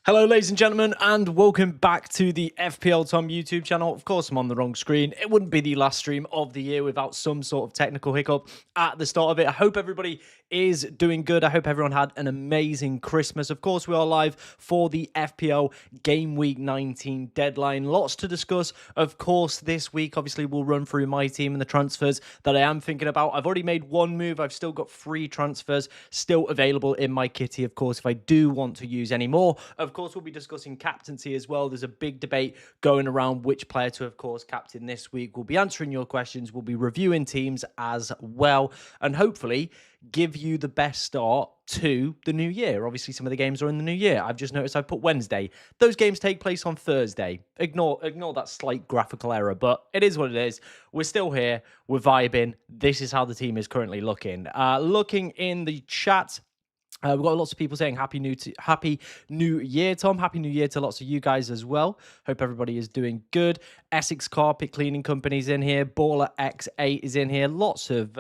Hello, ladies and gentlemen, and welcome back to the FPL Tom YouTube channel. Of course, I'm on the wrong screen. It wouldn't be the last stream of the year without some sort of technical hiccup at the start of it. I hope everybody is doing good. I hope everyone had an amazing Christmas. Of course, we are live for the FPL Game Week 19 deadline. Lots to discuss. Of course, this week, obviously, we'll run through my team and the transfers that I am thinking about. I've already made one move. I've still got 3 transfers still available in my kitty. Of course, if I do want to use any more, of course, we'll be discussing captaincy as well. There's a big debate going around which player to, of course, captain this week. We'll be answering your questions. We'll be reviewing teams as well, and hopefully give you the best start to the new year. Obviously, some of the games are in the new year. I've just noticed I've put Wednesday. Those games take place on Thursday. Ignore that slight graphical error, but it is what it is. We're still here. We're vibing. This is how the team is currently looking. Looking in the chat, we've got lots of people saying Happy New Year, Tom. Happy New Year to lots of you guys as well. Hope everybody is doing good. Essex Carpet Cleaning Company's in here. Baller X8 is in here. Lots of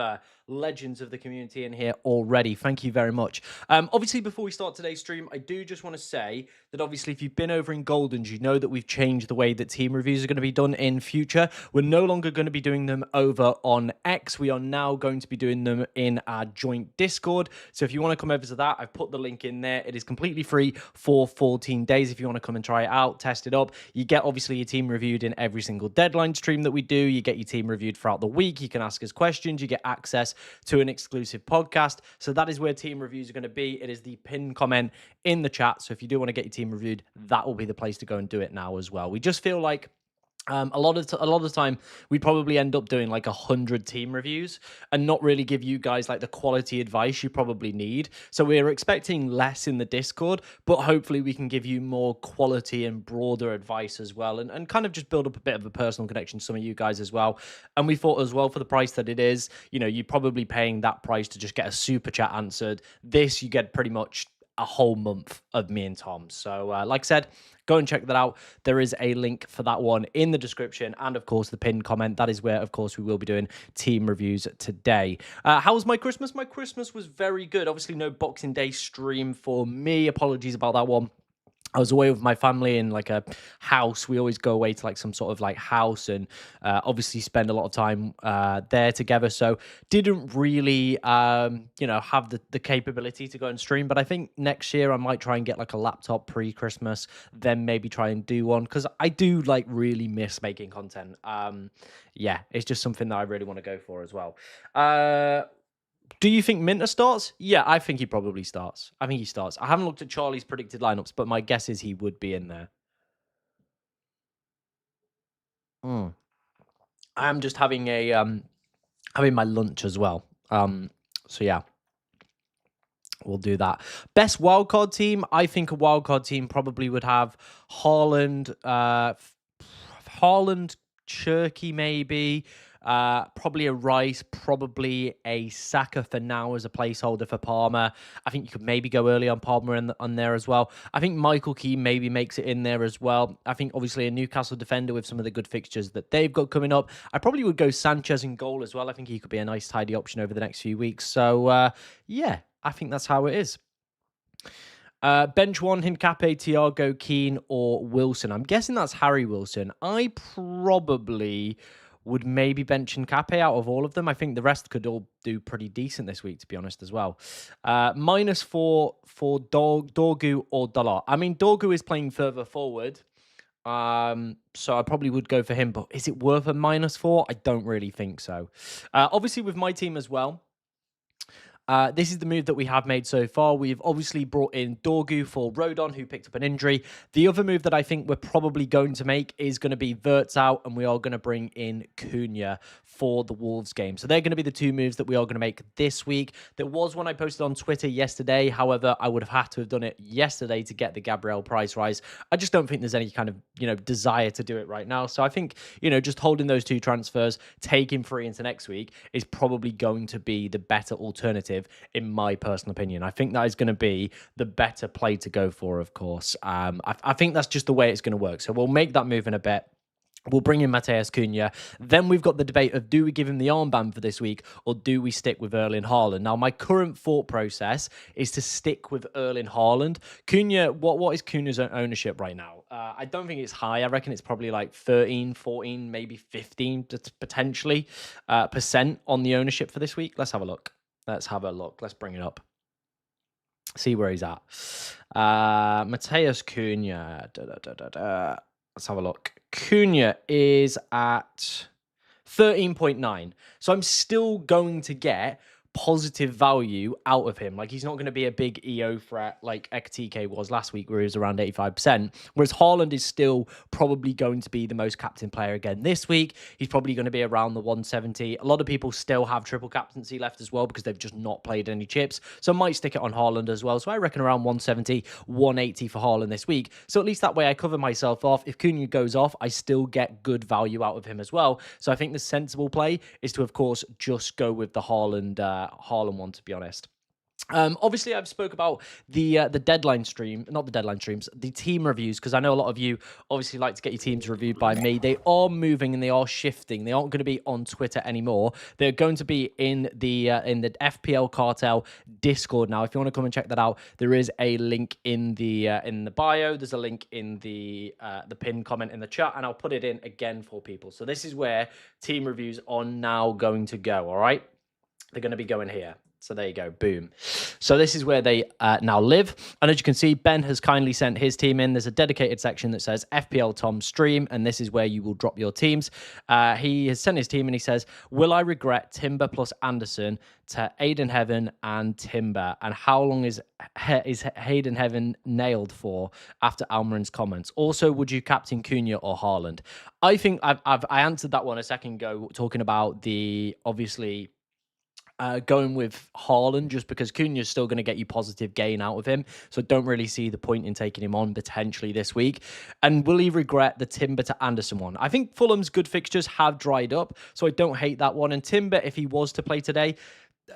legends of the community in here already. Thank you very much. Obviously, before we start today's stream, I do just want to say that obviously if you've been over in Goldens, you know that we've changed the way that team reviews are going to be done in future. We're no longer going to be doing them over on X. We are now going to be doing them in our joint Discord. So if you want to come over to that, I've put the link in there. It is completely free for 14 days. If you want to come and try it out, test it up, you get obviously your team reviewed in every single deadline stream that we do. You get your team reviewed throughout the week. You can ask us questions. You get access to an exclusive podcast. So that is where team reviews are going to be. It is the pinned comment in the chat. So if you do want to get your team reviewed, that will be the place to go and do it now as well. We just feel like a lot of the time we'd probably end up doing like 100 team reviews and not really give you guys like the quality advice you probably need. So we're expecting less in the Discord, but hopefully we can give you more quality and broader advice as well, and kind of just build up a bit of a personal connection to some of you guys as well. And we thought as well, for the price that it is, you know, you're probably paying that price to just get a super chat answered. This, you get pretty much a whole month of me and Tom. So like I said, go and check that out. There is a link for that one in the description, and of course the pinned comment. That is where, of course, we will be doing team reviews today. How was my Christmas? My Christmas was very good. Obviously no Boxing Day stream for me. Apologies about that one. I was away with my family in like a house. We always go away to like some sort of like house, and obviously spend a lot of time there together. So didn't really, have the capability to go and stream. But I think next year I might try and get like a laptop pre-Christmas, then maybe try and do one, because I do like really miss making content. It's just something that I really want to go for as well. Do you think Minter starts? Yeah, I think he probably starts. I think he starts. I haven't looked at Charlie's predicted lineups, but my guess is he would be in there. I am just having having my lunch as well. So yeah, we'll do that. Best wildcard team. I think a wildcard team probably would have Haaland, Cherky maybe. Probably a Rice, probably a Saka for now as a placeholder for Palmer. I think you could maybe go early on Palmer on there as well. I think Michael Keane maybe makes it in there as well. I think obviously a Newcastle defender with some of the good fixtures that they've got coming up. I probably would go Sanchez in goal as well. I think he could be a nice tidy option over the next few weeks. So I think that's how it is. Bench one, Hincapié, Thiago, Keane, or Wilson. I'm guessing that's Harry Wilson. I probably would maybe bench Hincapié out of all of them. I think the rest could all do pretty decent this week, to be honest, as well. -4 for Dorgu or Dalot. I mean, Dorgu is playing further forward, so I probably would go for him, but is it worth a -4? I don't really think so. Obviously, with my team as well, this is the move that we have made so far. We've obviously brought in Dorgu for Rodon, who picked up an injury. The other move that I think we're probably going to make is going to be Wirtz out, and we are going to bring in Cunha for the Wolves game. So they're going to be the two moves that we are going to make this week. There was one I posted on Twitter yesterday. However, I would have had to have done it yesterday to get the Gabriel price rise. I just don't think there's any kind of, desire to do it right now. So I think, just holding those two transfers, taking 3 into next week is probably going to be the better alternative, in my personal opinion. I think that is going to be the better play to go for, of course. I think that's just the way it's going to work. So we'll make that move in a bit. We'll bring in Mateus Cunha. Then we've got the debate of, do we give him the armband for this week or do we stick with Erling Haaland? Now, my current thought process is to stick with Erling Haaland. Cunha, what is Cunha's ownership right now? I don't think it's high. I reckon it's probably like 13, 14, maybe 15 potentially percent on the ownership for this week. Let's have a look. Let's bring it up. See where he's at. Mateus Cunha. Let's have a look. Cunha is at 13.9. So I'm still going to get positive value out of him. Like, he's not going to be a big EO threat like XTK was last week, where he was around 85%. Whereas Haaland is still probably going to be the most captain player again this week. He's probably going to be around the 170. A lot of people still have triple captaincy left as well because they've just not played any chips. So I might stick it on Haaland as well. So I reckon around 170, 180 for Haaland this week. So at least that way I cover myself off. If Cunha goes off, I still get good value out of him as well. So I think the sensible play is to, of course, just go with the Haaland one, to be honest. Obviously, I've spoke about the deadline stream, not the deadline streams, the team reviews, because I know a lot of you obviously like to get your teams reviewed by me. They are moving and they are shifting. They aren't going to be on Twitter anymore. They're going to be in the FPL Cartel Discord now. If you want to come and check that out, there is a link in the bio. There's a link in the pinned comment in the chat, and I'll put it in again for people. So this is where team reviews are now going to go. All right, they're going to be going here. So there you go, boom. So this is where they now live. And as you can see, Ben has kindly sent his team in. There's a dedicated section that says FPL Tom Stream, and this is where you will drop your teams. He has sent his team and he says, will I regret Timber plus Anderson to Aiden Heaven and Timber? And how long is Hayden Heaven nailed for after Almiron's comments? Also, would you captain Cunha or Haaland? I think I answered that one a second ago, talking about the, obviously, going with Haaland, just because Cunha is still going to get you positive gain out of him. So don't really see the point in taking him on potentially this week. And will he regret the Timber to Anderson one? I think Fulham's good fixtures have dried up, so I don't hate that one. And Timber, if he was to play today,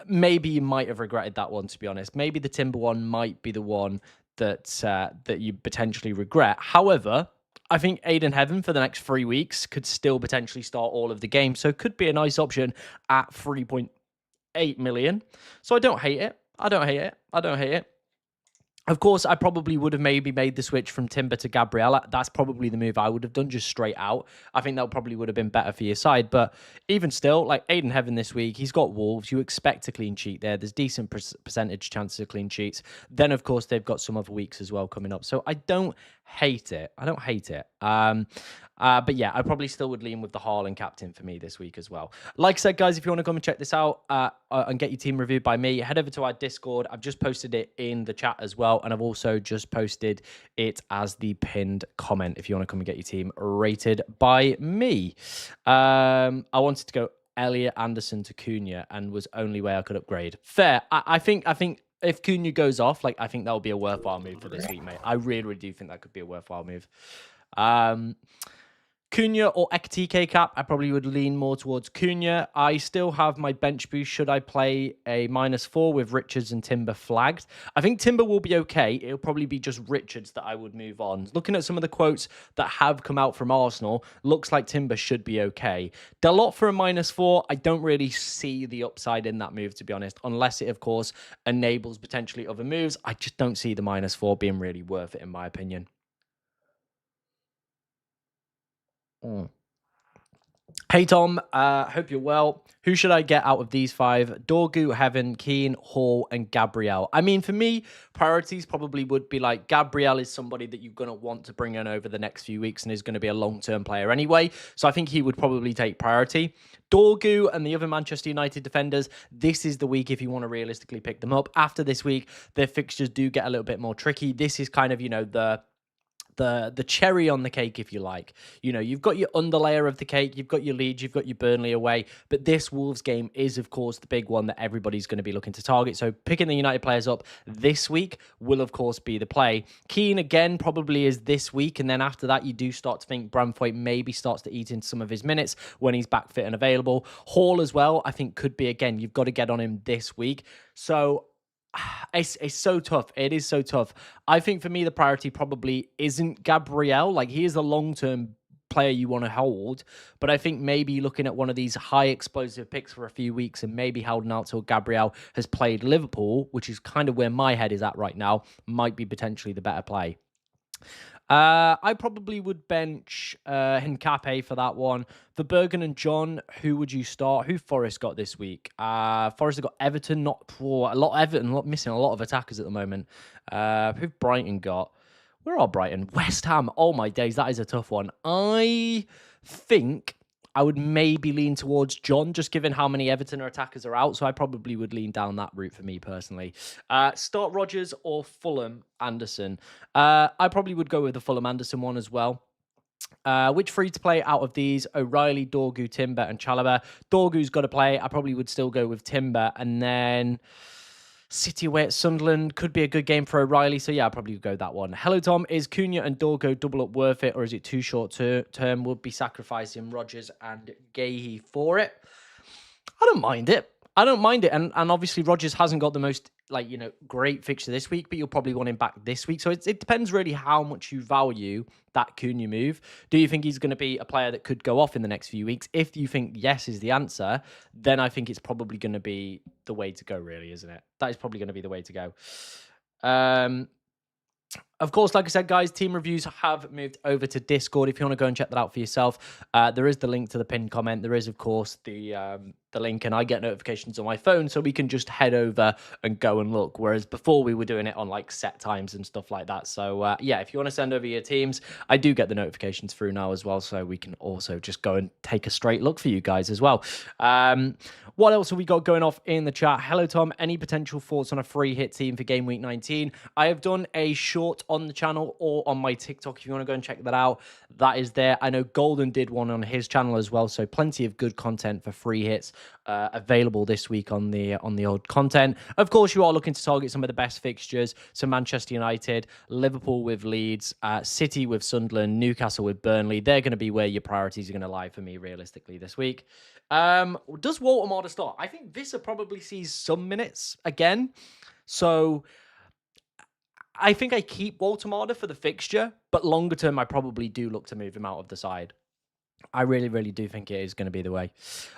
maybe you might have regretted that one, to be honest. Maybe the Timber one might be the one that you potentially regret. However, I think Aiden Heaven for the next 3 weeks could still potentially start all of the games. So it could be a nice option at 3.8 million. So I don't hate it. I don't hate it. Of course, I probably would have maybe made the switch from Timber to Gabriel. That's probably the move I would have done, just straight out. I think that probably would have been better for your side. But even still, like Aiden Heaven this week, he's got Wolves. You expect a clean sheet there. There's decent percentage chances of clean sheets. Then, of course, they've got some other weeks as well coming up. So I don't hate it. But yeah, I probably still would lean with the Haaland captain for me this week as well. Like I said, guys, if you want to come and check this out and get your team reviewed by me, head over to our Discord. I've just posted it in the chat as well. And I've also just posted it as the pinned comment if you want to come and get your team rated by me. I wanted to go Elliot Anderson to Cunha and was only way I could upgrade. Fair. I think if Cunha goes off, like, I think that will be a worthwhile move for this week, mate. I really, really do think that could be a worthwhile move. Cunha or XTK cap, I probably would lean more towards Cunha. I still have my bench boost. Should I play a -4 with Richards and Timber flagged? I think Timber will be okay. It'll probably be just Richards that I would move on. Looking at some of the quotes that have come out from Arsenal, looks like Timber should be okay. Dalot for a -4, I don't really see the upside in that move, to be honest, unless it, of course, enables potentially other moves. I just don't see the -4 being really worth it, in my opinion. Hey Tom, hope you're well. Who should I get out of these 5? Dorgu, Heaven, Keane, Hall, and Gabriel. I mean, for me, priorities probably would be like, Gabriel is somebody that you're going to want to bring in over the next few weeks and is going to be a long-term player anyway. So I think he would probably take priority. Dorgu and the other Manchester United defenders, this is the week if you want to realistically pick them up. After this week, their fixtures do get a little bit more tricky. This is kind of, the cherry on the cake, if you like. You've got your underlayer of the cake, you've got your Leeds, you've got your Burnley away, but this Wolves game is, of course, the big one that everybody's going to be looking to target. So picking the United players up this week will, of course, be the play. Keane, again, probably is this week, and then after that, you do start to think Branthwaite maybe starts to eat into some of his minutes when he's back fit and available. Hall as well, I think, could be, again, you've got to get on him this week. So it's so tough. It is so tough. I think for me, the priority probably isn't Gabriel. Like, he is a long-term player you want to hold. But I think maybe looking at one of these high explosive picks for a few weeks and maybe holding out till Gabriel has played Liverpool, which is kind of where my head is at right now, might be potentially the better play. I probably would bench Hincape for that one. For Bergen and John, who would you start? Who Forest got this week? Forest have got Everton, not for a lot of Everton, missing a lot of attackers at the moment. Who Brighton got? Where are Brighton? West Ham. Oh my days, that is a tough one. I think I would maybe lean towards John, just given how many Everton attackers are out. So I probably would lean down that route for me personally. Start Rodgers or Fulham Anderson. I probably would go with the Fulham Anderson one as well. Which free to play out of these? O'Reilly, Dorgu, Timber, and Chalobah. Dorgu's got to play. I probably would still go with Timber. And then City away at Sunderland could be a good game for O'Reilly. So yeah, I'll probably go that one. Hello, Tom. Is Cunha and Dorgo double up worth it, or is it too short term? Would be sacrificing Rodgers and Gahey for it. I don't mind it. And obviously Rodgers hasn't got the most great fixture this week, but you'll probably want him back this week. So it depends really how much you value that Cunha move. Do you think he's going to be a player that could go off in the next few weeks? If you think yes is the answer, then I think it's probably going to be the way to go, really, isn't it? That is probably going to be the way to go. Of course, like I said, guys, team reviews have moved over to Discord. If you want to go and check that out for yourself, there is the link to the pinned comment. There is, of course, the link, and I get notifications on my phone, so we can just head over and go and look. Whereas before, we were doing it on set times and stuff like that. So yeah, if you want to send over your teams, I do get the notifications through now as well, so we can also just go and take a straight look for you guys as well. What else have we got going off in the chat? Hello, Tom. Any potential thoughts on a free hit team for Game Week 19? I have done a short on the channel or on my TikTok. If you want to go and check that out, that is there. I know Golden did one on his channel as well, so plenty of good content for free hits available this week on the old content. Of course, you are looking to target some of the best fixtures. So Manchester United, Liverpool with Leeds, City with Sunderland, Newcastle with Burnley. They're going to be where your priorities are going to lie for me realistically this week. Does Walter start? I think Visser probably sees some minutes again. So I think I keep Walter for the fixture, but longer term, I probably do look to move him out of the side. I really, really do think it is going to be the way.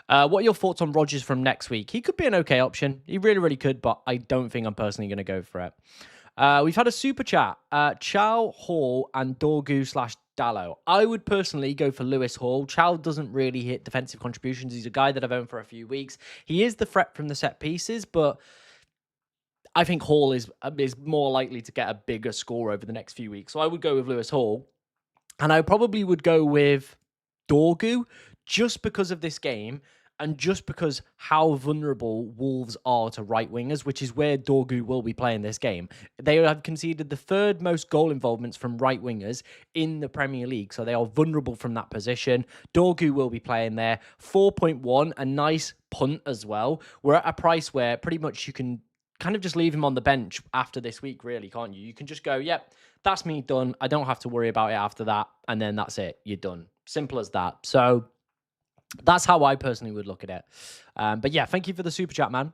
What are your thoughts on Rodgers from next week? He could be an okay option. He really, really could, but I don't think I'm personally going to go for it. We've had a super chat. Chow, Hall, and Dorgu / Dallo. I would personally go for Lewis Hall. Chow doesn't really hit defensive contributions. He's a guy that I've owned for a few weeks. He is the threat from the set pieces, but I think Hall is more likely to get a bigger score over the next few weeks. So I would go with Lewis Hall. And I probably would go with Dorgu just because of this game and just because how vulnerable Wolves are to right wingers, which is where Dorgu will be playing this game. They have conceded the third most goal involvements from right wingers in the Premier League, so they are vulnerable from that position. Dorgu will be playing there. 4.1, a nice punt as well. We're at a price where pretty much you can kind of just leave him on the bench after this week, really, can't you? You can just go, yep, that's me done. I don't have to worry about it after that. And then that's it. You're done. Simple as that. So that's how I personally would look at it. But yeah, thank you for the super chat, man.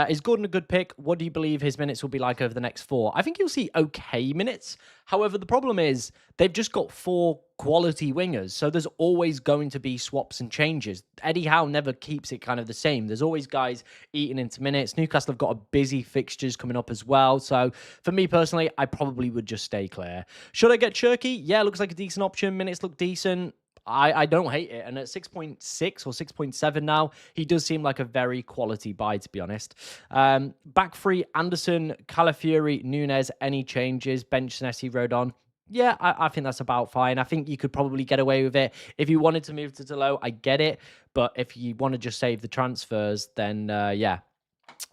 Is Gordon a good pick? What do you believe his minutes will be like over the next 4? I think you'll see okay minutes. However, the problem is they've just got 4 quality wingers. So there's always going to be swaps and changes. Eddie Howe never keeps it kind of the same. There's always guys eating into minutes. Newcastle have got a busy fixtures coming up as well. So for me personally, I probably would just stay clear. Should I get Cherky? Yeah, looks like a decent option. Minutes look decent. I don't hate it. And at 6.6 or 6.7 now, he does seem like a very quality buy, to be honest. Back three, Anderson, Calafiori, Nunes, any changes? Bench Nessie, Rodon. Yeah, I think that's about fine. I think you could probably get away with it. If you wanted to move to Delo, I get it. But if you want to just save the transfers, then yeah.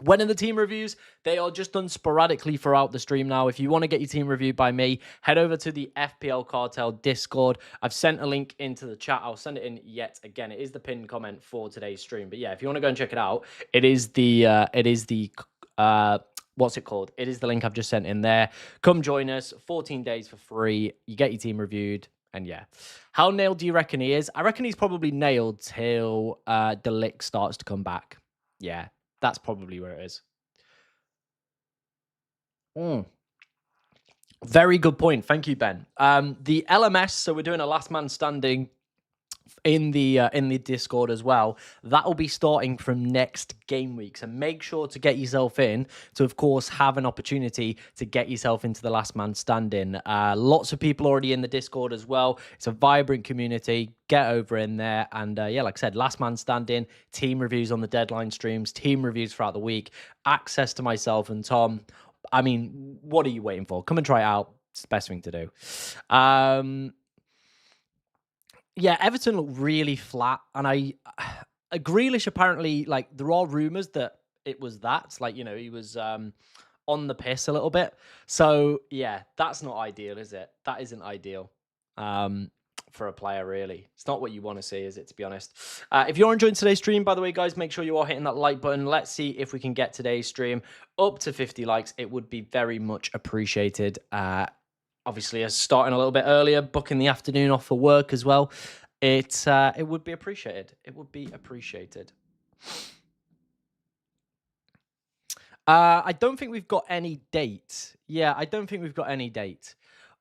When in the team reviews, they are just done sporadically throughout the stream now. If you want to get your team reviewed by me, head over to the FPL Cartel Discord. I've sent a link into the chat. I'll send it in yet again. It is the pinned comment for today's stream. But yeah, if you want to go and check it out, it is the what's it called? It is the link I've just sent in there. Come join us. 14 days for free. You get your team reviewed. And yeah, how nailed do you reckon he is? I reckon he's probably nailed till De Ligt starts to come back. Yeah. That's probably where it is. Very good point. Thank you, Ben. The LMS, so we're doing a last man standing in the Discord as well. That will be starting from next game week. So make sure to get yourself in to, of course, have an opportunity to get yourself into the last man standing. Lots of people already in the Discord as well. It's a vibrant community. Get over in there. And yeah, like I said, last man standing, team reviews on the deadline streams, team reviews throughout the week, access to myself and Tom. I mean, what are you waiting for? Come and try it out. It's the best thing to do. Yeah, Everton look really flat, and Grealish apparently, like, there are rumors that it was that, like, he was on the piss a little bit. So yeah, that's not ideal, is it? That isn't ideal for a player, really. It's not what you want to see, is it? To be honest. If you're enjoying today's stream, by the way, guys, make sure you are hitting that like button. Let's see if we can get today's stream up to 50 likes. It would be very much appreciated. Obviously, starting a little bit earlier, booking the afternoon off for work as well. It would be appreciated. It would be appreciated. I don't think we've got any date. Yeah, I don't think we've got any date.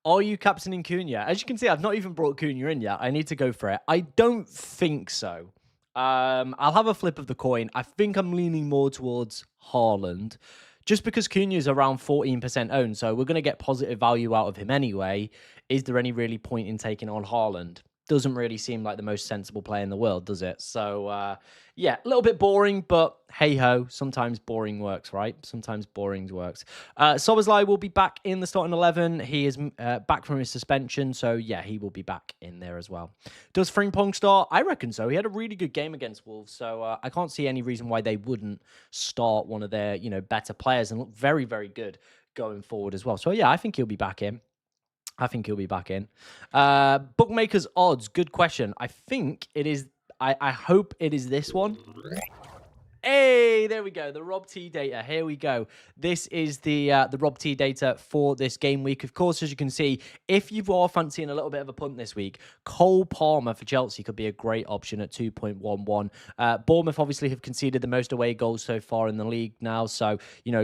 Are you captaining Cunha? As you can see, I've not even brought Cunha in yet. I need to go for it. I don't think so. I'll have a flip of the coin. I think I'm leaning more towards Haaland. Just because Cunha is around 14% owned, so we're going to get positive value out of him anyway. Is there any really point in taking on Haaland? Doesn't really seem like the most sensible player in the world, does it? So, yeah, a little bit boring, but hey-ho, sometimes boring works, right? Sometimes boring works. Szoboszlai will be back in the starting 11. He is back from his suspension, so yeah, he will be back in there as well. Does Frimpong start? I reckon so. He had a really good game against Wolves, so I can't see any reason why they wouldn't start one of their, better players and look very, very good going forward as well. So yeah, I think he'll be back in. Bookmakers odds. Good question. I think it is. I hope it is this one. Hey, there we go. The Rob T data. Here we go. This is the Rob T data for this game week. Of course, as you can see, if you are fancying a little bit of a punt this week, Cole Palmer for Chelsea could be a great option at 2.11. Bournemouth obviously have conceded the most away goals so far in the league now. So,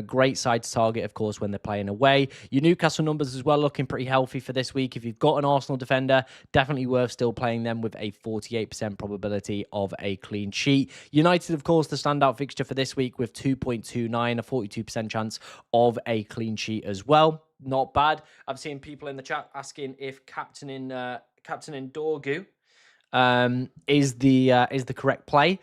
great side to target, of course, when they're playing away. Your Newcastle numbers as well looking pretty healthy for this week. If you've got an Arsenal defender, definitely worth still playing them with a 48% probability of a clean sheet. United, of course, the standout fixture for this week with 2.29, a 42% chance of a clean sheet as well. Not bad. I've seen people in the chat asking if captaining Dorgu is the correct play.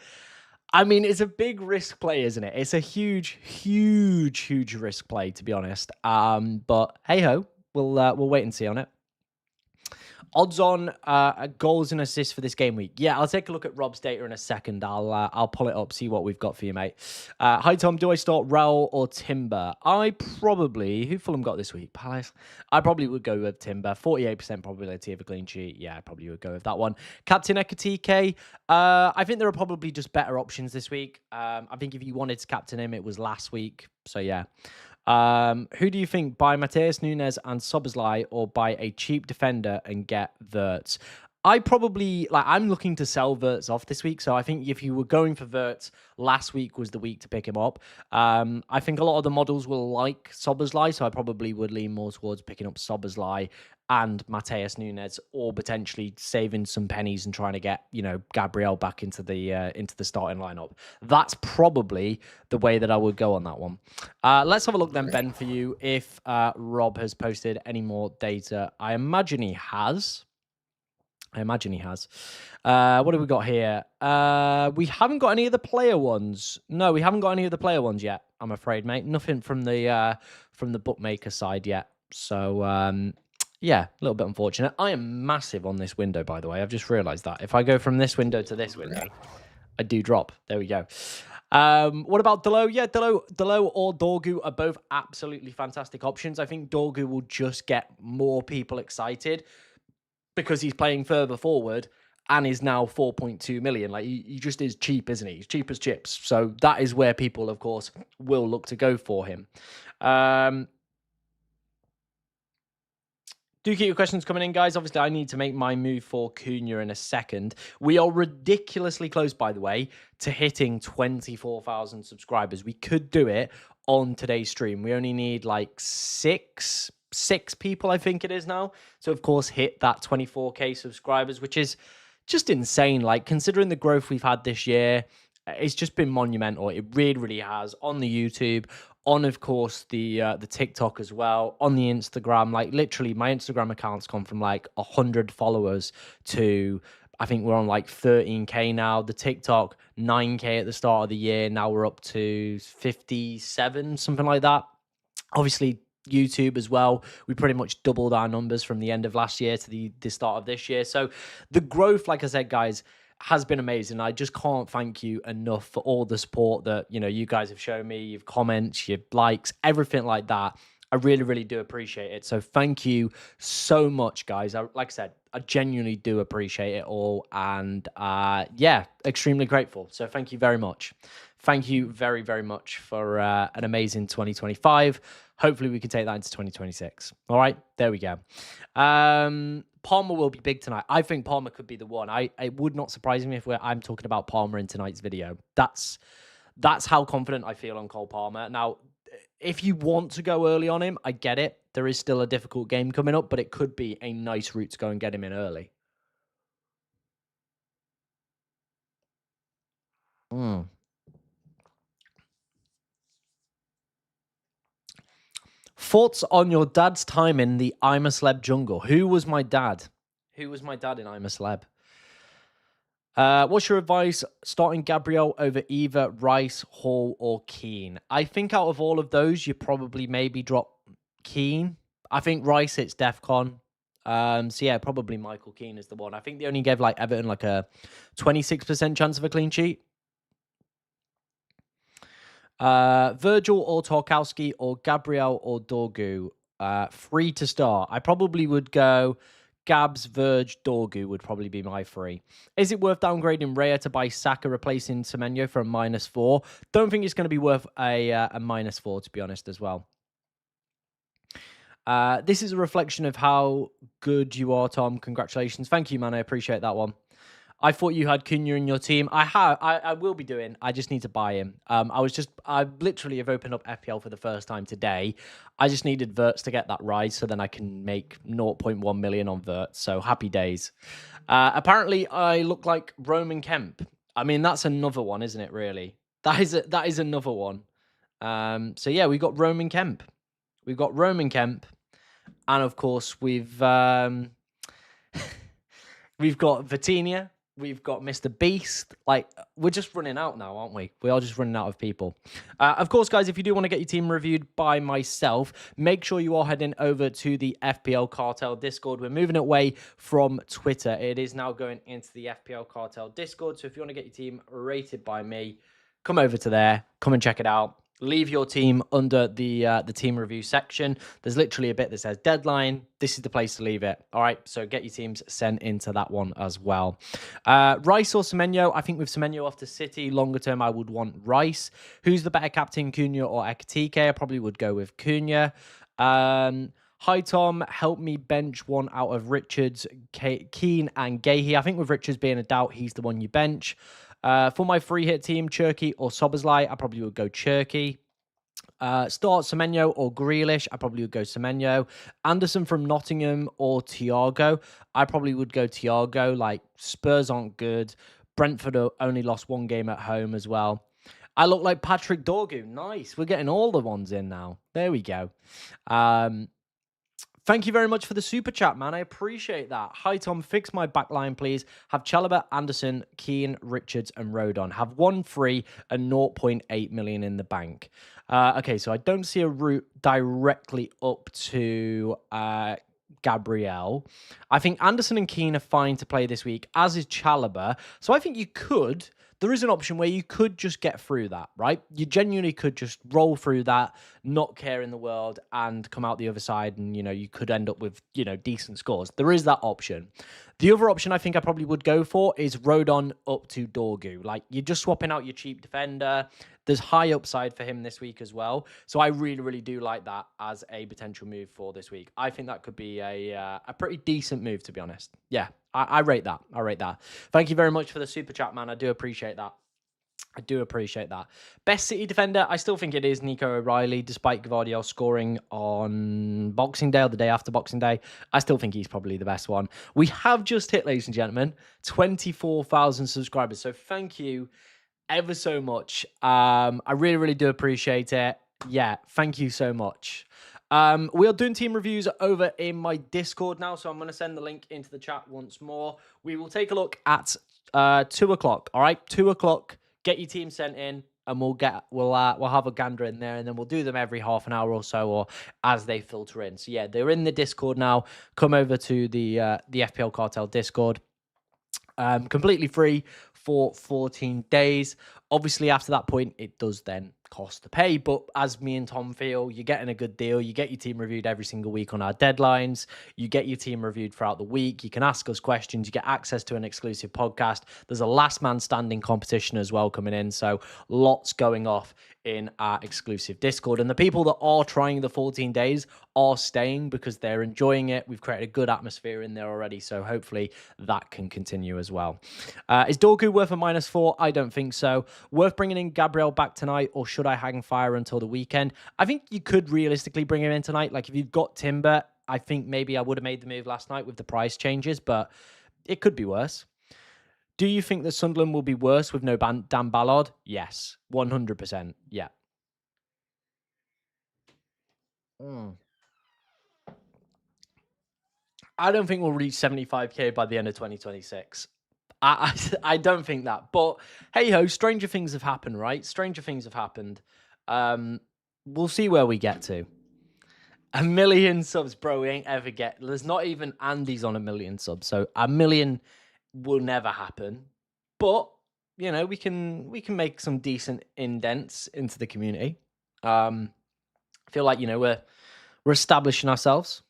I mean, it's a big risk play, isn't it? It's a huge, huge, huge risk play, to be honest. But hey ho, we'll wait and see on it. Odds on goals and assists for this game week. Yeah, I'll take a look at Rob's data in a second. I'll pull it up, see what we've got for you, mate. Hi, Tom. Do I start Raul or Timber? Who Fulham got this week? Palace. I probably would go with Timber. 48% probability of a clean sheet. Yeah, I probably would go with that one. Captain Ekatike. I think there are probably just better options this week. I think if you wanted to captain him, it was last week. So yeah. Who do you think, buy Matheus Nunes and Szoboszlai or buy a cheap defender and get Wirtz? I'm looking to sell Wirtz off this week. So I think if you were going for Wirtz, last week was the week to pick him up. I think a lot of the models will like Szoboszlai, so I probably would lean more towards picking up Szoboszlai and Matheus Nunes, or potentially saving some pennies and trying to get, Gabriel back into the starting lineup. That's probably the way that I would go on that one. Let's have a look then, Ben, for you, if Rob has posted any more data. I imagine he has. What have we got here? We haven't got any of the player ones. No, we haven't got any of the player ones yet, I'm afraid, mate. Nothing from the bookmaker side yet. So, yeah, a little bit unfortunate. I am massive on this window, by the way. I've just realized that. If I go from this window to this window, I do drop. There we go. What about Delo? Yeah, Delo or Dorgu are both absolutely fantastic options. I think Dorgu will just get more people excited because he's playing further forward and is now 4.2 million. Like, he just is cheap, isn't he? He's cheap as chips. So that is where people, of course, will look to go for him. Do keep your questions coming in, guys. Obviously, I need to make my move for Cunha in a second. We are ridiculously close, by the way, to hitting 24,000 subscribers. We could do it on today's stream. We only need like six people, I think it is now. So, of course, hit that 24K subscribers, which is just insane. Like, considering the growth we've had this year, it's just been monumental. It really, really has, on the YouTube, on, of course, the TikTok as well, on the Instagram. Like, literally, my Instagram account's gone from like 100 followers to, I think we're on like 13K now. The TikTok, 9K at the start of the year. Now we're up to 57, something like that. Obviously, YouTube as well. We pretty much doubled our numbers from the end of last year to the start of this year. So the growth, like I said, guys, has been amazing. I just can't thank you enough for all the support that, you guys have shown me, your comments, your likes, everything like that. I really, really do appreciate it. So thank you so much, guys. Like I said, I genuinely do appreciate it all. And yeah, extremely grateful. So thank you very much. Thank you very, very much for an amazing 2025. Hopefully we can take that into 2026. All right, there we go. Palmer will be big tonight. I think Palmer could be the one. It would not surprise me if I'm talking about Palmer in tonight's video. That's how confident I feel on Cole Palmer. Now, if you want to go early on him, I get it. There is still a difficult game coming up, but it could be a nice route to go and get him in early. Thoughts on your dad's time in the I'm a Celeb jungle? Who was my dad? Who was my dad in I'm a Celeb? What's your advice starting Gabriel over either Rice, Hall, or Keane? I think out of all of those, you probably maybe drop Keane. I think Rice hits DEFCON. So yeah, probably Michael Keane is the one. I think they only gave like Everton like a 26% chance of a clean sheet. Virgil or Tarkowski or Gabriel or Dorgu. Free to start. I probably would go Gabs, Verge, Dorgu would probably be my three. Is it worth downgrading Raya to buy Saka replacing Semenyo for a -4? Don't think it's going to be worth a -4, to be honest, as well. This is a reflection of how good you are, Tom. Congratulations. Thank you, man. I appreciate that one. I thought you had Cunha in your team. I will be doing. I just need to buy him. I literally have opened up FPL for the first time today. I just needed Verts to get that rise so then I can make 0.1 million on Verts. So happy days. Apparently, I look like Roman Kemp. I mean, that's another one, isn't it, really? That is another one. So yeah, we've got Roman Kemp. We've got Roman Kemp. And of course, we've got Vitinha. We've got Mr. Beast. Like, we're just running out now, aren't we? We are just running out of people. Of course, guys, if you do want to get your team reviewed by myself, make sure you are heading over to the FPL Cartel Discord. We're moving away from Twitter. It is now going into the FPL Cartel Discord. So if you want to get your team rated by me, come over to there. Come and check it out. Leave your team under the team review section. There's literally a bit that says deadline. This is the place to leave it. All right, so get your teams sent into that one as well. Rice or Semenyo? I think with Semenyo off to City, longer term, I would want Rice. Who's the better captain, Cunha or Ekatike? I probably would go with Cunha. Hi, Tom. Help me bench one out of Richards, Keane, and Gahey. I think with Richards being a doubt, he's the one you bench. For my free hit team, Cherky or Soberslai, I probably would go Cherky. Start Semenyo or Grealish, I probably would go Semenyo. Anderson from Nottingham or Thiago, I probably would go Thiago. Like, Spurs aren't good. Brentford only lost one game at home as well. I look like Patrick Dorgu. Nice. We're getting all the ones in now. There we go. Thank you very much for the super chat, man. I appreciate that. Hi, Tom. Fix my backline, please. Have Chalobah, Anderson, Keane, Richards, and Rodon. Have one free and 0.8 million in the bank. Okay, so I don't see a route directly up to Gabriel. I think Anderson and Keane are fine to play this week, as is Chalobah. So I think you could. There is an option where you could just get through that, right? You genuinely could just roll through that, not care in the world, and come out the other side, and, you could end up with, decent scores. There is that option. The other option I think I probably would go for is Rodon up to Dorgu. Like, you're just swapping out your cheap defender. There's high upside for him this week as well. So I really, really do like that as a potential move for this week. I think that could be a pretty decent move, to be honest. Yeah, I rate that. I rate that. Thank you very much for the super chat, man. I do appreciate that. I do appreciate that. Best City defender, I still think it is Nico O'Reilly, despite Gvardiol scoring on Boxing Day or the day after Boxing Day. I still think he's probably the best one. We have just hit, ladies and gentlemen, 24,000 subscribers. So thank you ever so much. I really, really do appreciate it. Yeah, thank you so much. We are doing team reviews over in my Discord now, so I'm going to send the link into the chat once more. We will take a look at 2 o'clock. All right, 2 o'clock. Get your team sent in, and we'll have a gander in there, and then we'll do them every half an hour or so, or as they filter in. So yeah, they're in the Discord now. Come over to the FPL Cartel Discord. Completely free for 14 days. Obviously, after that point, it does then cost to pay. But as me and Tom feel, you're getting a good deal. You get your team reviewed every single week on our deadlines. You get your team reviewed throughout the week. You can ask us questions. You get access to an exclusive podcast. There's a last man standing competition as well coming in. So lots going off in our exclusive Discord. And the people that are trying the 14 days are staying because they're enjoying it. We've created a good atmosphere in there already. So hopefully that can continue as well. Is Dorgu worth a -4? I don't think so. Worth bringing in Gabriel back tonight, or should I hang fire until the weekend? I think you could realistically bring him in tonight. Like if you've got Timber, I think maybe I would have made the move last night with the price changes, but it could be worse. Do you think that Sunderland will be worse with no Dan Ballard? Yes, 100%. Yeah. I don't think we'll reach 75k by the end of 2026. I don't think that. But hey ho, stranger things have happened, right? Stranger things have happened. We'll see where we get to. 1 million subs, bro. We ain't ever get. There's not even Andy's on 1 million subs, so 1 million will never happen. But you know, we can make some decent indents into the community. I feel like we're establishing ourselves.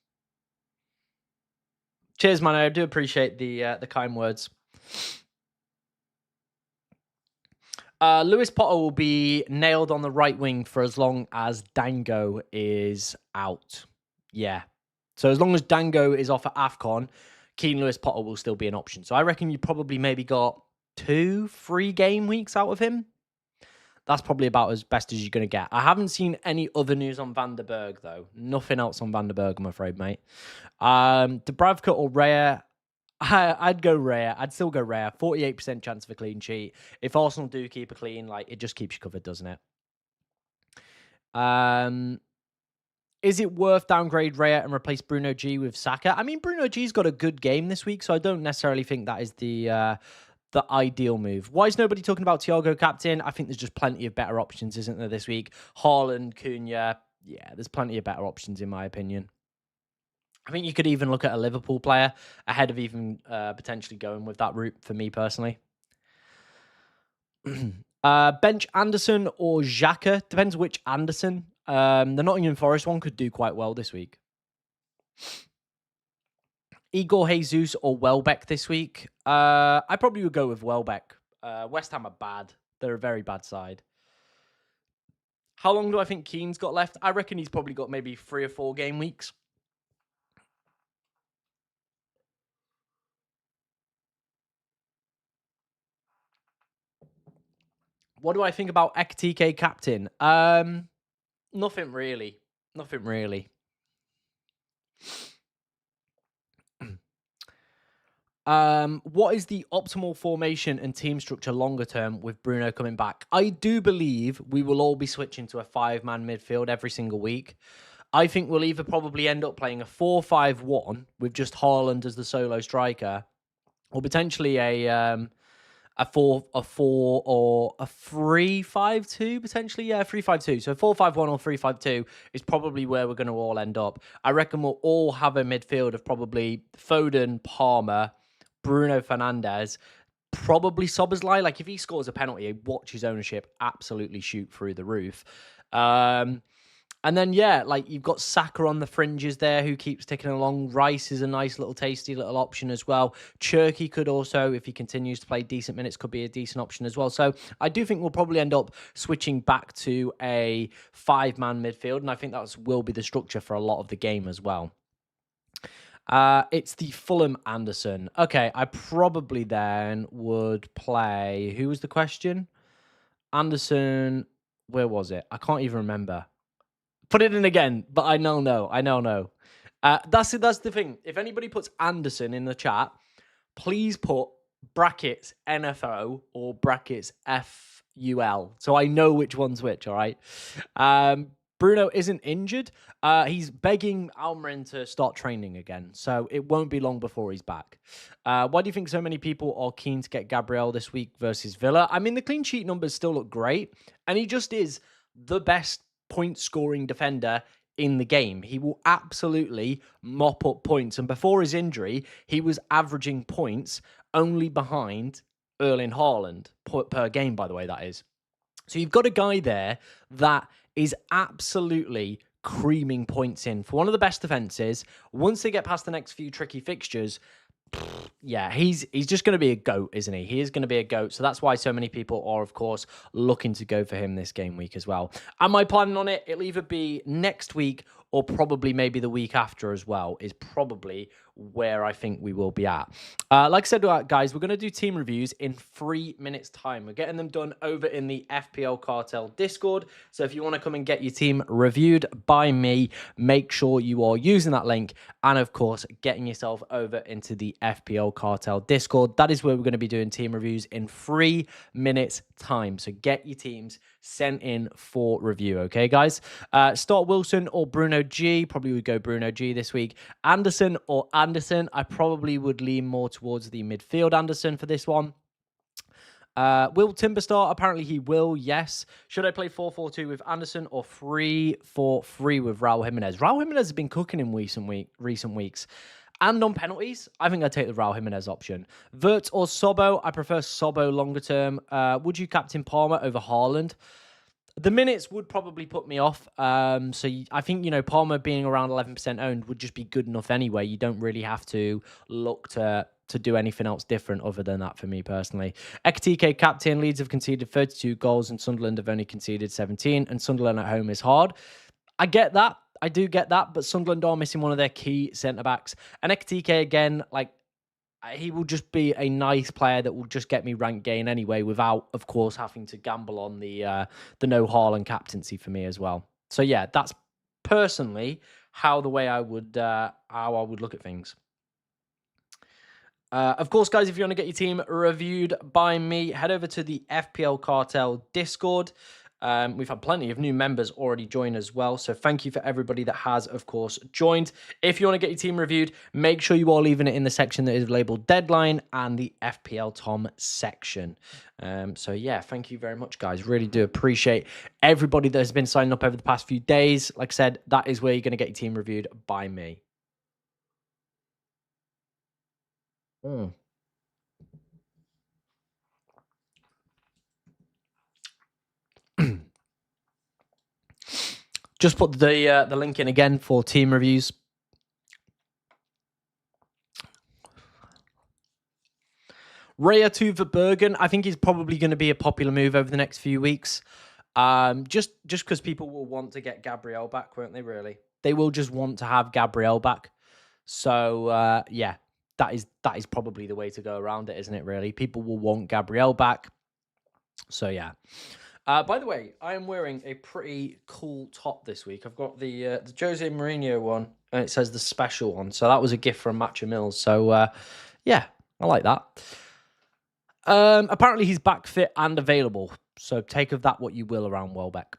Cheers, man. I do appreciate the kind words. Lewis Potter will be nailed on the right wing for as long as Dango is out. Yeah. So as long as Dango is off at AFCON, Keane Lewis Potter will still be an option. So I reckon you probably maybe got 2-3 game weeks out of him. That's probably about as best as you're going to get. I haven't seen any other news on Van der Berg, though. Nothing else on Van der Berg, I'm afraid, mate. Dubravka or Raya? I'd go Raya. I'd still go Raya. 48% chance of a clean sheet. If Arsenal do keep a clean, like, it just keeps you covered, doesn't it? Is it worth downgrade Raya and replace Bruno G with Saka? I mean, Bruno G's got a good game this week, so I don't necessarily think that is the ideal move. Why is nobody talking about Thiago captain? I think there's just plenty of better options, isn't there, this week? Haaland, Cunha. Yeah, there's plenty of better options, in my opinion. I think you could even look at a Liverpool player ahead of even potentially going with that route for me personally. Bench Anderson or Xhaka. Depends which Anderson. The Nottingham Forest one could do quite well this week. Igor Jesus or Welbeck this week. I probably would go with Welbeck. West Ham are bad. They're a very bad side. How long do I think Keane's got left? I reckon he's probably got maybe 3 or 4 game weeks. What do I think about Ekitike captain? Nothing really. Nothing really. What is the optimal formation and team structure longer term with Bruno coming back? I do believe we will all be switching to a 5-man midfield every single week. I think we'll either probably end up playing a 4-5-1 with just Haaland as the solo striker, or potentially a 4 or a 3-5-2 potentially. Yeah, 3-5-2. So 4-5-1 or 3-5-2 is probably where we're going to all end up. I reckon we'll all have a midfield of probably Foden, Palmer, Bruno Fernandes, probably Szoboszlai. Like if he scores a penalty, watch his ownership absolutely shoot through the roof. And then, yeah, like you've got Saka on the fringes there who keeps ticking along. Rice is a nice little tasty little option as well. Cherky could also, if he continues to play decent minutes, could be a decent option as well. So I do think we'll probably end up switching back to a 5-man midfield. And I think that will be the structure for a lot of the game as well. It's the Fulham Anderson. Okay, I probably then would play... Who was the question? Anderson, where was it? I can't even remember. Put it in again, but I know. That's the thing. If anybody puts Anderson in the chat, please put brackets NFO or brackets FUL, so I know which one's which. All right. Bruno isn't injured. He's begging Almiron to start training again, so it won't be long before he's back. Why do you think so many people are keen to get Gabriel this week versus Villa? I mean, the clean sheet numbers still look great, and he just is the best point-scoring defender in the game. He will absolutely mop up points. And before his injury, he was averaging points only behind Erling Haaland per game, by the way, that is. So you've got a guy there that is absolutely creaming points in for one of the best defenses. Once they get past the next few tricky fixtures, yeah, he's just going to be a GOAT, isn't he? He is going to be a GOAT. So that's why so many people are, of course, looking to go for him this game week as well. Am I planning on it? It'll either be next week or probably maybe the week after as well, is probably where I think we will be at. Like I said, guys, we're going to do team reviews in 3 minutes time. We're getting them done over in the FPL Cartel Discord. So if you want to come and get your team reviewed by me, make sure you are using that link. And of course, getting yourself over into the FPL Cartel Discord. That is where we're going to be doing team reviews in 3 minutes time. So get your teams sent in for review. Okay, guys? Start Wilson or Bruno G. Probably would go Bruno G this week. Anderson or Anderson. I probably would lean more towards the midfield Anderson for this one. Will Timber start? Apparently he will, yes. Should I play 4-4-2 with Anderson or 3-4-3 with Raul Jimenez? Raul Jimenez has been cooking in recent weeks. And on penalties, I think I'd take the Raul Jimenez option. Vert or Sobo? I prefer Sobo longer term. Would you captain Palmer over Haaland? The minutes would probably put me off. So I think, Palmer being around 11% owned would just be good enough anyway. You don't really have to look to do anything else different other than that for me personally. Ekatike captain, Leeds have conceded 32 goals and Sunderland have only conceded 17, and Sunderland at home is hard. I get that. I do get that, but Sunderland are missing one of their key centre-backs. And Ekatike, again, he will just be a nice player that will just get me rank gain anyway, without, of course, having to gamble on the no Haaland captaincy for me as well. So yeah, that's personally how I would look at things. Of course, guys, if you want to get your team reviewed by me, head over to the FPL Cartel Discord. We've had plenty of new members already join as well. So thank you for everybody that has, of course, joined. If you want to get your team reviewed, make sure you are leaving it in the section that is labeled Deadline and the FPL Tom section. So yeah, thank you very much, guys. Really do appreciate everybody that has been signing up over the past few days. Like I said, that is where you're going to get your team reviewed by me. Just put the link in again for team reviews. Raya to Verbergen, I think he's probably going to be a popular move over the next few weeks. Just because people will want to get Gabriel back, won't they, really? They will just want to have Gabriel back. So, yeah, that is probably the way to go around it, isn't it, really? People will want Gabriel back. So, yeah. By the way, I am wearing a pretty cool top this week. I've got the Jose Mourinho one, and it says the special one. So that was a gift from Matcha Mills. So, yeah, I like that. Apparently he's back fit and available. So take of that what you will around Welbeck.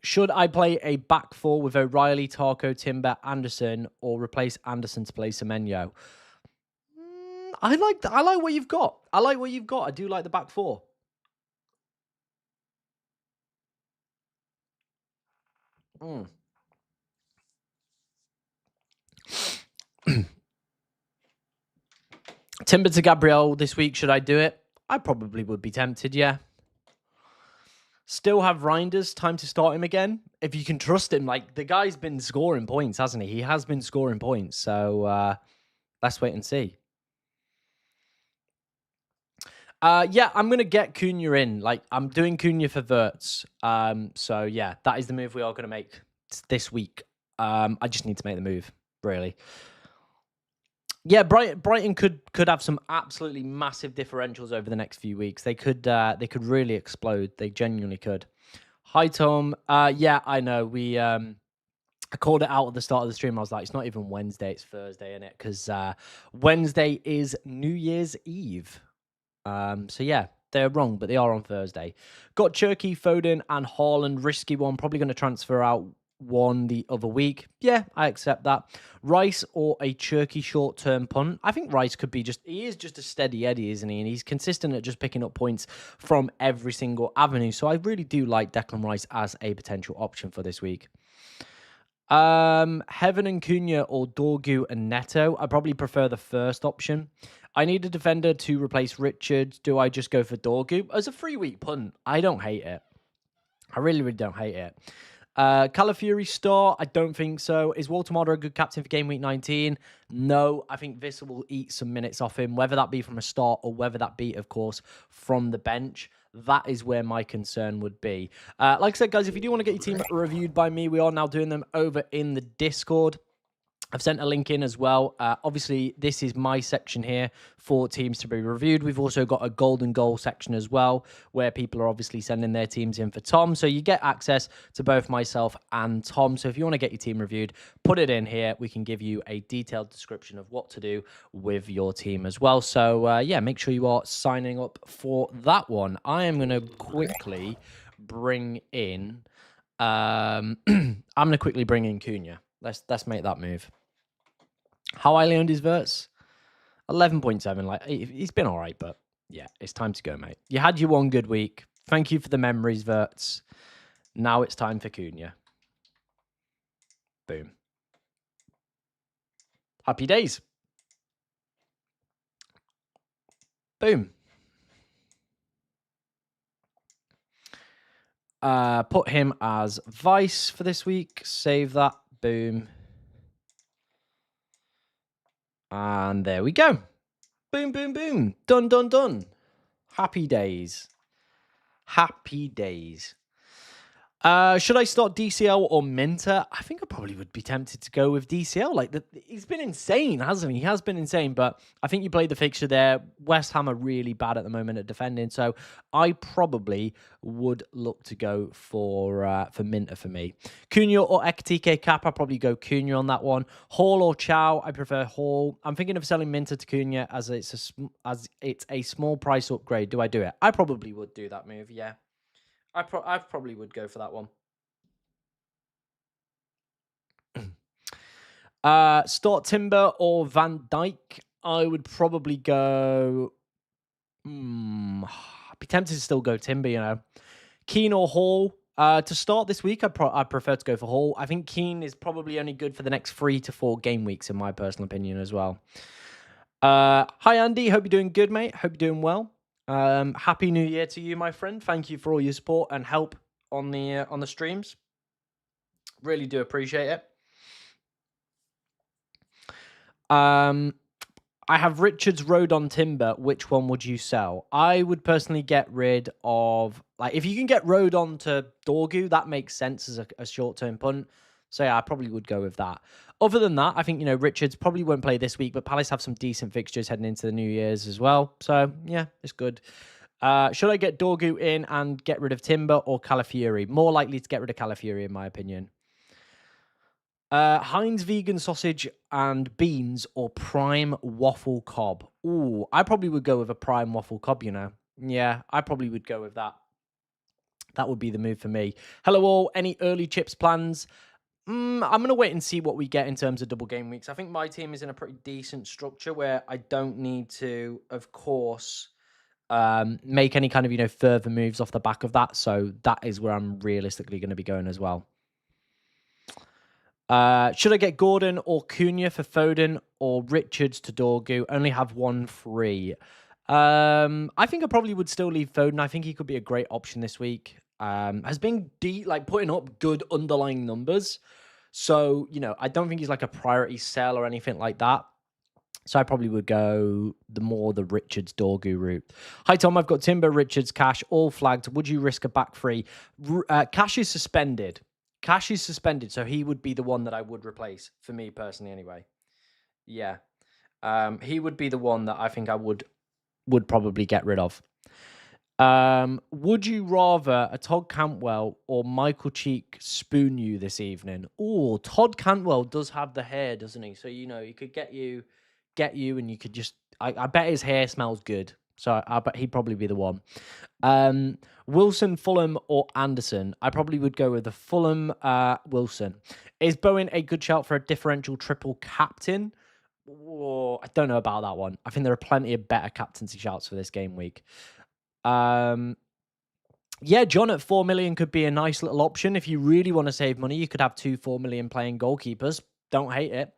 Should I play a back four with O'Reilly, Tarko, Timber, Anderson, or replace Anderson to play Semenyo? I like what you've got. I do like the back four. Timber to Gabriel this week. Should I do it? I probably would be tempted, yeah. Still have Reinders, time to start him again. If you can trust him, the guy's been scoring points, hasn't he? He has been scoring points. So let's wait and see. Yeah, I'm going to get Cunha in. I'm doing Cunha for Verts. So yeah, that is the move we are going to make this week. I just need to make the move, really. Yeah, Brighton could have some absolutely massive differentials over the next few weeks. They could really explode. They genuinely could. Hi Tom. Yeah, I know. I called it out at the start of the stream. I was like, it's not even Wednesday, it's Thursday, innit? Because Wednesday is New Year's Eve. So yeah, they're wrong, but they are on Thursday. Got Cherky, Foden, and Haaland. Risky one. Probably going to transfer out one the other week. Yeah, I accept that. Rice or a Cherky short-term punt. I think Rice could be he is just a steady Eddie, isn't he? And he's consistent at just picking up points from every single avenue. So I really do like Declan Rice as a potential option for this week. Heaven and Cunha or Dorgu and Neto. I probably prefer the first option. I need a defender to replace Richards. Do I just go for Dorgu? As a 3-week punt, I don't hate it. I really, really don't hate it. Calafiori star? I don't think so. Is Walter Marder a good captain for game week 19? No, I think Vissel will eat some minutes off him, whether that be from a start or whether that be, of course, from the bench. That is where my concern would be. Like I said, guys, if you do want to get your team reviewed by me, we are now doing them over in the Discord. I've sent a link in as well. Obviously, this is my section here for teams to be reviewed. We've also got a golden goal section as well, where people are obviously sending their teams in for Tom. So you get access to both myself and Tom. So if you want to get your team reviewed, put it in here. We can give you a detailed description of what to do with your team as well. So yeah, make sure you are signing up for that one. I am going to quickly bring in... I'm going to quickly bring in Cunha. Let's make that move. How highly owned is Verts? 11.7. Like, he's been all right, but yeah, it's time to go, mate. You had your one good week. Thank you for the memories, Verts. Now it's time for Cunha. Boom. Happy days. Boom. Put him as vice for this week. Save that. Boom. And there we go. Boom, boom, boom. Done, done, done. Happy days. Happy days. Should I start DCL or Minter? I think I probably would be tempted to go with DCL. Like, he's been insane, hasn't he? He has been insane, but I think you played the fixture there. West Ham are really bad at the moment at defending, so I probably would look to go for Minter for me. Cunha or Ekatike Cap, I'll probably go Cunha on that one. Hall or Chow, I prefer Hall. I'm thinking of selling Minter to Cunha as it's a small price upgrade. Do I do it? I probably would do that move, yeah. I probably would go for that one. Start Timber or Van Dijk. I would probably go... I'd be tempted to still go Timber, you know. Keane or Hall. To start this week, I prefer to go for Hall. I think Keane is probably only good for the next 3 to 4 game weeks, in my personal opinion, as well. Hi, Andy. Hope you're doing good, mate. Hope you're doing well. Happy New Year to you, my friend. Thank you for all your support and help on the streams. Really do appreciate it. I have Richards, Rodon, Timber. Which one would you sell? I would personally get rid of... Like, if you can get Rodon to Dorgu, that makes sense as a short-term punt. So, yeah, I probably would go with that. Other than that, I think, you know, Richards probably won't play this week, but Palace have some decent fixtures heading into the New Year's as well. So, yeah, it's good. Should I get Dorgu in and get rid of Timber or Calafiori? More likely to get rid of Calafiori, in my opinion. Heinz vegan sausage and beans or prime waffle cob. Ooh, I probably would go with a prime waffle cob, you know. Yeah, I probably would go with that. That would be the move for me. Hello all. Any early chips plans? I'm going to wait and see what we get in terms of double game weeks. I think my team is in a pretty decent structure where I don't need to, of course, make any kind of, you know, further moves off the back of that. So that is where I'm realistically going to be going as well. Should I get Gordon or Cunha for Foden or Richards to Dorgu? Only have one free. I think I probably would still leave Foden. I think he could be a great option this week. Has been putting up good underlying numbers. So, you know, I don't think he's like a priority sell or anything like that. So I probably would go the Richards Dorgu route. Hi, Tom. I've got Timber, Richards, Cash, all flagged. Would you risk a back free? Cash is suspended. Cash is suspended, so he would be the one that I would replace, for me personally anyway. Yeah. He would be the one that I think I would probably get rid of. Would you rather a Todd Cantwell or Michael Cheek spoon you this evening? Oh, Todd Cantwell does have the hair, doesn't he? So he could get you, and you could just. I bet his hair smells good. So I bet he'd probably be the one. Wilson, Fulham, or Anderson? I probably would go with the Fulham. Wilson. Is Bowen a good shout for a differential triple captain? Oh, I don't know about that one. I think there are plenty of better captaincy shouts for this game week. Yeah, John at 4 million could be a nice little option. If you really want to save money, you could have 4 million playing goalkeepers. Don't hate it.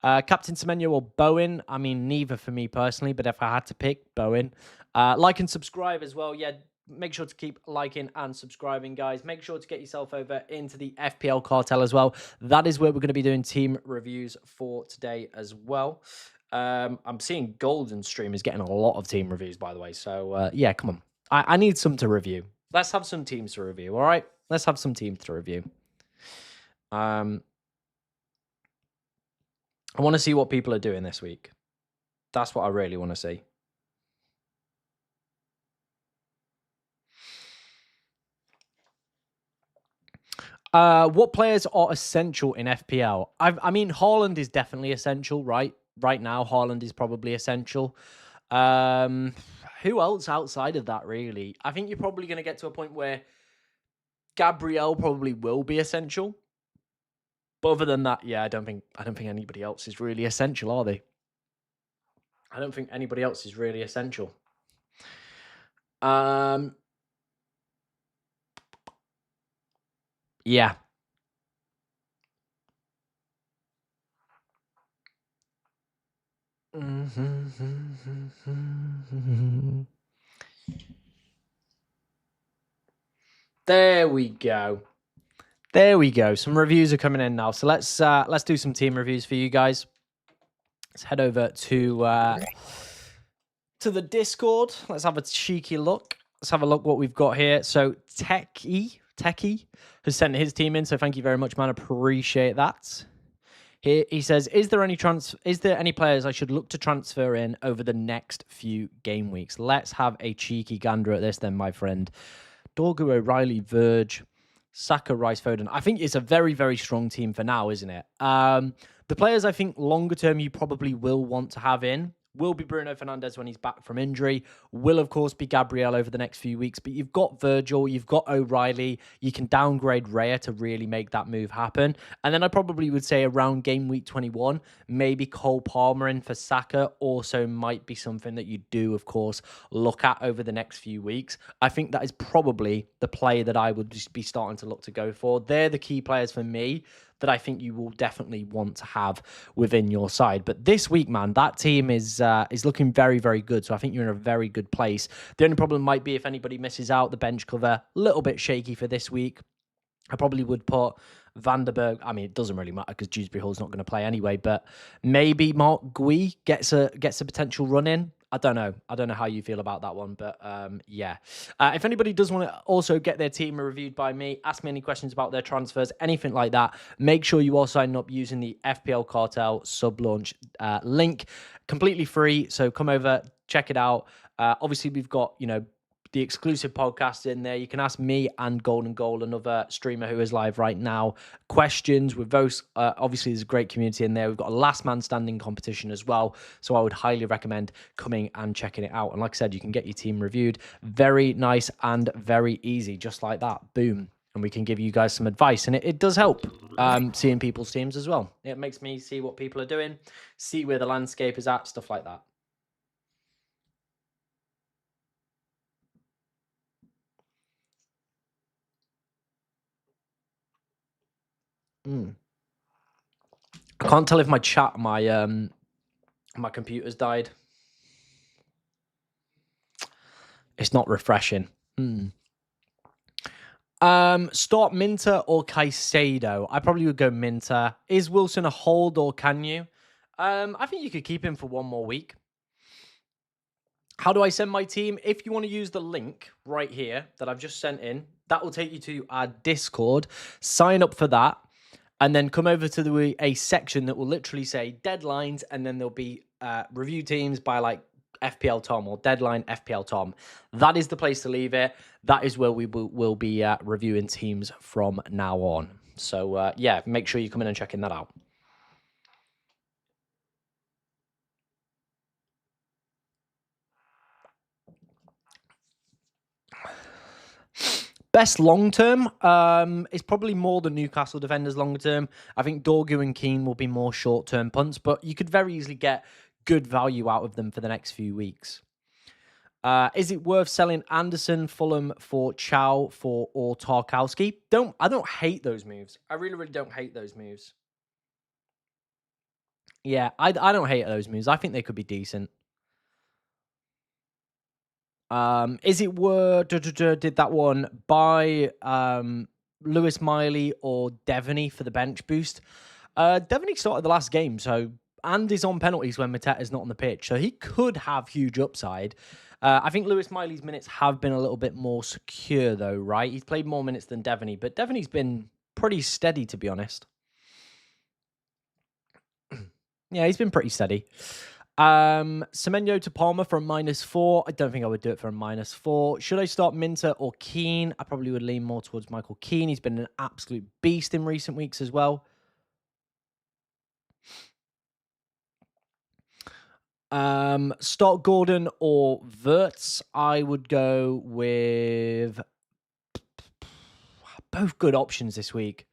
Captain Semenyo or Bowen? I mean, neither for me personally, but if I had to pick, Bowen. Like and subscribe as well. Yeah, make sure to keep liking and subscribing, guys. Make sure to get yourself over into the FPL cartel as well. That is where we're going to be doing team reviews for today as well. I'm seeing Golden Stream is getting a lot of team reviews, by the way. So, yeah, come on. I need some to review. Let's have some teams to review, all right? Let's have some teams to review. I want to see what people are doing this week. That's what I really want to see. What players are essential in FPL? I mean, Haaland is definitely essential, right? Right now, Haaland is probably essential. Who else outside of that, really? I think you're probably going to get to a point where Gabriel probably will be essential. But other than that, yeah, I don't think anybody else is really essential, are they? I don't think anybody else is really essential. Yeah. There we go. There we go. Some reviews are coming in now. So let's do some team reviews for you guys. Let's head over to the Discord. Let's have a cheeky look. Let's have a look what we've got here. So Techie has sent his team in. So thank you very much, man. Appreciate that. Here he says, is there any players I should look to transfer in over the next few game weeks? Let's have a cheeky gander at this then, my friend. Dorgu, O'Reilly, Verge, Saka, Rice, Foden. I think it's a very, very strong team for now, isn't it? The players I think longer term you probably will want to have in will be Bruno Fernandes when he's back from injury. Will, of course, be Gabriel over the next few weeks. But you've got Virgil, you've got O'Reilly. You can downgrade Raya to really make that move happen. And then I probably would say around game week 21, maybe Cole Palmer in for Saka also might be something that you do, of course, look at over the next few weeks. I think that is probably the play that I would just be starting to look to go for. They're the key players for me that I think you will definitely want to have within your side. But this week, man, that team is looking very, very good. So I think you're in a very good place. The only problem might be if anybody misses out, the bench cover, a little bit shaky for this week. I probably would put Vanderberg. I mean, it doesn't really matter because Dewsbury Hall's not going to play anyway. But maybe Mark Gui gets a potential run in. I don't know. I don't know how you feel about that one, but yeah. If anybody does want to also get their team reviewed by me, ask me any questions about their transfers, anything like that, make sure you all sign up using the FPL Cartel sub-launch link. Completely free, so come over, check it out. Obviously, we've got, the exclusive podcast in there. You can ask me and Golden Goal, another streamer who is live right now, questions with those. Obviously, there's a great community in there. We've got a last man standing competition as well. So I would highly recommend coming and checking it out. And like I said, you can get your team reviewed. Very nice and very easy, just like that. Boom. And we can give you guys some advice. And it does help seeing people's teams as well. It makes me see what people are doing, see where the landscape is at, stuff like that. I can't tell if my my computer's died. It's not refreshing. Start Minter or Caicedo? I probably would go Minter. Is Wilson a hold or can you? I think you could keep him for one more week. How do I send my team? If you want to use the link right here that I've just sent in, that will take you to our Discord. Sign up for that. And then come over to a section that will literally say deadlines, and then there'll be review teams by like FPL Tom or deadline FPL Tom, that is the place to leave it. That is where we will be reviewing teams from now on. So yeah, make sure you come in and checking that out. Best long term is probably more the Newcastle defenders longer term. I think Dorgu and Keane will be more short term punts, but you could very easily get good value out of them for the next few weeks. Is it worth selling Anderson, Fulham for Chow or Tarkowski? I don't hate those moves. I really, really don't hate those moves. Yeah, I don't hate those moves. I think they could be decent. Is it worth did that one buy Lewis Miley or Devaney for the bench boost? Devaney started the last game, so and is on penalties when Mateta's not on the pitch, so he could have huge upside. I think Lewis Miley's minutes have been a little bit more secure, though, right? He's played more minutes than Devaney, but Devaney's been pretty steady, to be honest. Yeah, he's been pretty steady. Semenyo to Palmer for a -4. I don't think I would do it for a -4. Should I start Minter or Keane? I probably would lean more towards Michael Keane. He's been an absolute beast in recent weeks as well. Start Gordon or Wirtz. I would go with both good options this week.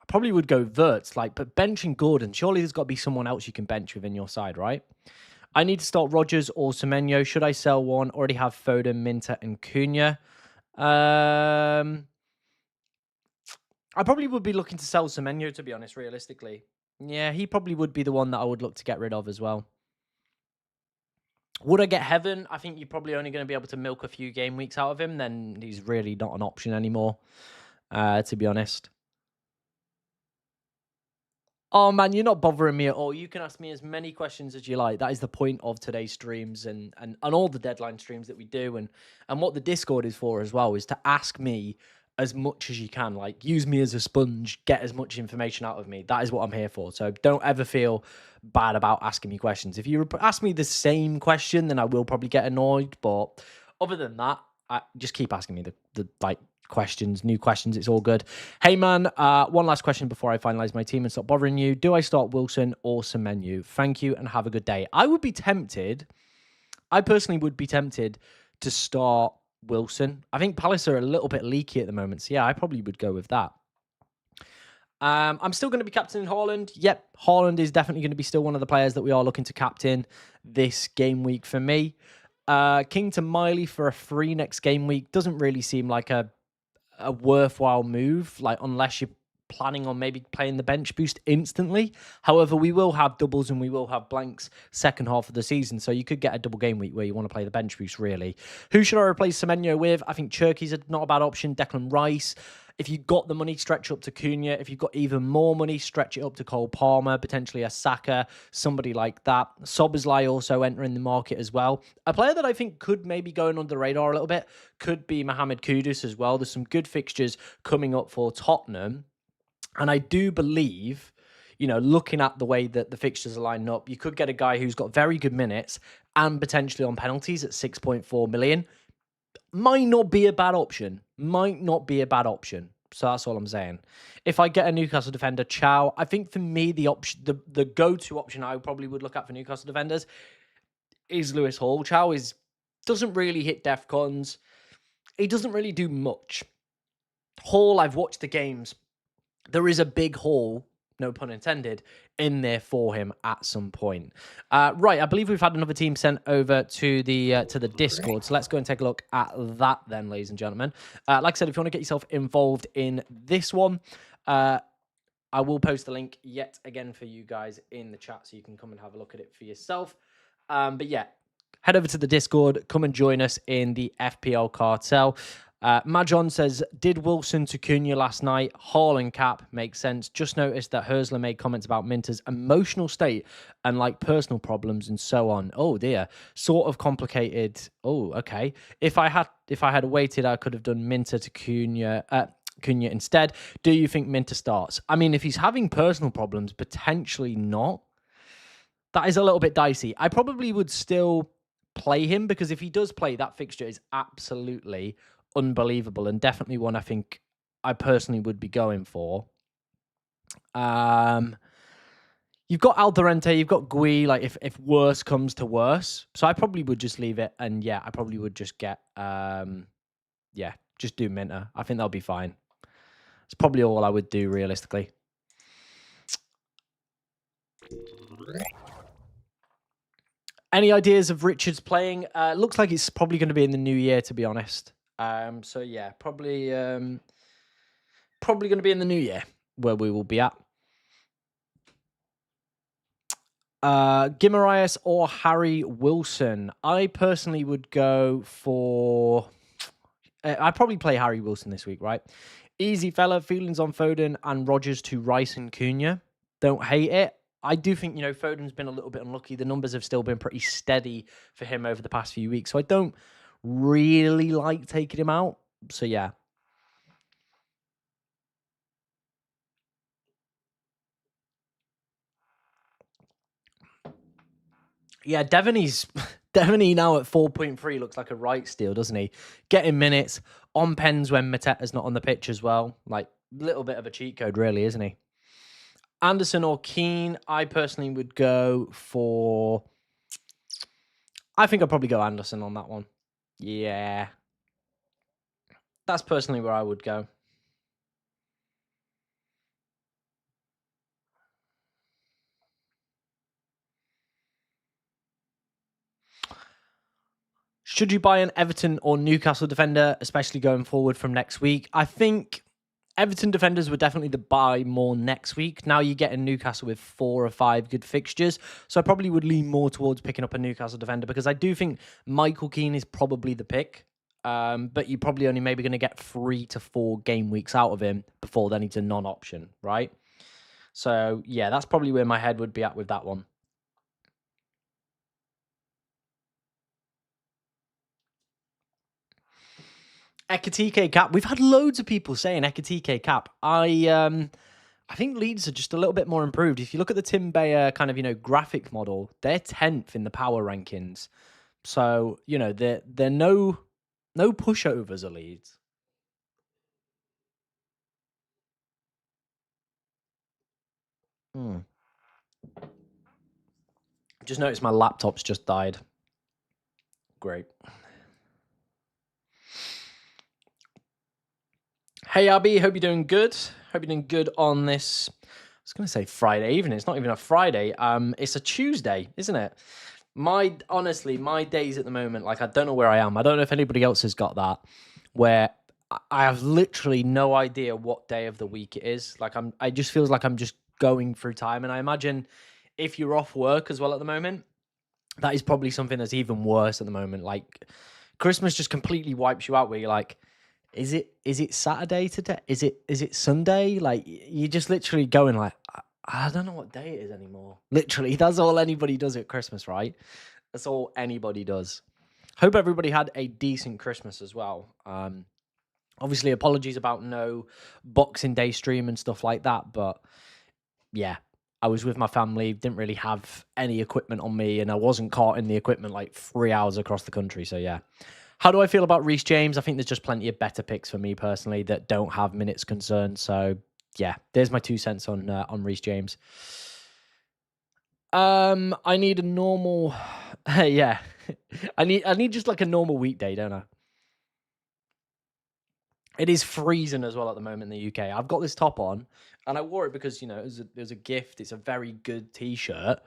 I probably would go Wirtz, but benching Gordon, surely there's got to be someone else you can bench within your side, right? I need to start Rodgers or Semenyo. Should I sell one? Already have Foden, Minter, and Cunha. I probably would be looking to sell Semenyo, to be honest, realistically. Yeah, he probably would be the one that I would look to get rid of as well. Would I get Heaven? I think you're probably only going to be able to milk a few game weeks out of him. Then he's really not an option anymore, to be honest. Oh, man, you're not bothering me at all. You can ask me as many questions as you like. That is the point of today's streams and all the deadline streams that we do. And what the Discord is for as well is to ask me as much as you can. Like, use me as a sponge, get as much information out of me. That is what I'm here for. So don't ever feel bad about asking me questions. If you ask me the same question, then I will probably get annoyed. But other than that, just keep asking me the questions, new questions. It's all good. Hey, man, one last question before I finalize my team and stop bothering you. Do I start Wilson or Semenyo? Thank you and have a good day. I personally would be tempted to start Wilson. I think Palace are a little bit leaky at the moment. So, yeah, I probably would go with that. I'm still going to be captaining Haaland. Yep, Haaland is definitely going to be still one of the players that we are looking to captain this game week for me. King to Miley for a free next game week doesn't really seem like a worthwhile move, unless you're planning on maybe playing the bench boost instantly. However, we will have doubles and we will have blanks second half of the season, so you could get a double game week where you want to play the bench boost, really. Who should I replace Semenyo with? I think Cherky's not a bad option. Declan Rice. If you've got the money, stretch up to Cunha. If you've got even more money, stretch it up to Cole Palmer, potentially a Saka, somebody like that. Szoboszlai also entering the market as well. A player that I think could maybe go under the radar a little bit could be Mohamed Kudus as well. There's some good fixtures coming up for Tottenham. And I do believe, looking at the way that the fixtures are lining up, you could get a guy who's got very good minutes and potentially on penalties at 6.4 million. Might not be a bad option. So that's all I'm saying. If I get a Newcastle defender, Chow, I think for me, the go-to option I probably would look at for Newcastle defenders is Lewis Hall. Chow doesn't really hit DEFCONs. He doesn't really do much. Hall, I've watched the games. There is a big haul, no pun intended, in there for him at some point. Right, I believe we've had another team sent over to the Discord, so let's go and take a look at that then, ladies and gentlemen. Like I said, if you want to get yourself involved in this one, I will post the link yet again for you guys in the chat so you can come and have a look at it for yourself. But yeah, head over to the Discord, come and join us in the FPL cartel. Majon says, did Wilson to Cunha last night? Hall and Cap makes sense. Just noticed that Herzler made comments about Minter's emotional state and personal problems and so on. Oh dear, sort of complicated. Oh, okay. If I had waited, I could have done Minter to Cunha instead. Do you think Minter starts? I mean, if he's having personal problems, potentially not. That is a little bit dicey. I probably would still play him because if he does play, that fixture is absolutely unbelievable and definitely one I think I personally would be going for. You've got Alderente, you've got Gui, like if worse comes to worse. So I probably would just leave it. And yeah, I probably would just get, just do Minter. I think that'll be fine. It's probably all I would do realistically. Any ideas of Richards playing? Looks like it's probably going to be in the new year, to be honest. So yeah, probably going to be in the new year where we will be at. Guimaraes or Harry Wilson? I personally would go for... I'd probably play Harry Wilson this week, right? Easy fella, feelings on Foden and Rodgers to Rice and Cunha. Don't hate it. I do think, Foden's been a little bit unlucky. The numbers have still been pretty steady for him over the past few weeks. So I don't really like taking him out. So yeah. Yeah, Devaney now at 4.3 looks like a right steal, doesn't he? Getting minutes on pens when Mateta's not on the pitch as well. Like, little bit of a cheat code, really, isn't he? Anderson or Keane, I personally would go for... I think I'd probably go Anderson on that one. Yeah. That's personally where I would go. Should you buy an Everton or Newcastle defender, especially going forward from next week? I think Everton defenders were definitely the buy more next week. Now you're getting Newcastle with 4 or 5 good fixtures. So I probably would lean more towards picking up a Newcastle defender because I do think Michael Keane is probably the pick. But you're probably only maybe going to get 3 to 4 game weeks out of him before then he's a non-option, right? So yeah, that's probably where my head would be at with that one. Ekatike cap. We've had loads of people saying Ekatike cap. I think Leeds are just a little bit more improved. If you look at the Tim Bayer kind of, graphic model, they're 10th in the power rankings. So, they're no pushovers of Leeds. Just noticed my laptop's just died. Great. Hey, Abby, hope you're doing good. Hope you're doing good on this. I was going to say Friday evening. It's not even a Friday. It's a Tuesday, isn't it? Honestly, my days at the moment, like I don't know where I am. I don't know if anybody else has got that, where I have literally no idea what day of the week it is. Like I just feels like I'm just going through time. And I imagine if you're off work as well at the moment, that is probably something that's even worse at the moment. Like Christmas just completely wipes you out where you're like, is it Saturday today? Is it Sunday? Like you're just literally going like, I don't know what day it is anymore. Literally, that's all anybody does at Christmas, right? That's all anybody does. Hope everybody had a decent Christmas as well. Obviously, apologies about no Boxing Day stream and stuff like that, but yeah, I was with my family, didn't really have any equipment on me, and I wasn't caught in the equipment like 3 hours across the country, so yeah. How do I feel about Reece James? I think there's just plenty of better picks for me personally that don't have minutes concerns. So yeah, there's my 2 cents on Reece James. I need a normal, yeah, I need just like a normal weekday, don't I? It is freezing as well at the moment in the UK. I've got this top on, and I wore it because it was a gift. It's a very good t-shirt,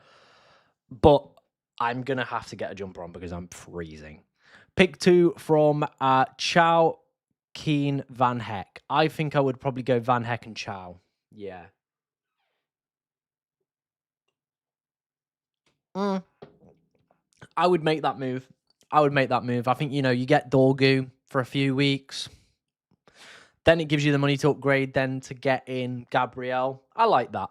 but I'm gonna have to get a jumper on because I'm freezing. Pick 2 from Chow, Keane, Van Heck. I think I would probably go Van Heck and Chow. Yeah. I would make that move. I think, you get Dorgu for a few weeks. Then it gives you the money to upgrade, then to get in Gabriel. I like that.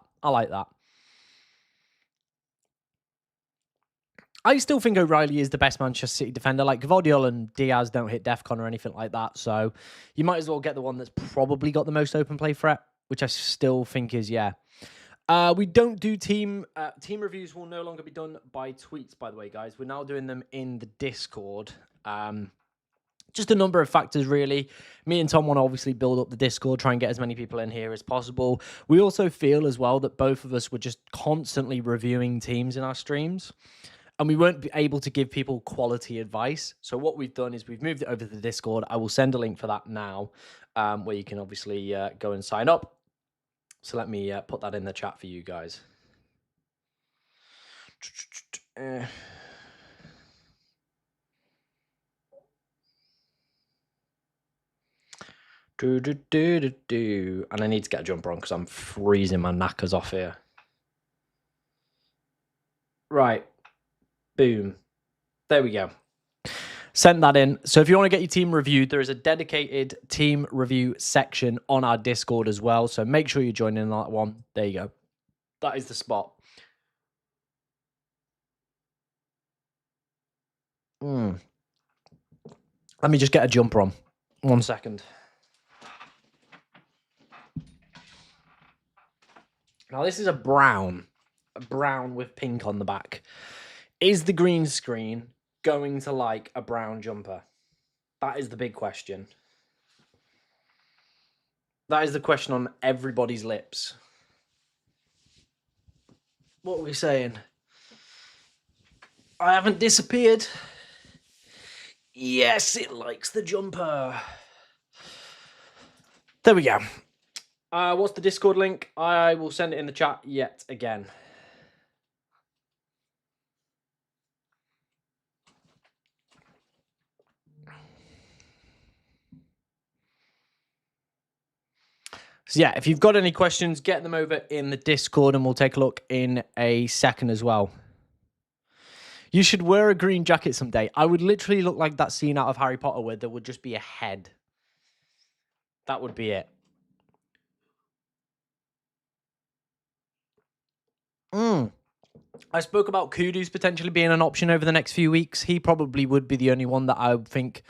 I still think O'Reilly is the best Manchester City defender. Like, Gvardiol and Diaz don't hit DEFCON or anything like that. So you might as well get the one that's probably got the most open play threat, which I still think is, yeah. We don't do team reviews. Will no longer be done by tweets. By the way, guys, we're now doing them in the Discord. Just a number of factors, really. Me and Tom want to obviously build up the Discord, try and get as many people in here as possible. We also feel as well that both of us were just constantly reviewing teams in our streams, and we weren't able to give people quality advice. So what we've done is we've moved it over to the Discord. I will send a link for that now, where you can obviously go and sign up. So let me put that in the chat for you guys. And I need to get a jumper on because I'm freezing my knackers off here. Right. Boom. There we go. Send that in. So if you want to get your team reviewed, there is a dedicated team review section on our Discord as well. So make sure you join in on that one. There you go. That is the spot. Let me just get a jumper on. 1 second. Now this is a brown with pink on the back. Is the green screen going to like a brown jumper? That is the big question. That is the question on everybody's lips. What are we saying? I haven't disappeared. Yes, it likes the jumper. There we go. What's the Discord link? I will send it in the chat yet again. So yeah, if you've got any questions, get them over in the Discord and we'll take a look in a second as well. You should wear a green jacket someday. I would literally look like that scene out of Harry Potter where there would just be a head. That would be it. I spoke about Kudu's potentially being an option over the next few weeks. He probably would be the only one that I think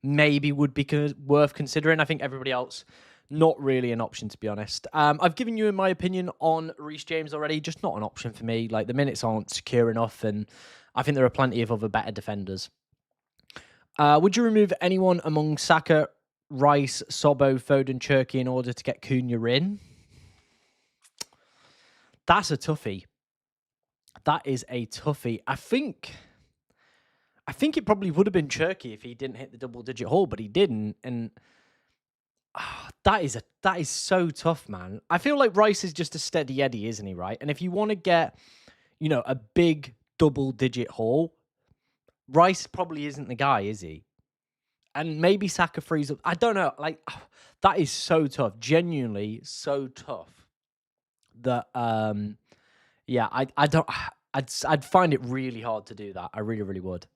maybe would be worth considering. I think everybody else, not really an option, to be honest. I've given you my opinion on Reece James already, just not an option for me. Like, the minutes aren't secure enough, and I think there are plenty of other better defenders. Would you remove anyone among Saka, Rice, Sobo, Foden, Cherky in order to get Cunha in? That's a toughie. That is a toughie. I think it probably would have been Cherky if he didn't hit the double-digit haul, but he didn't, and that is so tough, man. I feel like Rice is just a steady Eddie, isn't he, right? And if you want to get, a big double-digit haul, Rice probably isn't the guy, is he? And maybe Saka frees up. I don't know. Like, that is so tough. Genuinely so tough. That yeah, I don't. I'd find it really hard to do that. I really, really would.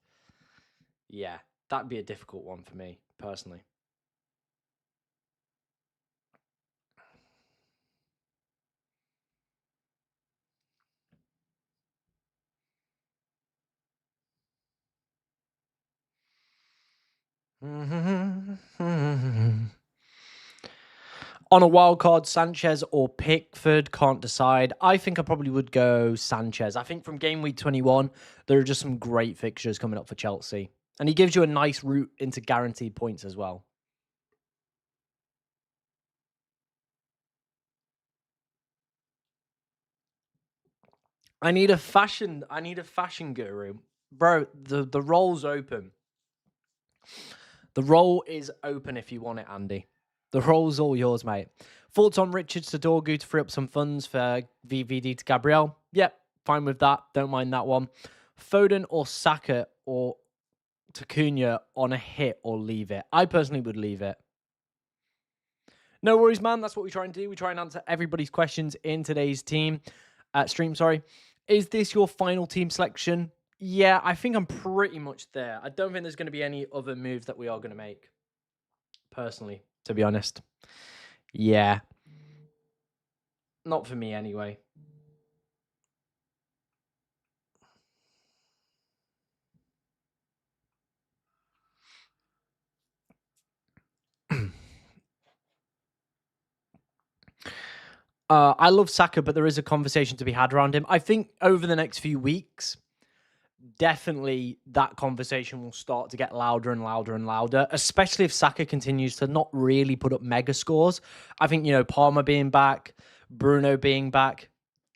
Yeah, that'd be a difficult one for me personally. On a wild card, Sanchez or Pickford, can't decide. I think I probably would go Sanchez. I think from game week 21, there are just some great fixtures coming up for Chelsea. And he gives you a nice route into guaranteed points as well. I need a fashion guru. Bro, the role's open. The role is open if you want it, Andy. The role's all yours, mate. Thoughts on Richards to Dorgu to free up some funds for VVD to Gabriel? Yep, fine with that. Don't mind that one. Foden or Saka or to Cunha on a hit or leave it? I personally would leave it. No worries, man. That's what we try and do. We try and answer everybody's questions in today's stream. Is this your final team selection? Yeah, I think I'm pretty much there. I don't think there's going to be any other moves that we are going to make. Personally, to be honest. Yeah. Not for me, anyway. I love Saka, but there is a conversation to be had around him. I think over the next few weeks, definitely that conversation will start to get louder and louder and louder, especially if Saka continues to not really put up mega scores. I think, Palmer being back, Bruno being back,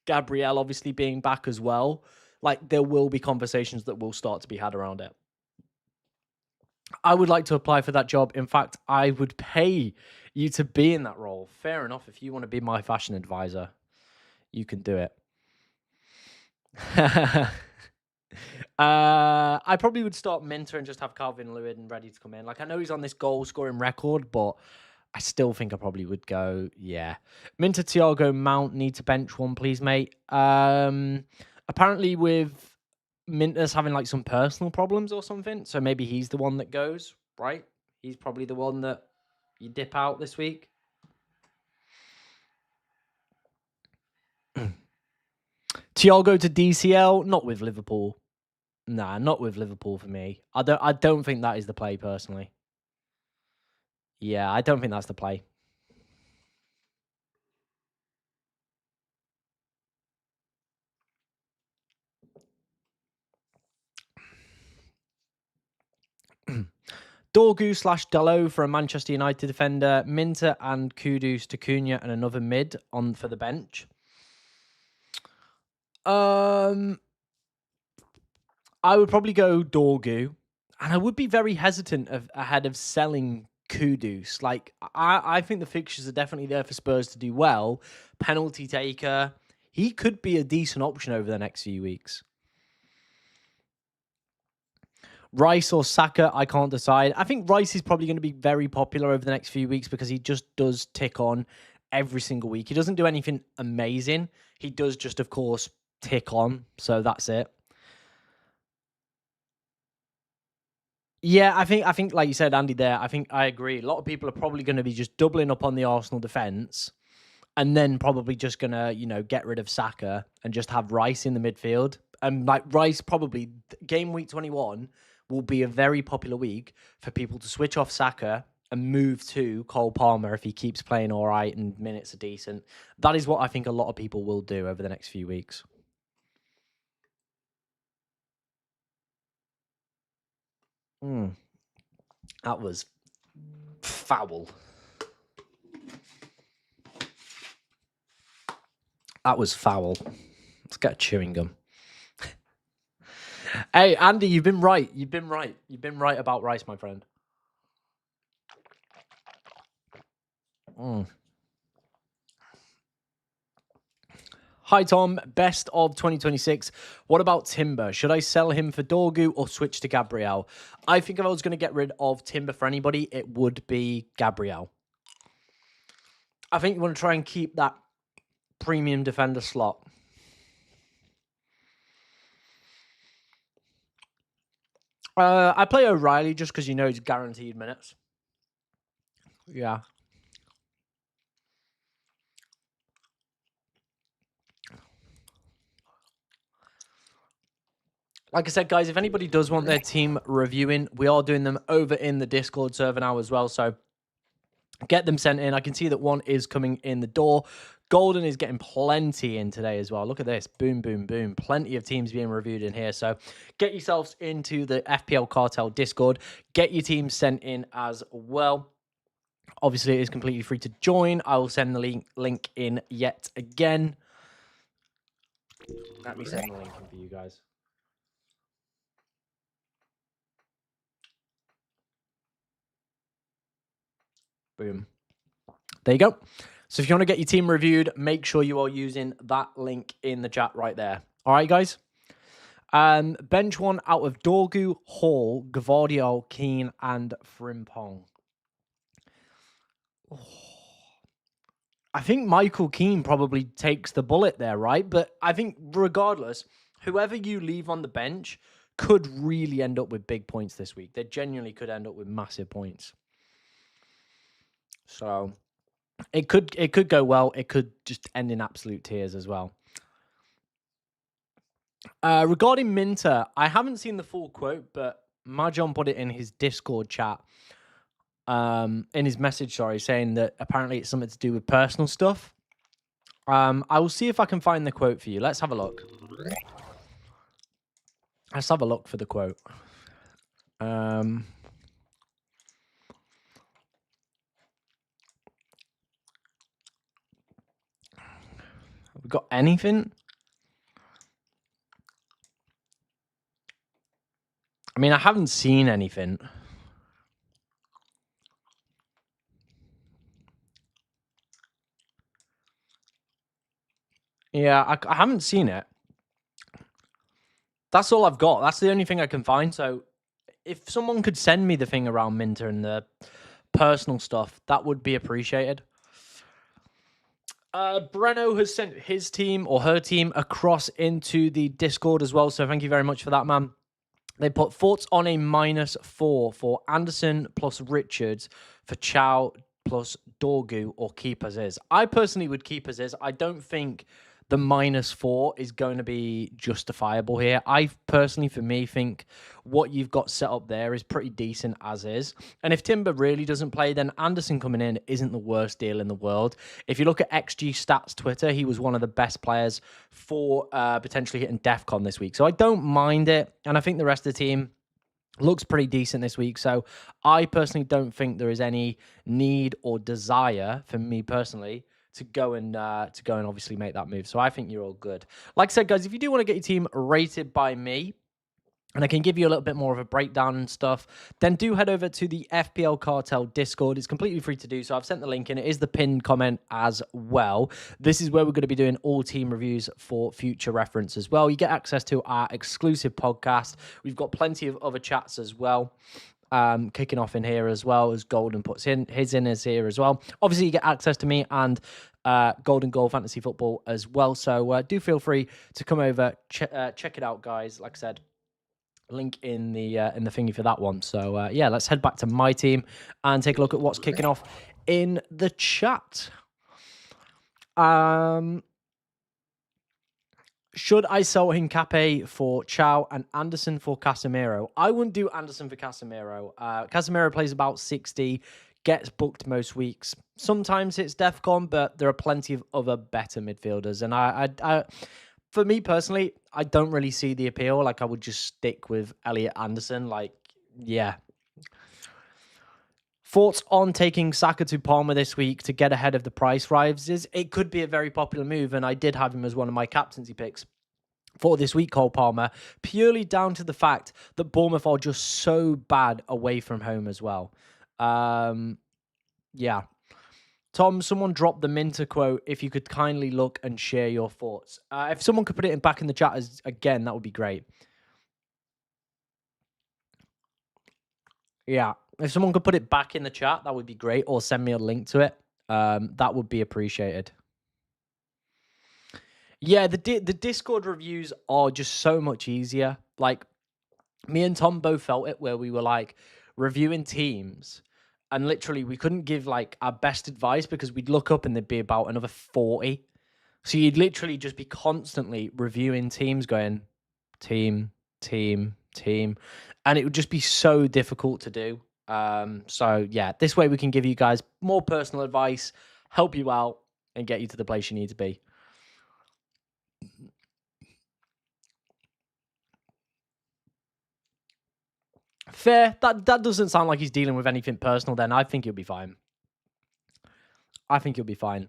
Gabriel obviously being back as well. Like, there will be conversations that will start to be had around it. I would like to apply for that job. In fact, I would pay you to be in that role. Fair enough. If you want to be my fashion advisor, you can do it. I probably would start Minter and just have Calvin Lewin ready to come in. Like, I know he's on this goal scoring record, but I still think I probably would go, yeah. Minter, Thiago, Mount, need to bench one, please, mate. Apparently with Minter's having like some personal problems or something, so maybe he's the one that goes, right? He's probably the one that you dip out this week. Thiago to DCL, not with Liverpool. Nah, not with Liverpool for me. I don't think that is the play personally. Yeah, I don't think that's the play. Dorgu / Dalot for a Manchester United defender, Minter and Kudus to Cunha and another mid on for the bench. I would probably go Dorgu, and I would be very hesitant ahead of selling Kudus. Like, I think the fixtures are definitely there for Spurs to do well. Penalty taker, he could be a decent option over the next few weeks. Rice or Saka, I can't decide. I think Rice is probably going to be very popular over the next few weeks because he just does tick on every single week. He doesn't do anything amazing. He does just, of course, tick on. So that's it. Yeah, I think like you said, Andy, there, I think I agree. A lot of people are probably going to be just doubling up on the Arsenal defence and then probably just going to, get rid of Saka and just have Rice in the midfield. And like Rice probably, game week 21 will be a very popular week for people to switch off Saka and move to Cole Palmer if he keeps playing all right and minutes are decent. That is what I think a lot of people will do over the next few weeks. That was foul. That was foul. Let's get a chewing gum. Hey, Andy, you've been right. You've been right about Rice, my friend. Hi, Tom. Best of 2026. What about Timber? Should I sell him for Dorgu or switch to Gabriel? I think if I was going to get rid of Timber for anybody, it would be Gabriel. I think you want to try and keep that premium defender slot. I play O'Reilly just because he's guaranteed minutes. Yeah. Like I said, guys, if anybody does want their team reviewing, we are doing them over in the Discord server now as well. So get them sent in. I can see that one is coming in the door. Golden is getting plenty in today as well. Look at this. Boom, boom, boom. Plenty of teams being reviewed in here. So get yourselves into the FPL Cartel Discord. Get your teams sent in as well. Obviously, it is completely free to join. I will send the link in yet again. Let me send the link in for you guys. Boom. There you go. So if you want to get your team reviewed, make sure you are using that link in the chat right there. All right, guys. Bench one out of Dorgu, Hall, Gvardiol, Keane, and Frimpong. Oh. I think Michael Keane probably takes the bullet there, right? But I think regardless, whoever you leave on the bench could really end up with big points this week. They genuinely could end up with massive points. So it could go well. It could just end in absolute tears as well. Regarding Minter, I haven't seen the full quote, but Mahjong put it in his Discord chat, in his message, saying that apparently it's something to do with personal stuff. I will see if I can find the quote for you. Let's have a look. Let's have a look for the quote. Have we got anything? I mean, I haven't seen anything. Yeah, I haven't seen it. That's all I've got. That's the only thing I can find. So if someone could send me the thing around Minter and the personal stuff, that would be appreciated. Breno has sent his team or her team across into the Discord as well. So thank you very much for that, man. They put thoughts on a -4 for Anderson plus Richards for Chow plus Dorgu or keep as is. I personally would keep as is. I don't think the -4 is going to be justifiable here. I personally, for me, think what you've got set up there is pretty decent as is. And if Timber really doesn't play, then Anderson coming in isn't the worst deal in the world. If you look at XG Stats Twitter, he was one of the best players for potentially hitting DEFCON this week. So I don't mind it. And I think the rest of the team looks pretty decent this week. So I personally don't think there is any need or desire for me personally to go and obviously make that move. So I think you're all good. Like I said, guys, if you do want to get your team rated by me, and I can give you a little bit more of a breakdown and stuff, then do head over to the FPL Cartel Discord. It's completely free to do, so I've sent the link in. It is the pinned comment as well. This is where we're going to be doing all team reviews for future reference as well. You get access to our exclusive podcast. We've got plenty of other chats as well. Kicking off in here as well as Golden puts in his in is here as well. Obviously, you get access to me and Golden Goal Fantasy Football as well. So do feel free to come over, check it out, guys. Like I said, link in the thingy for that one. So yeah, let's head back to my team and take a look at what's kicking off in the chat. Should I sell Hincapié for Chow and Anderson for Casemiro? I wouldn't do Anderson for Casemiro. Casemiro plays about 60, gets booked most weeks. Sometimes it's DEFCON, but there are plenty of other better midfielders. And I for me personally, I don't really see the appeal. Like, I would just stick with Elliot Anderson. Like, yeah. Thoughts on taking Saka to Palmer this week to get ahead of the price rises? It could be a very popular move, and I did have him as one of my captaincy picks for this week, Cole Palmer, purely down to the fact that Bournemouth are just so bad away from home as well. Yeah. Tom, someone dropped the Minter quote. If you could kindly look and share your thoughts. If someone could put it back in the chat again, that would be great. Yeah. If someone could put it back in the chat, that would be great. Or send me a link to it. That would be appreciated. Yeah, the Discord reviews are just so much easier. Like, me and Tom both felt it where we were like reviewing teams and literally we couldn't give like our best advice because we'd look up and there'd be about another 40. So you'd literally just be constantly reviewing teams going team, team, team. And it would just be so difficult to do. So yeah, this way we can give you guys more personal advice, help you out and get you to the place you need to be. Fair. That doesn't sound like he's dealing with anything personal then. I think he'll be fine. I think he'll be fine.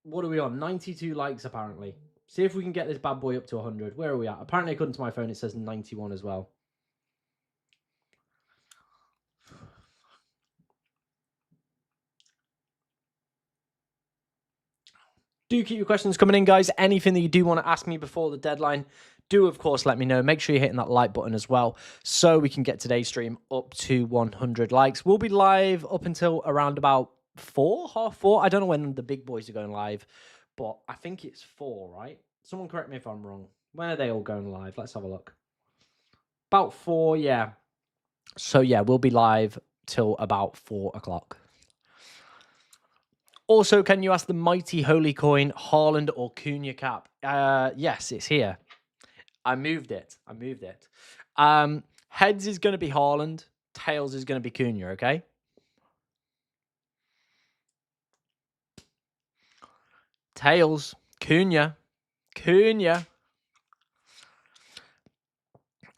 What are we on? 92 likes, apparently. See if we can get this bad boy up to 100. Where are we at? Apparently, according to my phone, it says 91 as well. Do keep your questions coming in, guys. Anything that you do want to ask me before the deadline, do, of course, let me know. Make sure you're hitting that like button as well so we can get today's stream up to 100 likes. We'll be live up until around about 4:30. I don't know when the big boys are going live, but I think it's 4, right? Someone correct me if I'm wrong. When are they all going live? Let's have a look. About 4, yeah. So, yeah, we'll be live till about 4 o'clock. Also, can you ask the mighty holy coin, Haaland or Cunha cap? Yes, it's here. I moved it. Heads is going to be Haaland. Tails is going to be Cunha, okay? Tails. Cunha.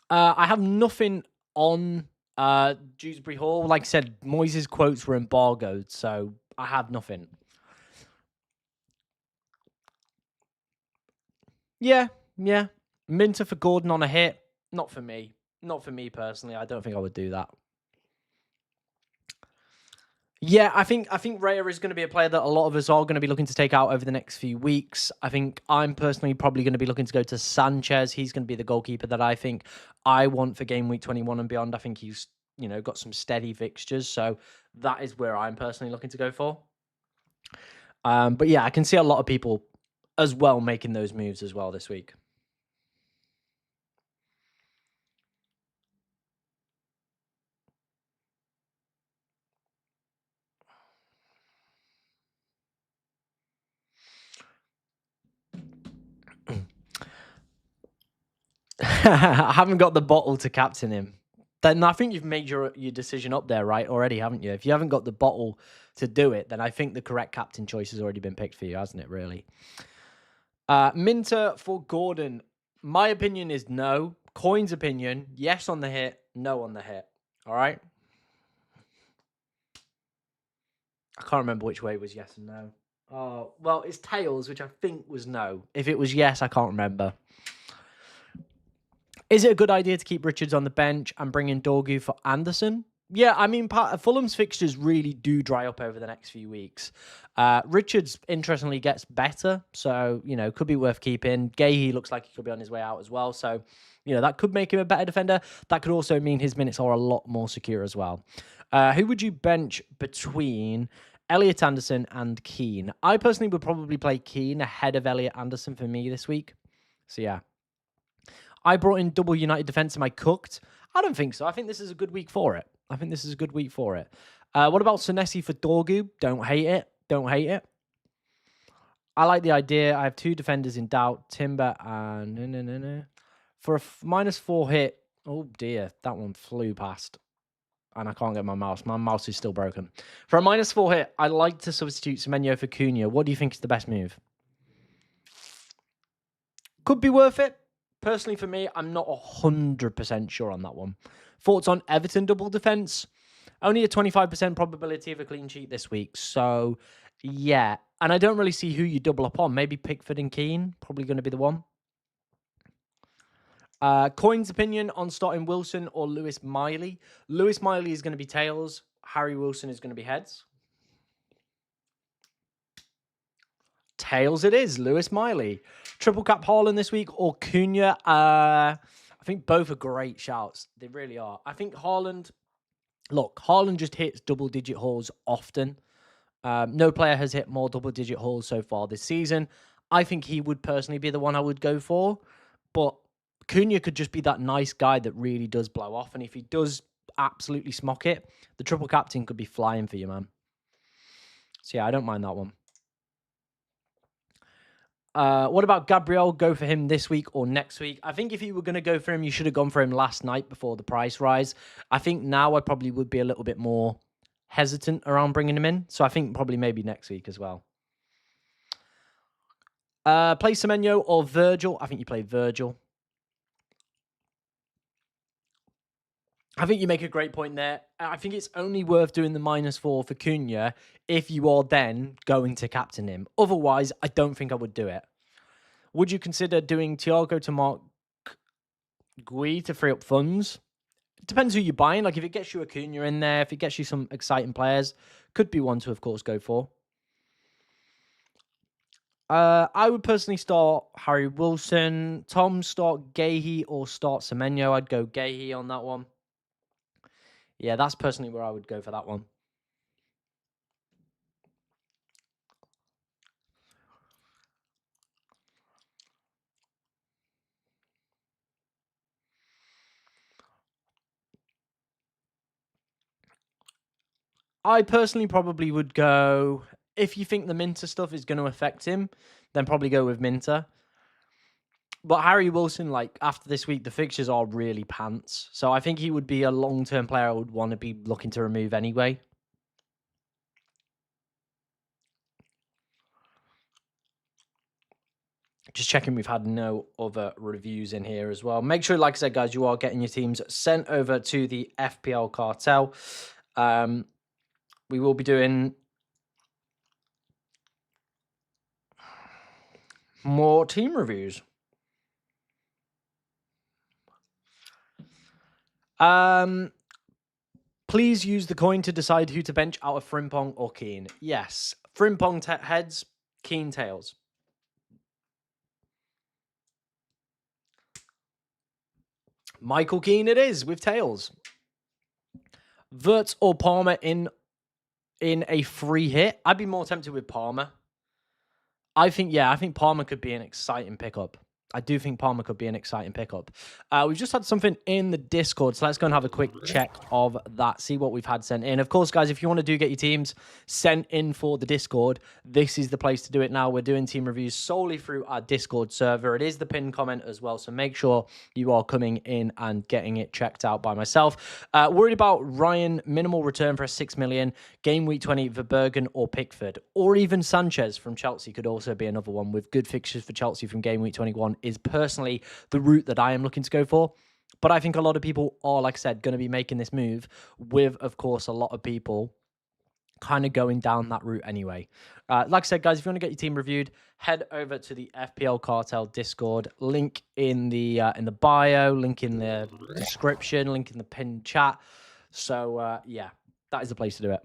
I have nothing on Dewsbury Hall. Like I said, Moyes' quotes were embargoed, so I have nothing. Yeah. Minter for Gordon on a hit. Not for me. Not for me personally. I don't think I would do that. Yeah, I think Raya is going to be a player that a lot of us are going to be looking to take out over the next few weeks. I think I'm personally probably going to be looking to go to Sanchez. He's going to be the goalkeeper that I think I want for game week 21 and beyond. I think he's, got some steady fixtures, so that is where I'm personally looking to go for. But yeah, I can see a lot of people as well making those moves as well this week. I haven't got the bottle to captain him. Then I think you've made your decision up there, right, already, haven't you? If you haven't got the bottle to do it, then I think the correct captain choice has already been picked for you, hasn't it, really? Minter for Gordon. My opinion is no. Coin's opinion, yes on the hit, no on the hit. All right? I can't remember which way was yes and no. Oh, well, it's Tails, which I think was no. If it was yes, I can't remember. Is it a good idea to keep Richards on the bench and bring in Dorgu for Anderson? Yeah, I mean, Fulham's fixtures really do dry up over the next few weeks. Richards, interestingly, gets better, so, could be worth keeping. Gahey looks like he could be on his way out as well, so, that could make him a better defender. That could also mean his minutes are a lot more secure as well. Who would you bench between Elliot Anderson and Keane? I personally would probably play Keane ahead of Elliot Anderson for me this week. So, yeah. I brought in double United defence. Am I cooked? I don't think so. I think this is a good week for it. What about Senesi for Dorgu? Don't hate it. I like the idea. I have two defenders in doubt. Timber and... For a -4 hit... Oh, dear. That one flew past. And I can't get my mouse. My mouse is still broken. For a -4 hit, I like to substitute Semenyo for Cunha. What do you think is the best move? Could be worth it. Personally, for me, I'm not 100% sure on that one. Thoughts on Everton double defence? Only a 25% probability of a clean sheet this week. So, yeah. And I don't really see who you double up on. Maybe Pickford and Keane. Probably going to be the one. Coin's opinion on starting Wilson or Lewis Miley. Lewis Miley is going to be tails. Harry Wilson is going to be heads. Tails it is. Lewis Miley. Triple cap Haaland this week or Cunha? I think both are great shouts. They really are. I think Haaland just hits double-digit hauls often. No player has hit more double-digit hauls so far this season. I think he would personally be the one I would go for. But Cunha could just be that nice guy that really does blow off. And if he does absolutely smock it, the triple captain could be flying for you, man. So, yeah, I don't mind that one. What about Gabriel? Go for him this week or next week? I think if you were going to go for him, you should have gone for him last night before the price rise. I think now I probably would be a little bit more hesitant around bringing him in. So I think probably maybe next week as well. Play Semenyo or Virgil? I think you play Virgil. I think you make a great point there. I think it's only worth doing the -4 for Cunha if you are then going to captain him. Otherwise, I don't think I would do it. Would you consider doing Thiago to Mark Gui to free up funds? It depends who you're buying. Like, if it gets you a Cunha in there, if it gets you some exciting players, could be one to, of course, go for. I would personally start Harry Wilson. Tom, start Gahey or start Semenyo. I'd go Gahey on that one. Yeah, that's personally where I would go for that one. I personally probably would go, if you think the Minter stuff is going to affect him, then probably go with Minter. But Harry Wilson, like, after this week, the fixtures are really pants. So I think he would be a long-term player I would want to be looking to remove anyway. Just checking we've had no other reviews in here as well. Make sure, like I said, guys, you are getting your teams sent over to the FPL cartel. We will be doing more team reviews. Please use the coin to decide who to bench out of Frimpong or Keane. Yes. Frimpong heads, Keane tails. Michael Keane it is with tails. Wirtz or Palmer in a free hit. I'd be more tempted with Palmer. I think Palmer could be an exciting pickup. I do think Palmer could be an exciting pickup. We've just had something in the Discord, so let's go and have a quick check of that, see what we've had sent in. Of course, guys, if you want to get your teams sent in for the Discord, this is the place to do it now. We're doing team reviews solely through our Discord server. It is the pinned comment as well, so make sure you are coming in and getting it checked out by myself. Worried about Ryan, minimal return for a 6 million, game week 20 for Bergen or Pickford, or even Sanchez from Chelsea could also be another one with good fixtures for Chelsea from game week 21. Is personally the route that I am looking to go for. But I think a lot of people are, like I said, going to be making this move with, of course, a lot of people kind of going down that route anyway. Like I said, guys, if you want to get your team reviewed, head over to the FPL Cartel Discord. Link in the bio, link in the description, link in the pinned chat. So, yeah, that is the place to do it.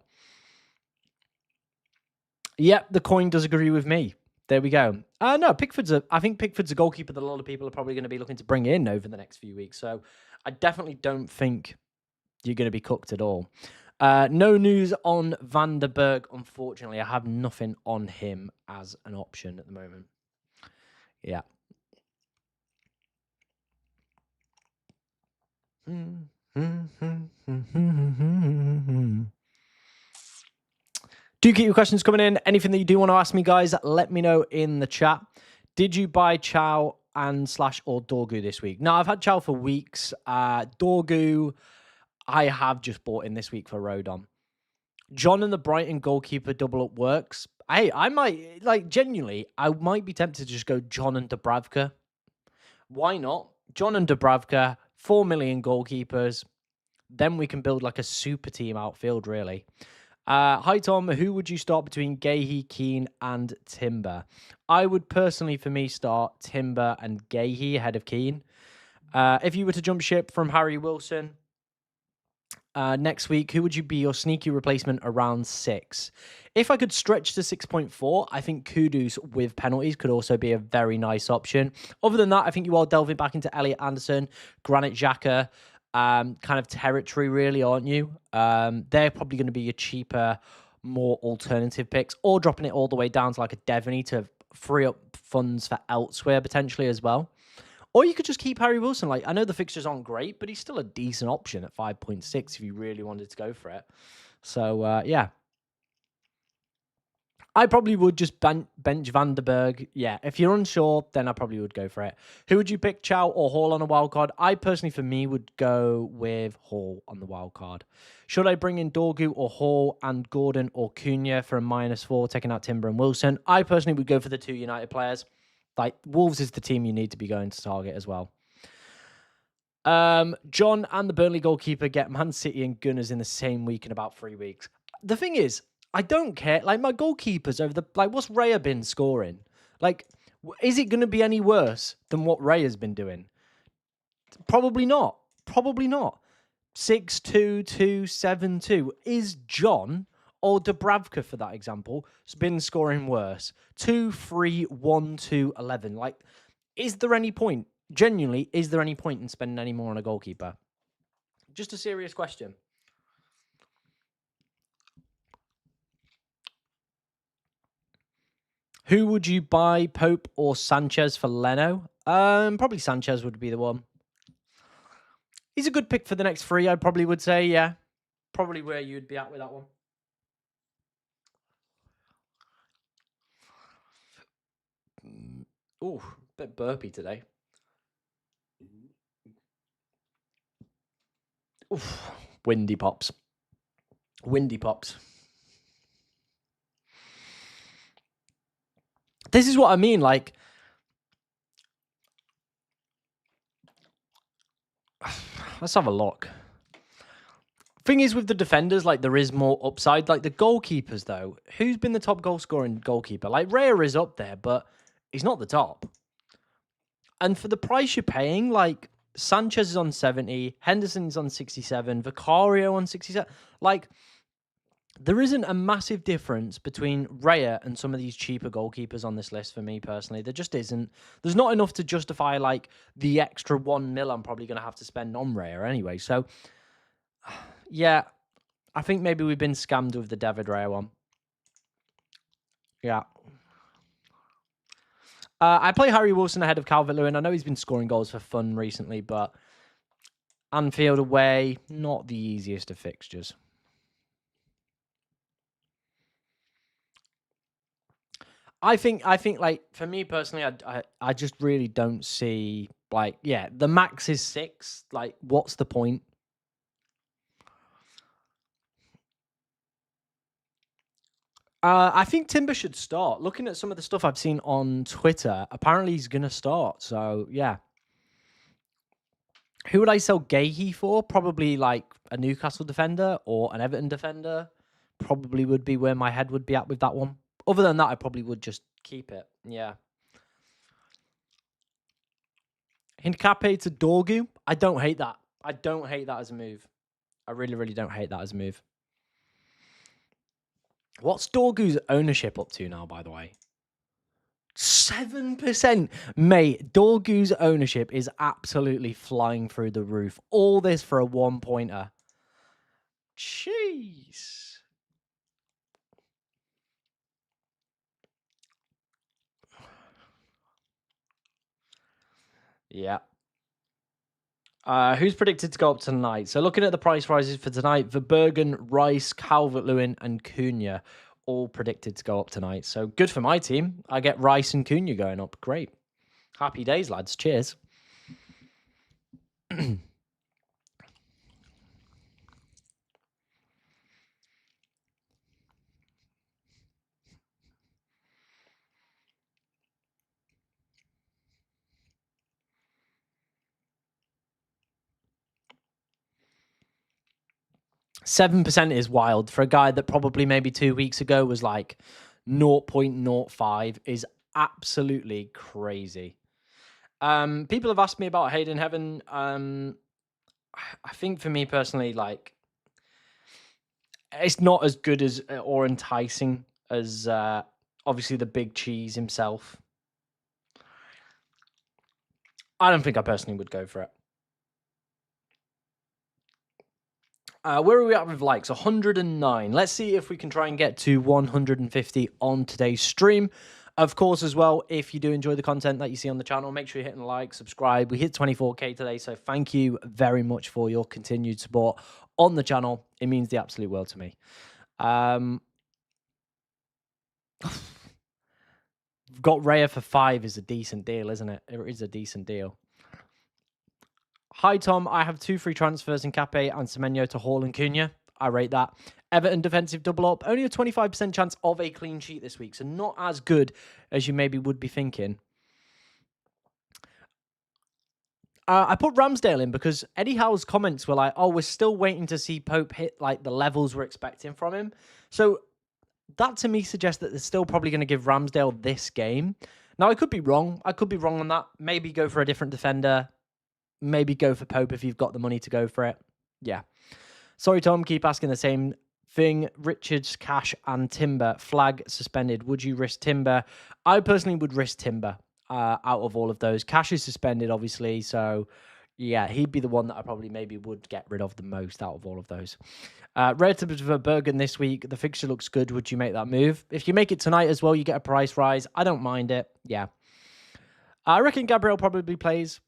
Yep, the coin does agree with me. There we go. No, I think Pickford's a goalkeeper that a lot of people are probably going to be looking to bring in over the next few weeks. So I definitely don't think you're going to be cooked at all. No news on Van der Berg, unfortunately. I have nothing on him as an option at the moment. Yeah. Do keep your questions coming in. Anything that you do want to ask me, guys, let me know in the chat. Did you buy Chow and / or Dorgu this week? No, I've had Chow for weeks. Dorgu, I have just bought in this week for Rodon. John and the Brighton goalkeeper double up works. I might, genuinely, I might be tempted to just go John and Dubravka. Why not? John and Dubravka, 4 million goalkeepers. Then we can build like a super team outfield, really. Hi, Tom. Who would you start between Gahey, Keane, and Timber? I would personally, for me, start Timber and Gahey ahead of Keane. If you were to jump ship from Harry Wilson next week, who would you be your sneaky replacement around 6? If I could stretch to 6.4, I think Kudus with penalties could also be a very nice option. Other than that, I think you are delving back into Elliot Anderson, Granit Xhaka, kind of territory, really, aren't you? They're probably going to be your cheaper, more alternative picks, or dropping it all the way down to like a Devaney to free up funds for elsewhere potentially as well. Or you could just keep Harry Wilson. Like, I know the fixtures aren't great, but he's still a decent option at 5.6 if you really wanted to go for it. So, yeah. I probably would just bench Van der Berg. Yeah, if you're unsure, then I probably would go for it. Who would you pick, Chow or Hall on a wild card? I personally, for me, would go with Hall on the wild card. Should I bring in Dorgu or Hall and Gordon or Cunha for a -4, taking out Timber and Wilson? I personally would go for the 2 United players. Like, Wolves is the team you need to be going to target as well. John and the Burnley goalkeeper get Man City and Gunners in the same week in about 3 weeks. The thing is, I don't care. Like, my goalkeepers over what's Raya been scoring? Like, is it going to be any worse than what Raya's been doing? Probably not. Probably not. 6-2, 2, 7-2. Is John or Dubravka, for that example, has been scoring worse? 2, 3, 1, 2, 11. Like, is there any point? Genuinely, is there any point in spending any more on a goalkeeper? Just a serious question. Who would you buy, Pope or Sanchez for Leno? Probably Sanchez would be the one. He's a good pick for the next 3, I probably would say, yeah. Probably where you'd be at with that one. Ooh, bit burpy today. Oof, windy pops. Windy pops. This is what I mean, like, Let's have a look. Thing is with the defenders, like there is more upside. Like the goalkeepers, though, who's been the top goal scoring goalkeeper? Like Raya is up there, but he's not the top. And for the price you're paying, like Sanchez is on 70, Henderson's on 67, Vicario on 67. Like there isn't a massive difference between Raya and some of these cheaper goalkeepers on this list for me personally. There just isn't. There's not enough to justify like the extra 1 mil I'm probably going to have to spend on Raya anyway. So yeah, I think maybe we've been scammed with the David Raya one. Yeah. I play Harry Wilson ahead of Calvert-Lewin. I know he's been scoring goals for fun recently, but Anfield away, not the easiest of fixtures. I think like for me personally, I just really don't see like the max is 6. Like, what's the point? I think Timber should start. Looking at some of the stuff I've seen on Twitter, apparently he's gonna start. So yeah. Who would I sell Gahey for? Probably like a Newcastle defender or an Everton defender. Probably would be where my head would be at with that one. Other than that, I probably would just keep it. Yeah. Hincape to Dorgu. I don't hate that. I don't hate that as a move. I really, really don't hate that as a move. What's Dorgu's ownership up to now, by the way? 7%. Mate, Dorgu's ownership is absolutely flying through the roof. All this for a 1-pointer. Jeez. Yeah. Who's predicted to go up tonight? So looking at the price rises for tonight, Verbergen, Rice, Calvert-Lewin, and Cunha all predicted to go up tonight. So good for my team. I get Rice and Cunha going up. Great. Happy days, lads. Cheers. 7% is wild for a guy that probably maybe 2 weeks ago was like 0.05 is absolutely crazy. People have asked me about Hayden Heaven. I think for me personally, like it's not as good as or enticing as obviously the big cheese himself. I don't think I personally would go for it. Where are we at with likes? 109. Let's see if we can try and get to 150 on today's stream. Of course, as well, if you do enjoy the content that you see on the channel, make sure you're hitting like, subscribe. We hit 24K today, so thank you very much for your continued support on the channel. It means the absolute world to me. Got Raya for 5 is a decent deal, isn't it? It is a decent deal. Hi, Tom. I have 2 free transfers in Cape and Semenyo to Hall and Cunha. I rate that. Everton defensive double up. Only a 25% chance of a clean sheet this week, so not as good as you maybe would be thinking. I put Ramsdale in because Eddie Howe's comments were like, oh, we're still waiting to see Pope hit like the levels we're expecting from him. So that to me suggests that they're still probably going to give Ramsdale this game. Now, I could be wrong. I could be wrong on that. Maybe go for a different defender. Maybe go for Pope if you've got the money to go for it. Yeah. Sorry, Tom. Keep asking the same thing. Richards, Cash, and Timber. Flag suspended. Would you risk Timber? I personally would risk Timber out of all of those. Cash is suspended, obviously. So, yeah, he'd be the one that I probably maybe would get rid of the most out of all of those. Relative to Bergen this week, the fixture looks good. Would you make that move? If you make it tonight as well, you get a price rise. I don't mind it. Yeah. I reckon Gabriel probably plays.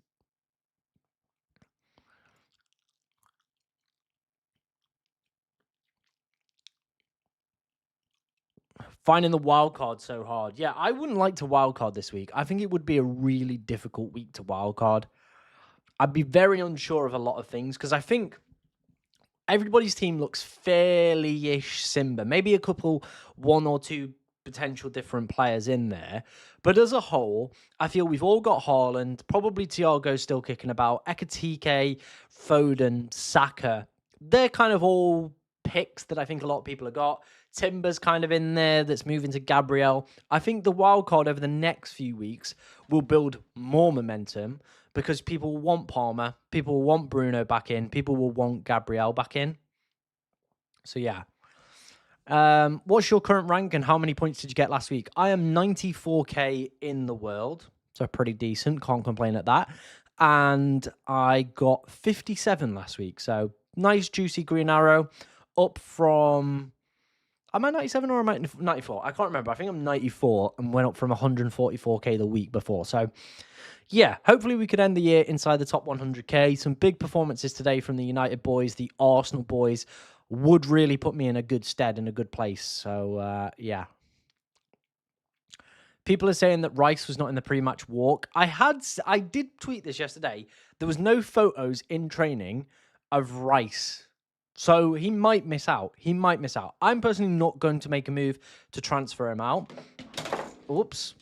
Finding the wild card so hard. Yeah, I wouldn't like to wild card this week. I think it would be a really difficult week to wild card. I'd be very unsure of a lot of things because I think everybody's team looks fairly-ish Simba. Maybe a couple 1 or 2% potential different players in there. But as a whole, I feel we've all got Haaland, probably Thiago still kicking about, Ekatike, Foden, Saka. They're kind of all picks that I think a lot of people have got. Timber's kind of in there that's moving to Gabriel. I think the wild card over the next few weeks will build more momentum because people will want Palmer, people will want Bruno back in, people will want Gabriel back in. So yeah. What's your current rank and how many points did you get last week? I am 94k in the world, so pretty decent. Can't complain at that. And I got 57 last week, so nice juicy green arrow, up from. Am I 97 or am I 94? I can't remember. I think I'm 94 and went up from 144k the week before. So yeah, hopefully we could end the year inside the top 100k. Some big performances today from the United boys, the Arsenal boys would really put me in a good stead, in a good place. So yeah. People are saying that Rice was not in the pre-match walk. I did tweet this yesterday. There was no photos in training of Rice. So he might miss out. I'm personally not going to make a move to transfer him out. Oops.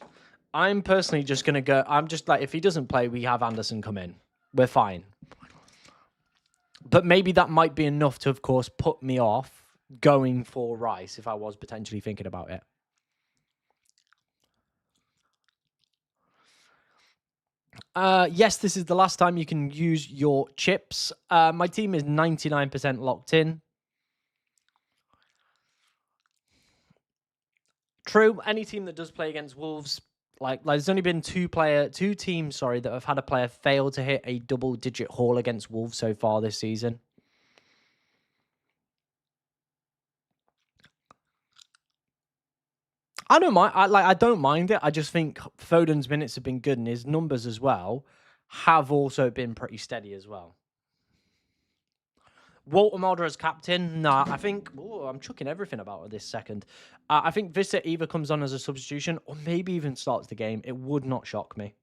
I'm personally just going to go. I'm just like, if he doesn't play, we have Anderson come in. We're fine. But maybe that might be enough to, of course, put me off going for Rice if I was potentially thinking about it. Yes, this is the last time you can use your chips. My team is 99% locked in. True, any team that does play against Wolves, like there's only been two teams, that have had a player fail to hit a double-digit haul against Wolves so far this season. I don't mind. I don't mind it. I just think Foden's minutes have been good, and his numbers as well have also been pretty steady as well. Walter Mulder as captain? Nah, I think I'm chucking everything about it this second. I think Vista either comes on as a substitution or maybe even starts the game. It would not shock me.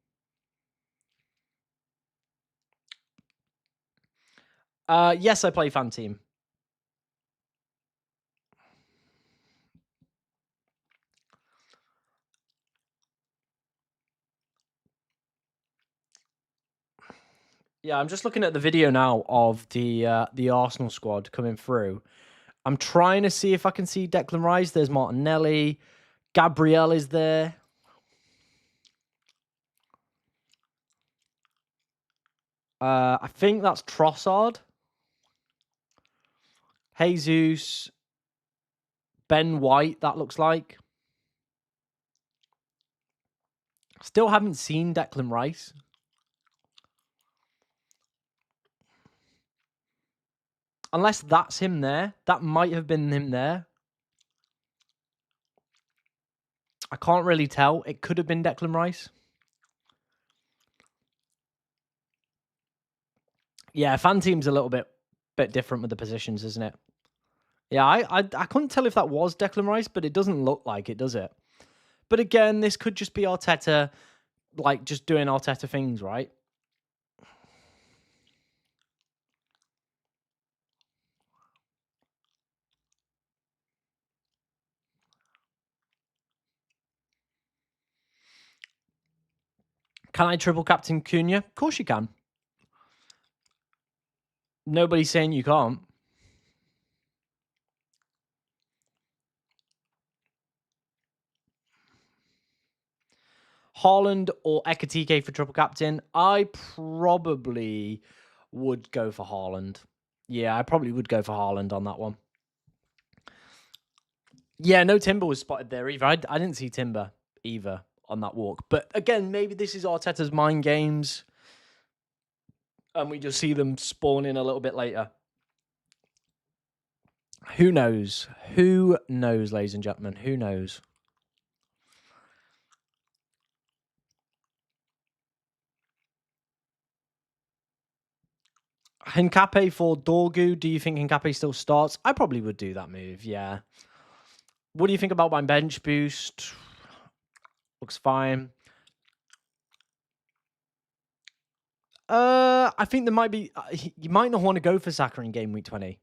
Yes, I play fan team. Yeah, I'm just looking at the video now of the Arsenal squad coming through. I'm trying to see if I can see Declan Rice. There's Martinelli. Gabriel is there. I think that's Trossard. Jesus. Ben White, that looks like. Still haven't seen Declan Rice. Unless that's him there. That might have been him there. I can't really tell. It could have been Declan Rice. Yeah, fan team's a little bit different with the positions, isn't it? Yeah, I couldn't tell if that was Declan Rice, but it doesn't look like it, does it? But again, this could just be Arteta, like just doing Arteta things, right? Can I triple captain Cunha? Of course you can. Nobody's saying you can't. Haaland or Ekatike for triple captain? I probably would go for Haaland. Yeah, I probably would go for Haaland on that one. Yeah, no Timber was spotted there either. I didn't see Timber either on that walk. But again, maybe this is Arteta's mind games. And we just see them spawn in a little bit later. Who knows? Who knows, ladies and gentlemen? Who knows? Hincape for Dorgu. Do you think Hincape still starts? I probably would do that move, yeah. What do you think about my bench boost? Looks fine. I think there might be... you might not want to go for Saka in game week 20.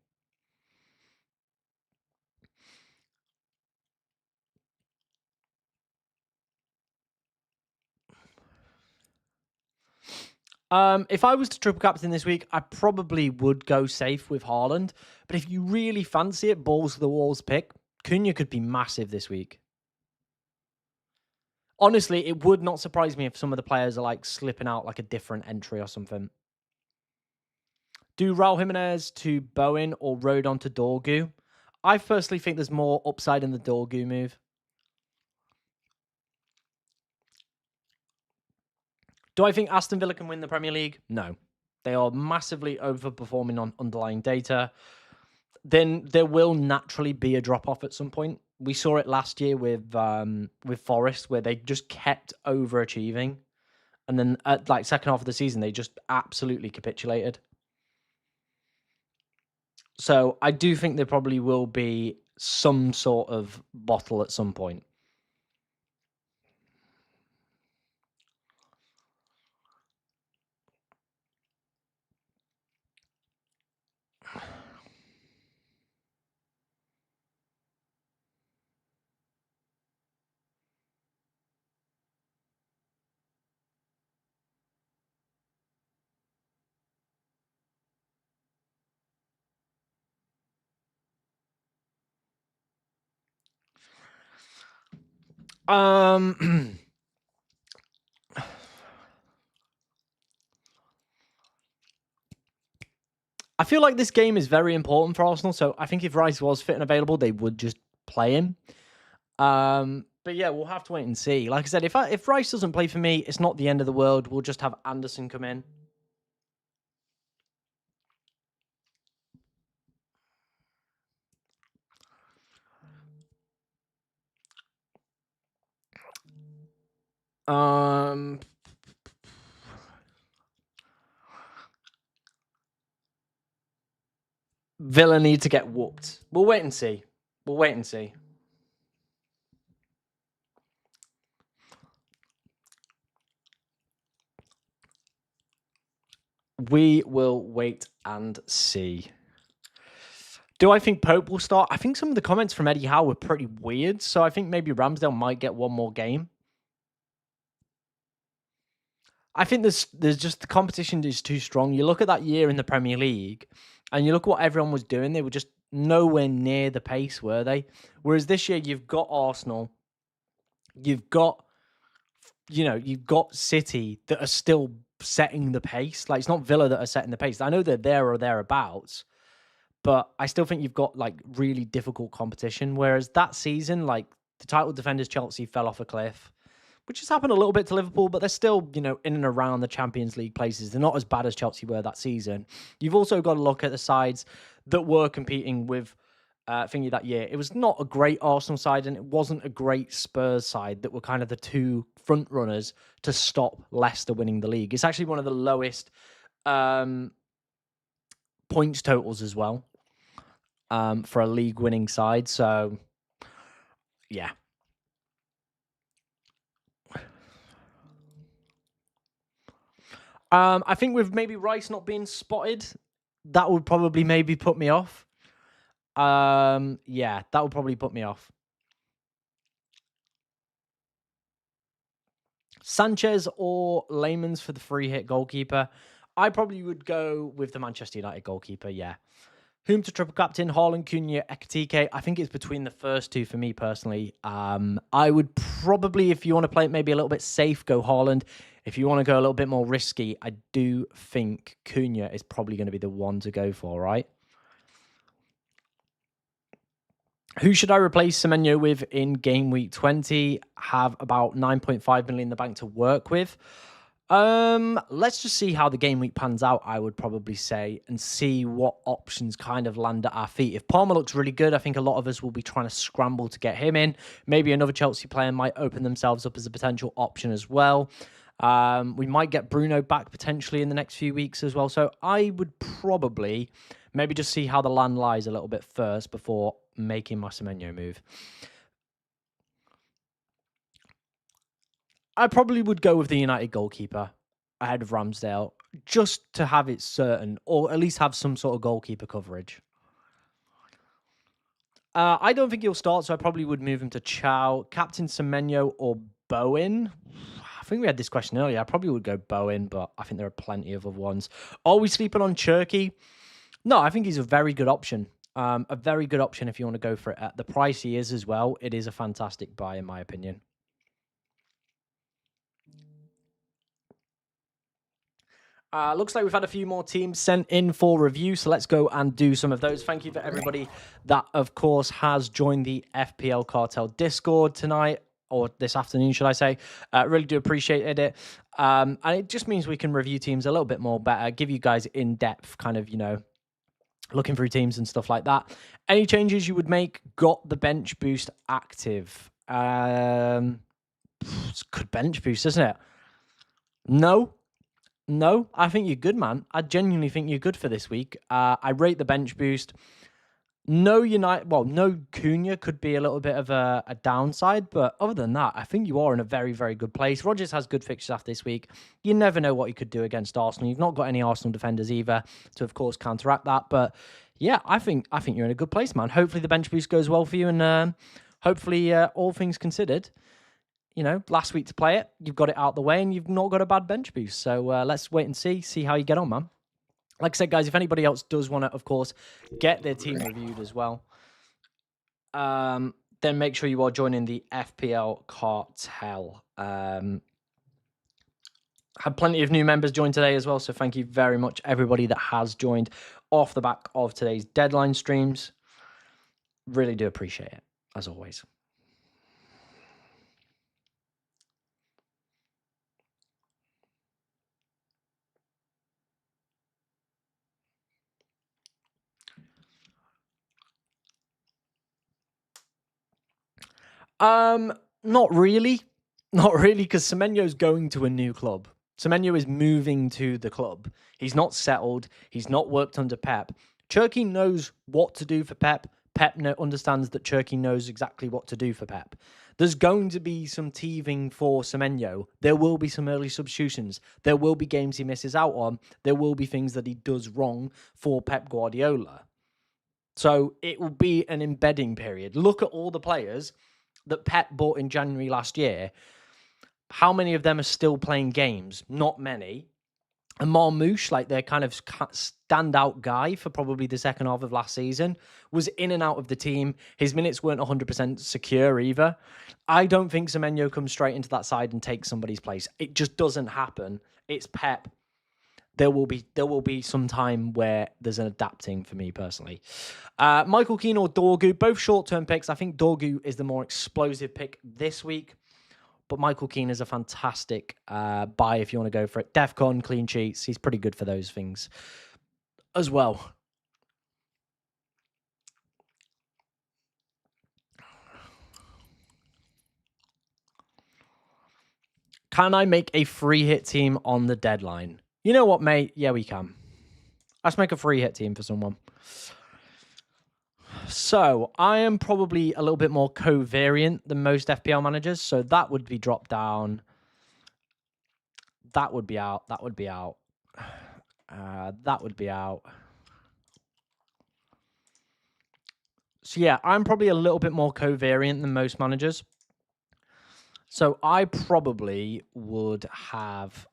If I was to triple captain this week, I probably would go safe with Haaland. But if you really fancy it, balls to the walls pick, Cunha could be massive this week. Honestly, it would not surprise me if some of the players are like slipping out like a different entry or something. Do Raul Jimenez to Bowen or Rodon to Dorgu? I personally think there's more upside in the Dorgu move. Do I think Aston Villa can win the Premier League? No. They are massively overperforming on underlying data. Then there will naturally be a drop off at some point. We saw it last year with Forest, where they just kept overachieving, and then at like second half of the season, they just absolutely capitulated. So I do think there probably will be some sort of bottle at some point. I feel like this game is very important for Arsenal, so I think if Rice was fit and available, they would just play him. But yeah, we'll have to wait and see. Like I said, if Rice doesn't play for me, it's not the end of the world. We'll just have Anderson come in. Villa need to get whooped. We'll wait and see. We'll wait and see. We will wait and see. Do I think Pope will start? I think some of the comments from Eddie Howe were pretty weird, so I think maybe Ramsdale might get one more game. I think there's just the competition is too strong. You look at that year in the Premier League, and you look what everyone was doing. They were just nowhere near the pace, were they? Whereas this year, you've got Arsenal, you've got City that are still setting the pace. Like, it's not Villa that are setting the pace. I know they're there or thereabouts, but I still think you've got like really difficult competition. Whereas that season, like the title defenders Chelsea fell off a cliff, which has happened a little bit to Liverpool, but they're still, in and around the Champions League places. They're not as bad as Chelsea were that season. You've also got to look at the sides that were competing with thingy that year. It was not a great Arsenal side, and it wasn't a great Spurs side that were kind of the two front runners to stop Leicester winning the league. It's actually one of the lowest points totals as well for a league winning side. So, yeah. I think with maybe Rice not being spotted, that would probably maybe put me off. Yeah, that would probably put me off. Sanchez or Layman's for the free hit goalkeeper. I probably would go with the Manchester United goalkeeper, yeah. Whom to triple captain? Haaland, Cunha, Ekitike. I think it's between the first two for me personally. I would probably, if you want to play it maybe a little bit safe, go Haaland. If you want to go a little bit more risky, I do think Cunha is probably going to be the one to go for, right? Who should I replace Semenyo with in game week 20? Have about 9.5 million in the bank to work with. Let's just see how the game week pans out, I would probably say, and see what options kind of land at our feet. If Palmer looks really good, I think a lot of us will be trying to scramble to get him in. Maybe another Chelsea player might open themselves up as a potential option as well. We might get Bruno back potentially in the next few weeks as well. So I would probably maybe just see how the land lies a little bit first before making my Semenyo move. I probably would go with the United goalkeeper ahead of Ramsdale just to have it certain, or at least have some sort of goalkeeper coverage. I don't think he'll start, so I probably would move him to Chow. Captain Semenyo or Bowen. I think we had this question earlier. I probably would go Bowen, but I think there are plenty of other ones. Are we sleeping on Cherky? No, I think he's a very good option. A very good option if you want to go for it at the price he is as well. It is a fantastic buy, in my opinion. Looks like we've had a few more teams sent in for review, so let's go and do some of those. Thank you for everybody that, of course, has joined the FPL Cartel Discord tonight, or this afternoon, should I say. Really do appreciate it. And it just means we can review teams a little bit more better, give you guys in-depth kind of, looking through teams and stuff like that. Any changes you would make? Got the bench boost active. It's a good bench boost, isn't it? No, I think you're good, man. I genuinely think you're good for this week. I rate the bench boost. No Cunha could be a little bit of a downside, but other than that, I think you are in a very, very good place. Rodgers has good fixtures after this week. You never know what he could do against Arsenal. You've not got any Arsenal defenders either to, of course, counteract that. But yeah, I think you're in a good place, man. Hopefully the bench boost goes well for you, and hopefully, all things considered, last week to play it, you've got it out the way, and you've not got a bad bench boost. So let's wait and see how you get on, man. Like I said, guys, if anybody else does want to, of course, get their team reviewed as well, then make sure you are joining the FPL Cartel. Had plenty of new members join today as well, so thank you very much, everybody that has joined off the back of today's deadline streams. Really do appreciate it, as always. Not really, because Semenyo's going to a new club. Semenyo is moving to the club. He's not settled. He's not worked under Pep. Cherky knows what to do for Pep. Pep understands that Cherky knows exactly what to do for Pep. There's going to be some teething for Semenyo. There will be some early substitutions. There will be games he misses out on. There will be things that he does wrong for Pep Guardiola. So it will be an embedding period. Look at all the players that Pep bought in January last year. How many of them are still playing games? Not many. And Marmouche, like their kind of standout guy for probably the second half of last season, was in and out of the team. His minutes weren't 100% secure either. I don't think Semenyo comes straight into that side and takes somebody's place. It just doesn't happen. It's Pep. There will be some time where there's an adapting for me personally. Michael Keane or Dorgu, both short-term picks. I think Dorgu is the more explosive pick this week, but Michael Keane is a fantastic buy if you want to go for it. DEFCON, clean sheets. He's pretty good for those things as well. Can I make a free hit team on the deadline? You know what, mate? Yeah, we can. Let's make a free hit team for someone. So I am probably a little bit more covariant than most FPL managers. So that would be dropped down. That would be out. That would be out. That would be out. So yeah, I'm probably a little bit more covariant than most managers. So I probably would have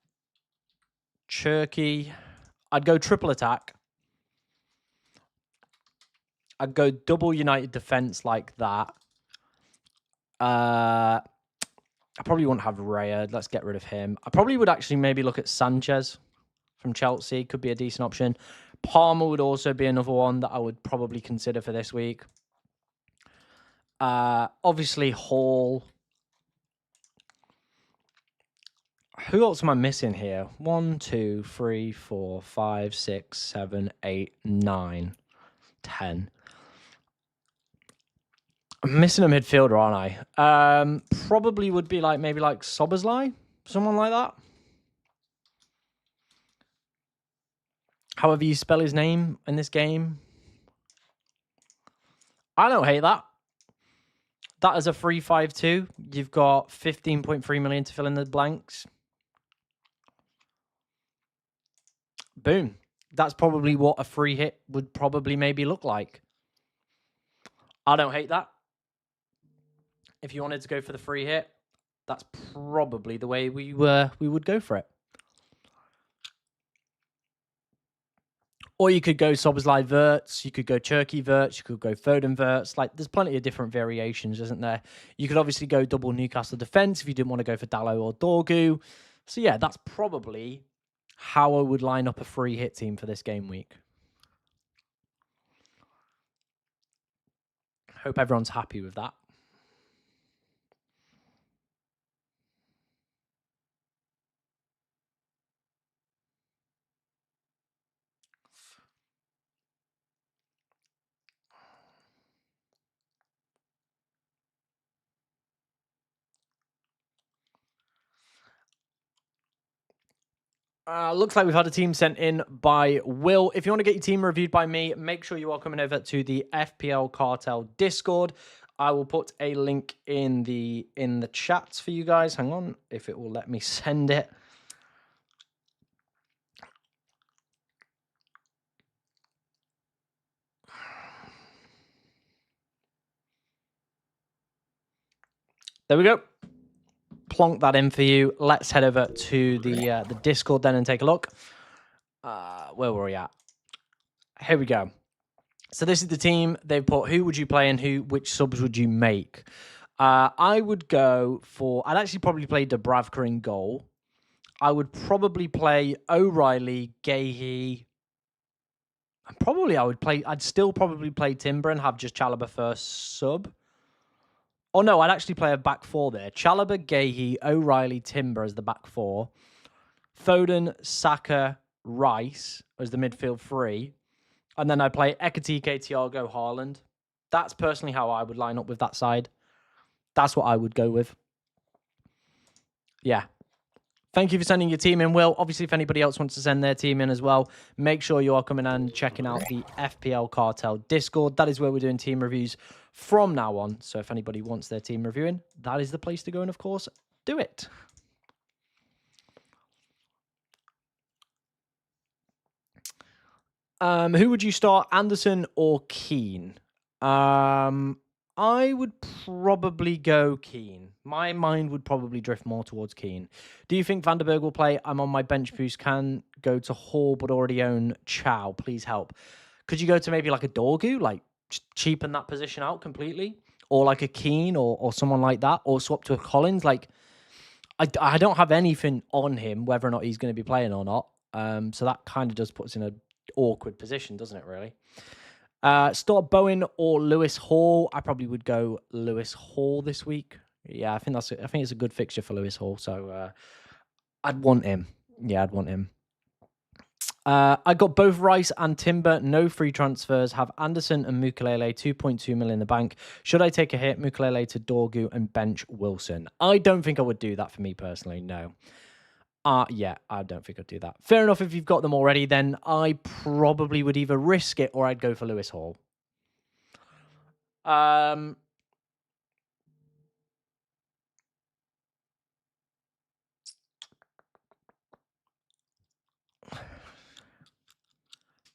Cherky. I'd go triple attack. I'd go double United defense like that. I probably wouldn't have Raya. Let's get rid of him. I probably would actually maybe look at Sanchez from Chelsea. Could be a decent option. Palmer would also be another one that I would probably consider for this week. Obviously, Hall. Who else am I missing here? 1, 2, 3, 4, 5, 6, 7, 8, 9, 10. I'm missing a midfielder, aren't I? Probably would be maybe like Soberslai, someone like that. However you spell his name in this game. I don't hate that. That is a 3-5-2. You've got 15.3 million to fill in the blanks. Boom. That's probably what a free hit would probably maybe look like. I don't hate that. If you wanted to go for the free hit, That's probably the way we would go for it. Or you could go Szoboszlai Verts, you could go Cherky Verts, you could go Foden Verts. Like, there's plenty of different variations, isn't there? You could obviously go double Newcastle defense if you didn't want to go for Dalot or Dorgu. So, yeah, that's probably how I would line up a free hit team for this game week. Hope everyone's happy with that. Looks like we've had a team sent in by Will. If you want to get your team reviewed by me, make sure you are coming over to the FPL Cartel Discord. I will put a link in the chats for you guys. Hang on, if it will let me send it. There we go. Plonk that in for you. Let's head over to the Discord then and take a look. Where were we at? Here we go. So this is the team they've put. Who would you play and which subs would you make? I would go for. I'd actually probably play Dubravka in goal. I would probably play O'Reilly, Gahey. I'd still probably play Timber and have just Chalobah first sub. Oh no, I'd actually play a back four there. Chalobah, Gahey, O'Reilly, Timber as the back four. Foden, Saka, Rice as the midfield three. And then I play Ekatike, Thiago, Haaland. That's personally how I would line up with that side. That's what I would go with. Yeah. Thank you for sending your team in, Will. Obviously, if anybody else wants to send their team in as well, make sure you are coming and checking out the FPL Cartel Discord. That is where we're doing team reviews from now on. So if anybody wants their team reviewing, that is the place to go. And of course, do it. Who would you start, Anderson or Keane? I would probably go Keane. My mind would probably drift more towards Keane. Do you think Van der Berg will play? I'm on my bench boost. Can go to Hall, but already own Chow. Please help. Could you go to maybe like a Dorgu, like cheapen that position out completely? Or like a Keane or someone like that? Or swap to a Collins? Like, I don't have anything on him, whether or not he's going to be playing or not. So that kind of does put us in an awkward position, doesn't it, really? Start Bowen or Lewis Hall. I probably would go Lewis Hall this week. Yeah, I think it's a good fixture for Lewis Hall. So I'd want him. Yeah, I'd want him. I got both Rice and Timber. No free transfers. Have Anderson and Mukulele 2.2 million in the bank. Should I take a hit? Mukulele to Dorgu and bench Wilson. I don't think I would do that for me personally. No. Yeah, I don't think I'd do that. Fair enough, if you've got them already, then I probably would either risk it or I'd go for Lewis Hall.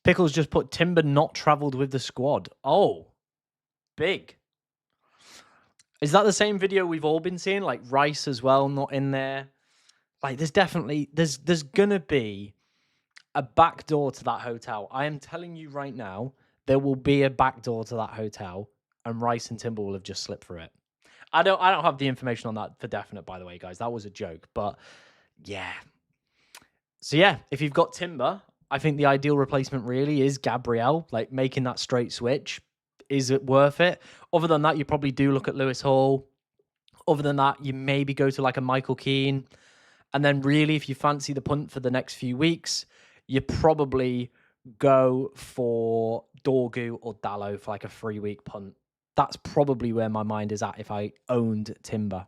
Pickles just put Timber not travelled with the squad. Oh, big. Is that the same video we've all been seeing? Like Rice as well, not in there. Like, there's gonna be a back door to that hotel. I am telling you right now, there will be a back door to that hotel, and Rice and Timber will have just slipped through it. I don't have the information on that for definite, by the way, guys. That was a joke, but yeah. So yeah, if you've got Timber, I think the ideal replacement really is Gabriel, like making that straight switch. Is it worth it? Other than that, you probably do look at Lewis Hall. Other than that, you maybe go to like a Michael Keane. And then really, if you fancy the punt for the next few weeks, you probably go for Dorgu or Dalot for like a 3-week punt. That's probably where my mind is at if I owned Timber.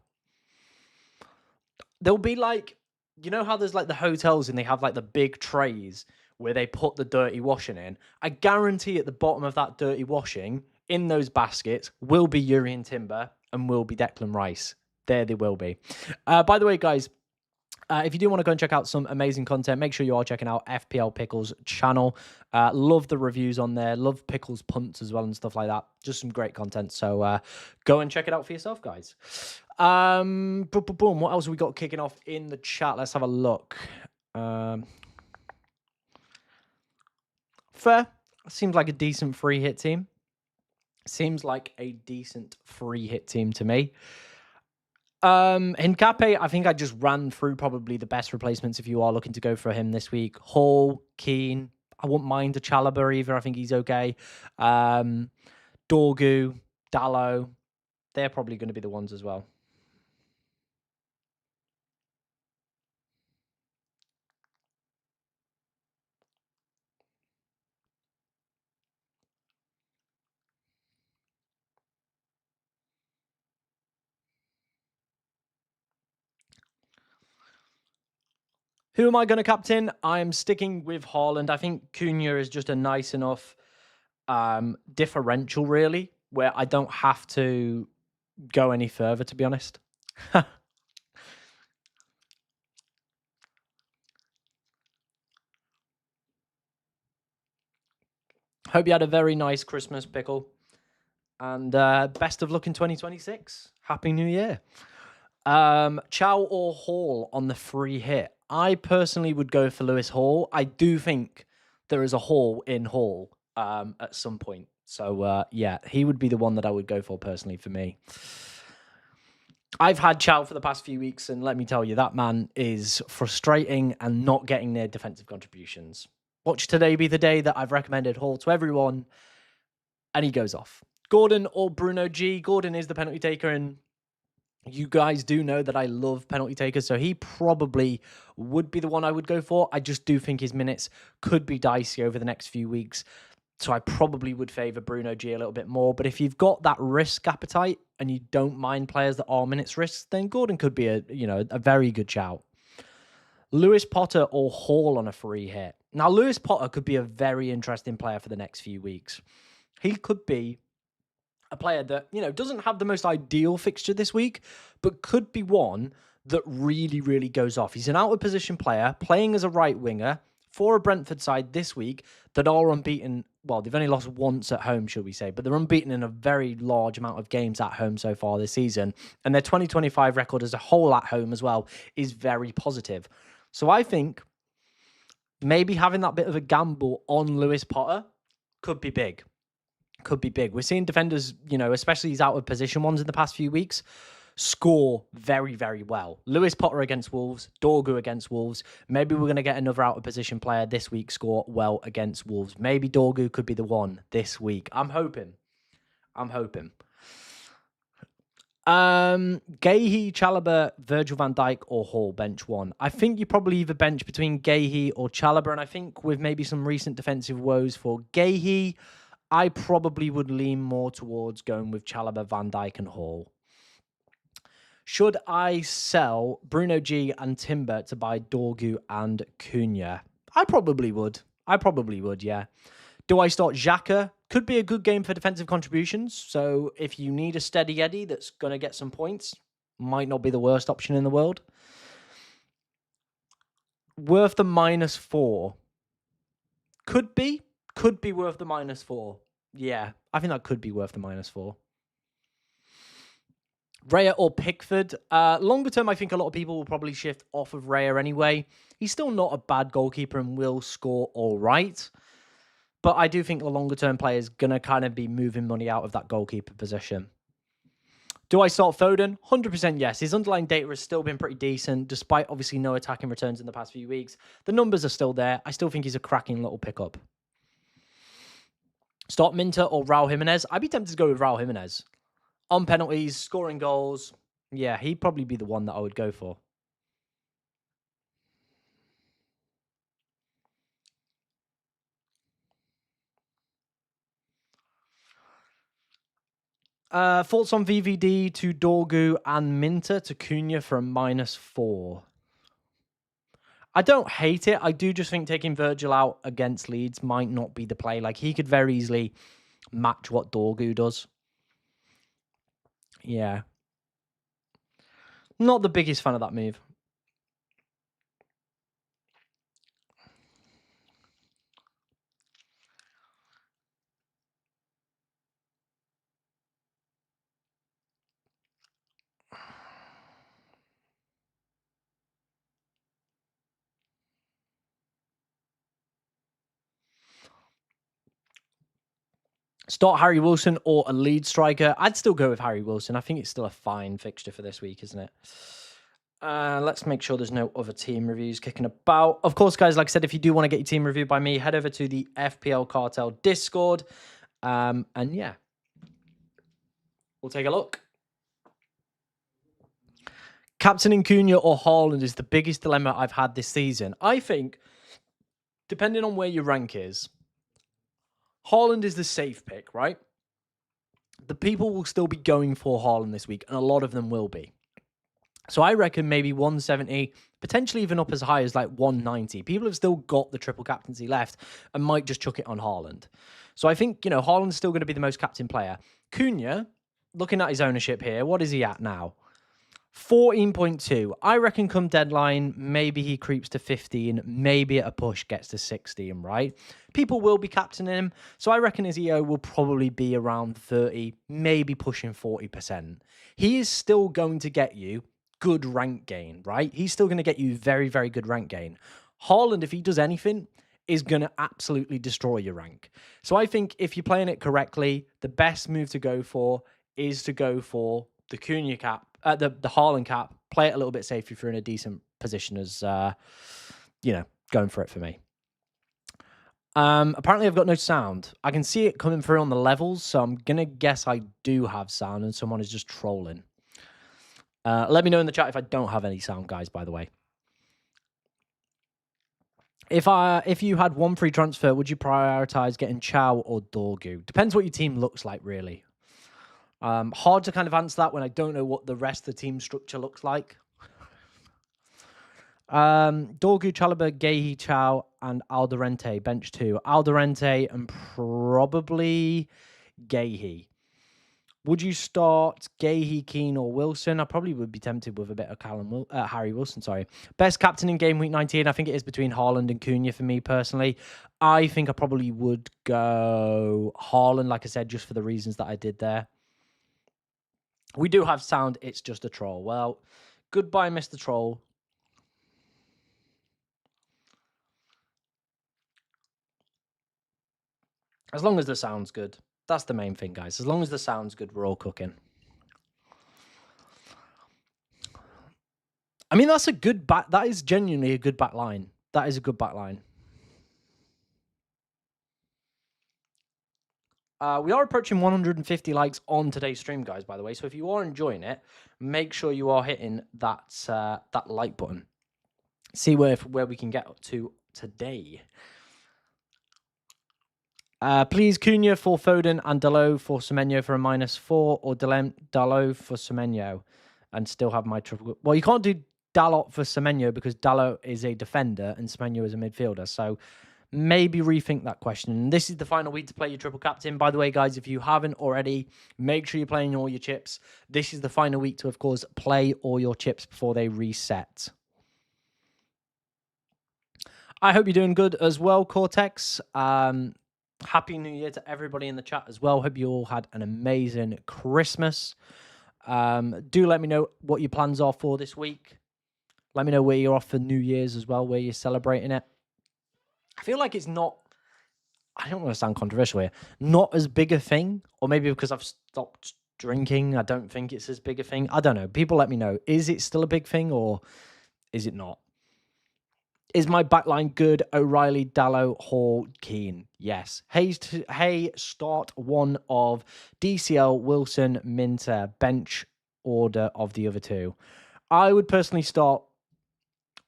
There'll be like, you know how there's like the hotels and they have like the big trays where they put the dirty washing in? I guarantee at the bottom of that dirty washing, in those baskets, will be Urian Timber and will be Declan Rice. There they will be. By the way, guys, If you do want to go and check out some amazing content, make sure you are checking out FPL Pickles channel. Love the reviews on there. Love Pickles punts as well and stuff like that. Just some great content. So go and check it out for yourself, guys. Boom. What else have we got kicking off in the chat? Let's have a look. Fair. Seems like a decent free hit team. Seems like a decent free hit team to me. Hincape, I think I just ran through probably the best replacements if you are looking to go for him this week. Hall, Keane. I wouldn't mind a Chalobah either. I think he's okay. Dorgu, Dallo. They're probably going to be the ones as well. Who am I going to captain? I'm sticking with Haaland. I think Cunha is just a nice enough differential, really, where I don't have to go any further, to be honest. Hope you had a very nice Christmas, Pickle. And best of luck in 2026. Happy New Year. Chow or Hall on the free hit? I personally would go for Lewis Hall. I do think there is a Hall in Hall at some point. So, yeah, he would be the one that I would go for personally for me. I've had Chow for the past few weeks, and let me tell you, that man is frustrating and not getting near defensive contributions. Watch today be the day that I've recommended Hall to everyone, and he goes off. Gordon or Bruno G? Gordon is the penalty taker, and you guys do know that I love penalty takers, so he probably would be the one I would go for. I just do think his minutes could be dicey over the next few weeks, so I probably would favour Bruno G a little bit more. But if you've got that risk appetite and you don't mind players that are minutes risks, then Gordon could be a very good shout. Lewis Potter or Hall on a free hit. Now, Lewis Potter could be a very interesting player for the next few weeks. He could be a player that, doesn't have the most ideal fixture this week, but could be one that really, really goes off. He's an out of position player playing as a right winger for a Brentford side this week that are unbeaten. Well, they've only lost once at home, shall we say, but they're unbeaten in a very large amount of games at home so far this season. And their 2025 record as a whole at home as well is very positive. So I think maybe having that bit of a gamble on Lewis Potter could be big. Could be big. We're seeing defenders, especially these out of position ones in the past few weeks, score very, very well. Lewis Potter against Wolves, Dorgu against Wolves. Maybe we're going to get another out of position player this week score well against Wolves. Maybe Dorgu could be the one this week. I'm hoping. Gahey, Chalobah, Virgil van Dijk, or Hall, bench one. I think you probably either bench between Gahey or Chalobah, and I think with maybe some recent defensive woes for Gahey, I probably would lean more towards going with Chalobah, Van Dijk, and Hall. Should I sell Bruno G and Timber to buy Dorgu and Cunha? I probably would, yeah. Do I start Xhaka? Could be a good game for defensive contributions. So if you need a steady Eddie that's going to get some points, might not be the worst option in the world. Worth the -4. Could be worth the -4. Yeah, I think that could be worth the -4. Raya or Pickford. Longer term, I think a lot of people will probably shift off of Raya anyway. He's still not a bad goalkeeper and will score all right. But I do think the longer term player is going to kind of be moving money out of that goalkeeper position. Do I start Foden? 100% yes. His underlying data has still been pretty decent, despite obviously no attacking returns in the past few weeks. The numbers are still there. I still think he's a cracking little pickup. Start Minter or Raul Jimenez? I'd be tempted to go with Raul Jimenez. On penalties, scoring goals. Yeah, he'd probably be the one that I would go for. Thoughts on VVD to Dorgu and Minter to Cunha for a -4. I don't hate it. I do just think taking Virgil out against Leeds might not be the play. Like, he could very easily match what Dorgu does. Yeah. Not the biggest fan of that move. Start Harry Wilson or a lead striker. I'd still go with Harry Wilson. I think it's still a fine fixture for this week, isn't it? Let's make sure there's no other team reviews kicking about. Of course, guys, like I said, if you do want to get your team reviewed by me, head over to the FPL Cartel Discord. And yeah, we'll take a look. Captaining Cunha or Haaland is the biggest dilemma I've had this season. I think, depending on where your rank is, Haaland is the safe pick, right? The people will still be going for Haaland this week, and a lot of them will be. So I reckon maybe 170, potentially even up as high as like 190. People have still got the triple captaincy left and might just chuck it on Haaland. So I think, Haaland's still going to be the most captain player. Cunha, looking at his ownership here, what is he at now? 14.2. I reckon come deadline, maybe he creeps to 15, maybe at a push gets to 16, right? People will be captaining him, so I reckon his EO will probably be around 30, maybe pushing 40%. He is still going to get you good rank gain, right? He's still going to get you very, very good rank gain. Haaland, if he does anything, is going to absolutely destroy your rank. So I think if you're playing it correctly, the best move to go for is to go for the Cunha cap, the Haaland cap, play it a little bit safe if you're in a decent position as, going for it for me. Apparently I've got no sound. I can see it coming through on the levels, so I'm going to guess I do have sound and someone is just trolling. Let me know in the chat if I don't have any sound, guys, by the way. If you had one free transfer, would you prioritize getting Chow or Dorgu? Depends what your team looks like, really. Hard to kind of answer that when I don't know what the rest of the team structure looks like. Dorgu, Chalobah, Gehi, Chow, and Alderente, bench 2. Alderente and probably Gehi. Would you start Gehi, Keane, or Wilson? I probably would be tempted with a bit of Harry Wilson, sorry. Best captain in game week 19, I think it is between Haaland and Cunha for me personally. I think I probably would go Haaland, like I said, just for the reasons that I did there. We do have sound, it's just a troll. Well, goodbye, Mr. Troll. As long as the sound's good. That's the main thing, guys. As long as the sound's good, we're all cooking. I mean, that's a good back. That is genuinely a good back line. That is a good back line. We are approaching 150 likes on today's stream, guys, by the way. So if you are enjoying it, make sure you are hitting that like button. See where we can get up to today. Please, Cunha for Foden and Dalot for Semenyo for a -4, or Dalot for Semenyo and still have my triple. Well, you can't do Dalot for Semenyo because Dalot is a defender and Semenyo is a midfielder. So maybe rethink that question. And this is the final week to play your triple captain. By the way, guys, if you haven't already, make sure you're playing all your chips. This is the final week to, of course, play all your chips before they reset. I hope you're doing good as well, Cortex. Happy New Year to everybody in the chat as well. Hope you all had an amazing Christmas. Do let me know what your plans are for this week. Let me know where you're off for New Year's as well, where you're celebrating it. I feel like it's not, I don't want to sound controversial here, not as big a thing, or maybe because I've stopped drinking, I don't think it's as big a thing. I don't know. People let me know. Is it still a big thing or is it not? Is my backline good? O'Reilly, Dalot, Hall, Keane. Yes. Hey, start one of DCL, Wilson, Minter, bench order of the other two. I would personally start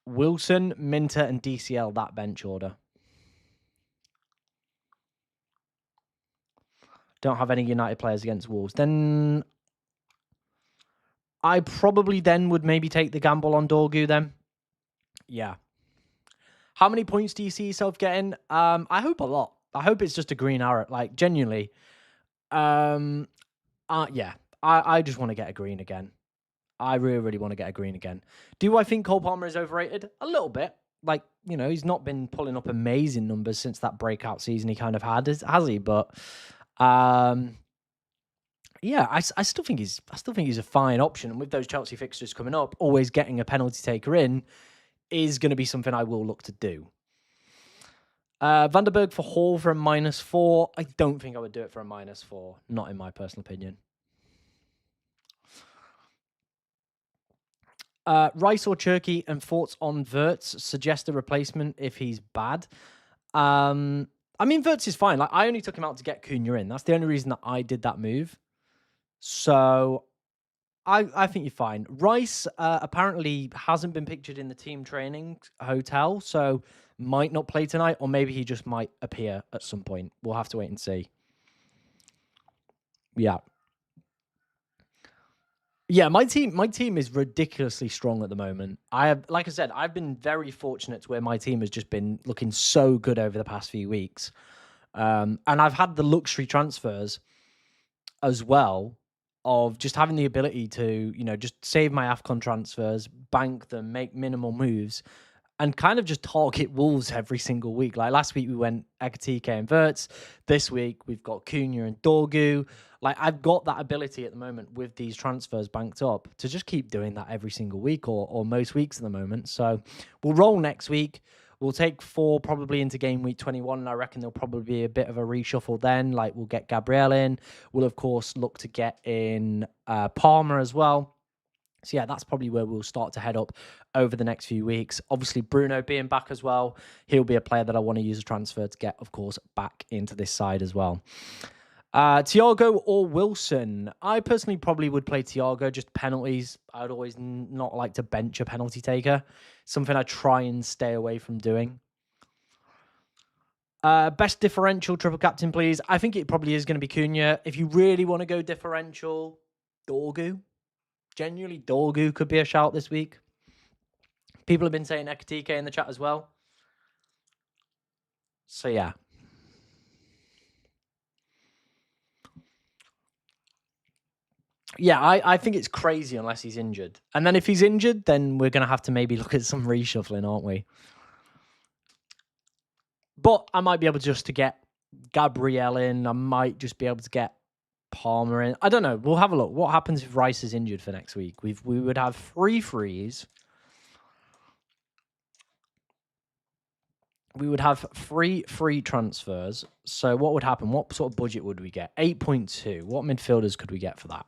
Wilson, Minter, and DCL, that bench order. Don't have any United players against Wolves. Then I probably then would maybe take the gamble on Dorgu then. Yeah. How many points do you see yourself getting? I hope a lot. I hope it's just a green arrow. Like, genuinely. Yeah. I just want to get a green again. I really, really want to get a green again. Do I think Cole Palmer is overrated? A little bit. Like, he's not been pulling up amazing numbers since that breakout season he kind of had, has he? But yeah, I still think he's a fine option. And with those Chelsea fixtures coming up, always getting a penalty taker in is going to be something I will look to do. Vanderberg for Hall for a -4. I don't think I would do it for a -4. Not in my personal opinion. Rice or Cherky and thoughts on Verts. Suggest a replacement if he's bad. I mean, Verts is fine. Like, I only took him out to get Cunha in. That's the only reason that I did that move. So I think you're fine. Rice apparently hasn't been pictured in the team training hotel, so might not play tonight, or maybe he just might appear at some point. We'll have to wait and see. Yeah. Yeah, my team is ridiculously strong at the moment. Like I said, I've been very fortunate to where my team has just been looking so good over the past few weeks. And I've had the luxury transfers as well of just having the ability to, just save my AFCON transfers, bank them, make minimal moves, and kind of just target Wolves every single week. Like last week, we went Ekatike and Verts. This week, we've got Cunha and Dorgu. Like, I've got that ability at the moment with these transfers banked up to just keep doing that every single week or most weeks at the moment. So we'll roll next week. We'll take 4 probably into game week 21, and I reckon there'll probably be a bit of a reshuffle then. Like, we'll get Gabriel in. We'll, of course, look to get in Palmer as well. So, yeah, that's probably where we'll start to head up over the next few weeks. Obviously, Bruno being back as well, he'll be a player that I want to use a transfer to get, of course, back into this side as well. Thiago or Wilson? I personally probably would play Thiago, just penalties. I would always not like to bench a penalty taker. Something I try and stay away from doing. Best differential triple captain, please. I think it probably is going to be Cunha. If you really want to go differential, Dorgu. Genuinely, Dorgu could be a shout this week. People have been saying Ekatike in the chat as well. So, yeah. Yeah, I think it's crazy unless he's injured. And then if he's injured, then we're going to have to maybe look at some reshuffling, aren't we? But I might be able just to get Gabriel in. I might just be able to get Palmer in. I don't know. We'll have a look. What happens if Rice is injured for next week? We would have 3 frees. We would have 3 free transfers. So what would happen? What sort of budget would we get? 8.2. What midfielders could we get for that?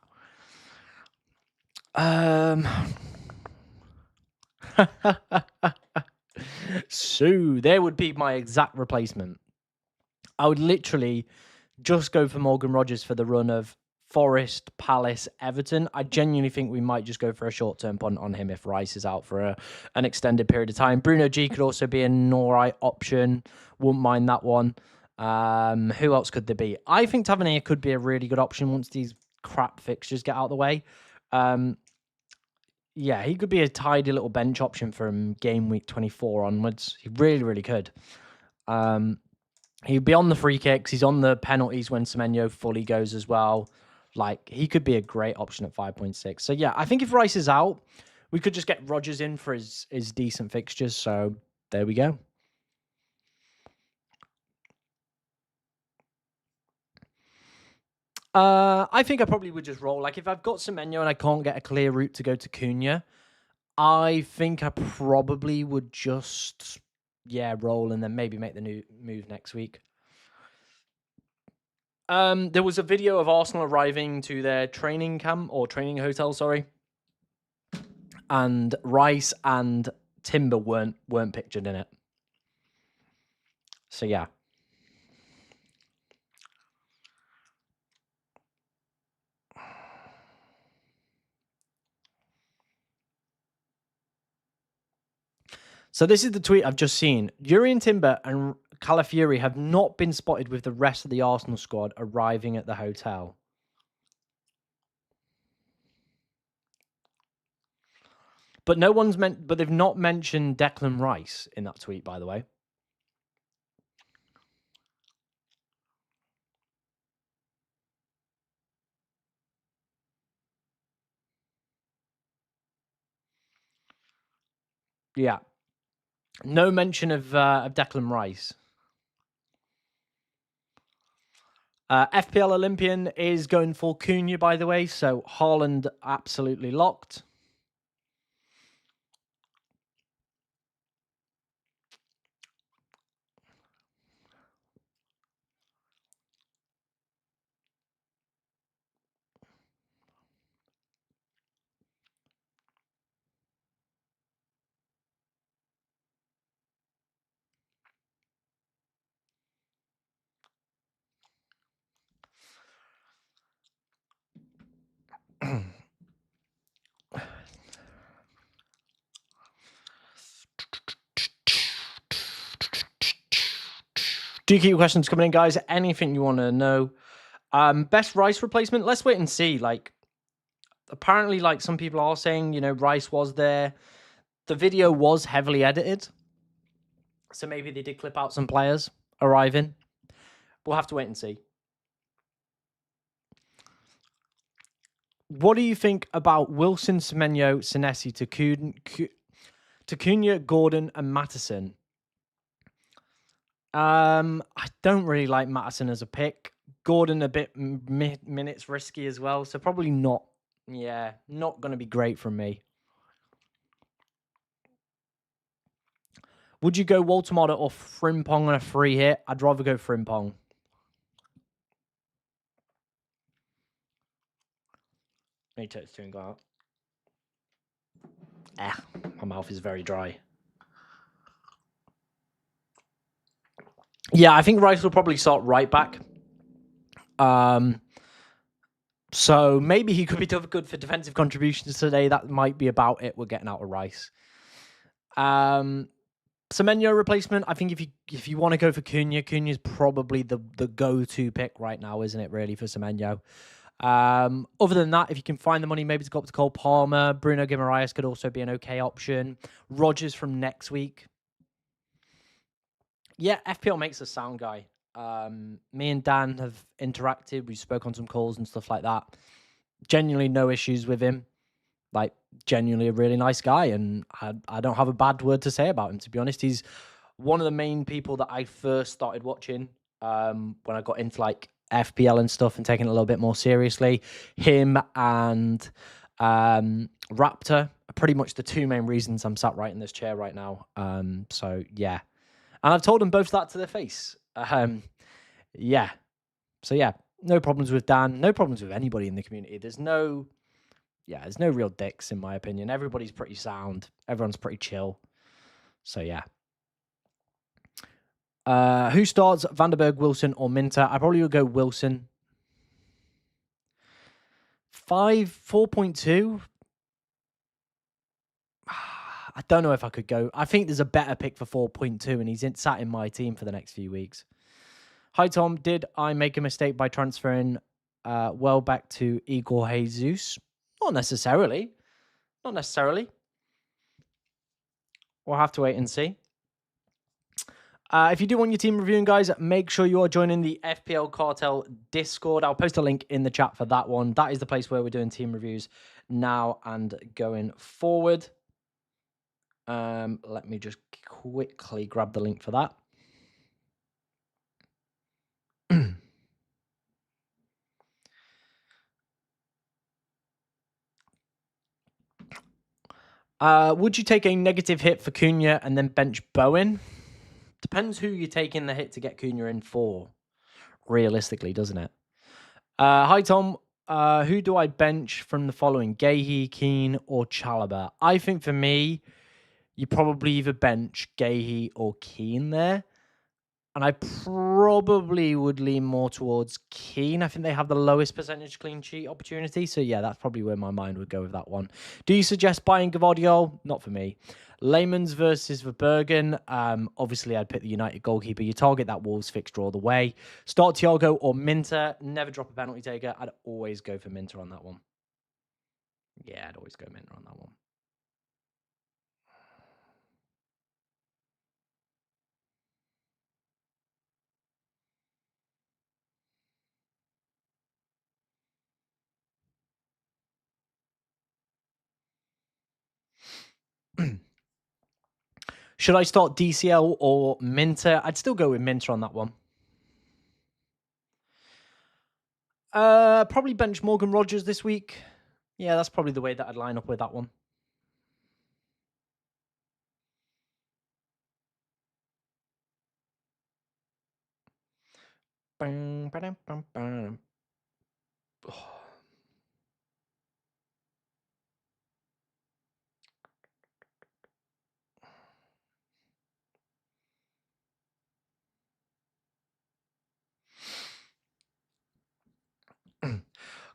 So there would be my exact replacement. I would literally just go for Morgan Rogers for the run of Forest, Palace, Everton. I genuinely think we might just go for a short-term punt on him if Rice is out for an extended period of time. Bruno G could also be an alright option. Wouldn't mind that one. Who else could there be? I think Tavernier could be a really good option once these crap fixtures get out of the way. Yeah, he could be a tidy little bench option from game week 24 onwards. He really, really could. He'd be on the free kicks. He's on the penalties when Semenyo fully goes as well. Like, he could be a great option at 5.6. So, yeah, I think if Rice is out, we could just get Rodgers in for his decent fixtures. So, there we go. I think I probably would just roll. Like, if I've got Semenyo and I can't get a clear route to go to Cunha, I think I probably would just, roll and then maybe make the new move next week. There was a video of Arsenal arriving to their training camp or training hotel, sorry. And Rice and Timber weren't pictured in it. So yeah. So this is the tweet I've just seen. Urian Timber and Calafiori have not been spotted with the rest of the Arsenal squad arriving at the hotel. But but they've not mentioned Declan Rice in that tweet, by the way. Yeah. No mention of Declan Rice. FPL Olympian is going for Cunha, by the way. So Haaland absolutely locked. Do keep your questions coming in, guys. Anything you want to know? Best Rice replacement? Let's wait and see. Like, apparently, like some people are saying, Rice was there. The video was heavily edited, so maybe they did clip out some players arriving. We'll have to wait and see. What do you think about Wilson, Semenyo, Senesi, to Cunha, Gordon, and Mattison? I don't really like Mattison as a pick. Gordon a bit minutes risky as well, so probably not. Yeah, not going to be great from me. Would you go Walter or Frimpong on a free hit? I'd rather go Frimpong. Let me take this thing out. My mouth is very dry. Yeah, I think Rice will probably start right back. So maybe he could be good for defensive contributions today. That might be about it. We're getting out of Rice. Semenyo replacement. I think if you want to go for Cunha is probably the go-to pick right now, isn't it? Really for Semenyo. Other than that, if you can find the money, maybe to go up to Cole Palmer. Bruno Guimaraes could also be an okay option. Rodgers from next week. Yeah, FPL makes a sound guy. Me and Dan have interacted. We spoke on some calls and stuff like that. Genuinely no issues with him. Like, genuinely a really nice guy, and I don't have a bad word to say about him, to be honest. He's one of the main people that I first started watching when I got into, like, FPL and stuff and taking it a little bit more seriously. Him and Raptor are pretty much the two main reasons I'm sat right in this chair right now. So, yeah. And I've told them both that to their face. Yeah. So, yeah, no problems with Dan. No problems with anybody in the community. There's no real dicks, in my opinion. Everybody's pretty sound. Everyone's pretty chill. So, yeah. Who starts, Vanderberg, Wilson, or Minter? I probably would go Wilson. 4.2. I don't know if I could go. I think there's a better pick for 4.2, and he's sat in my team for the next few weeks. Hi, Tom. Did I make a mistake by transferring Welbeck to Igor Jesus? Not necessarily. Not necessarily. We'll have to wait and see. If you do want your team reviewing, guys, make sure you are joining the FPL Cartel Discord. I'll post a link in the chat for that one. That is the place where we're doing team reviews now and going forward. Let me just quickly grab the link for that. Would you take a negative hit for Cunha and then bench Bowen? Depends who you're taking the hit to get Cunha in for, realistically, doesn't it? Hi, Tom. Who do I bench from the following? Gahey, Keane, or Chalobah? I think for me, you probably either bench Gahey or Keane there. And I probably would lean more towards Keane. I think they have the lowest percentage clean sheet opportunity. So, yeah, that's probably where my mind would go with that one. Do you suggest buying Gvardiol? Not for me. Leymans versus Verbergen. Obviously, I'd pick the United goalkeeper. You target that Wolves fixture all the way. Start Thiago or Minter. Never drop a penalty taker. I'd always go for Minter on that one. Yeah, I'd always go Minter on that one. Should I start DCL or Minter? I'd still go with Minter on that one. Probably bench Morgan Rogers this week. Yeah, that's probably the way that I'd line up with that one.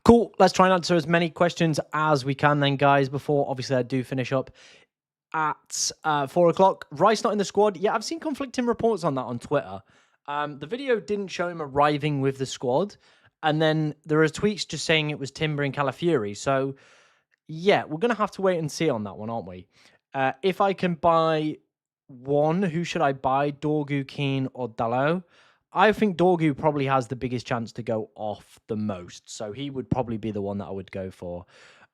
Cool. Let's try and answer as many questions as we can then, guys, before obviously I do finish up at 4 o'clock. Rice not in the squad. Yeah, I've seen conflicting reports on that on Twitter. The video didn't show him arriving with the squad. And then there are tweets just saying it was Timber and Calafiori. So, yeah, we're going to have to wait and see on that one, aren't we? If I can buy one, who should I buy? Dorgu, Keane, or Dalot? I think Dorgu probably has the biggest chance to go off the most. So he would probably be the one that I would go for.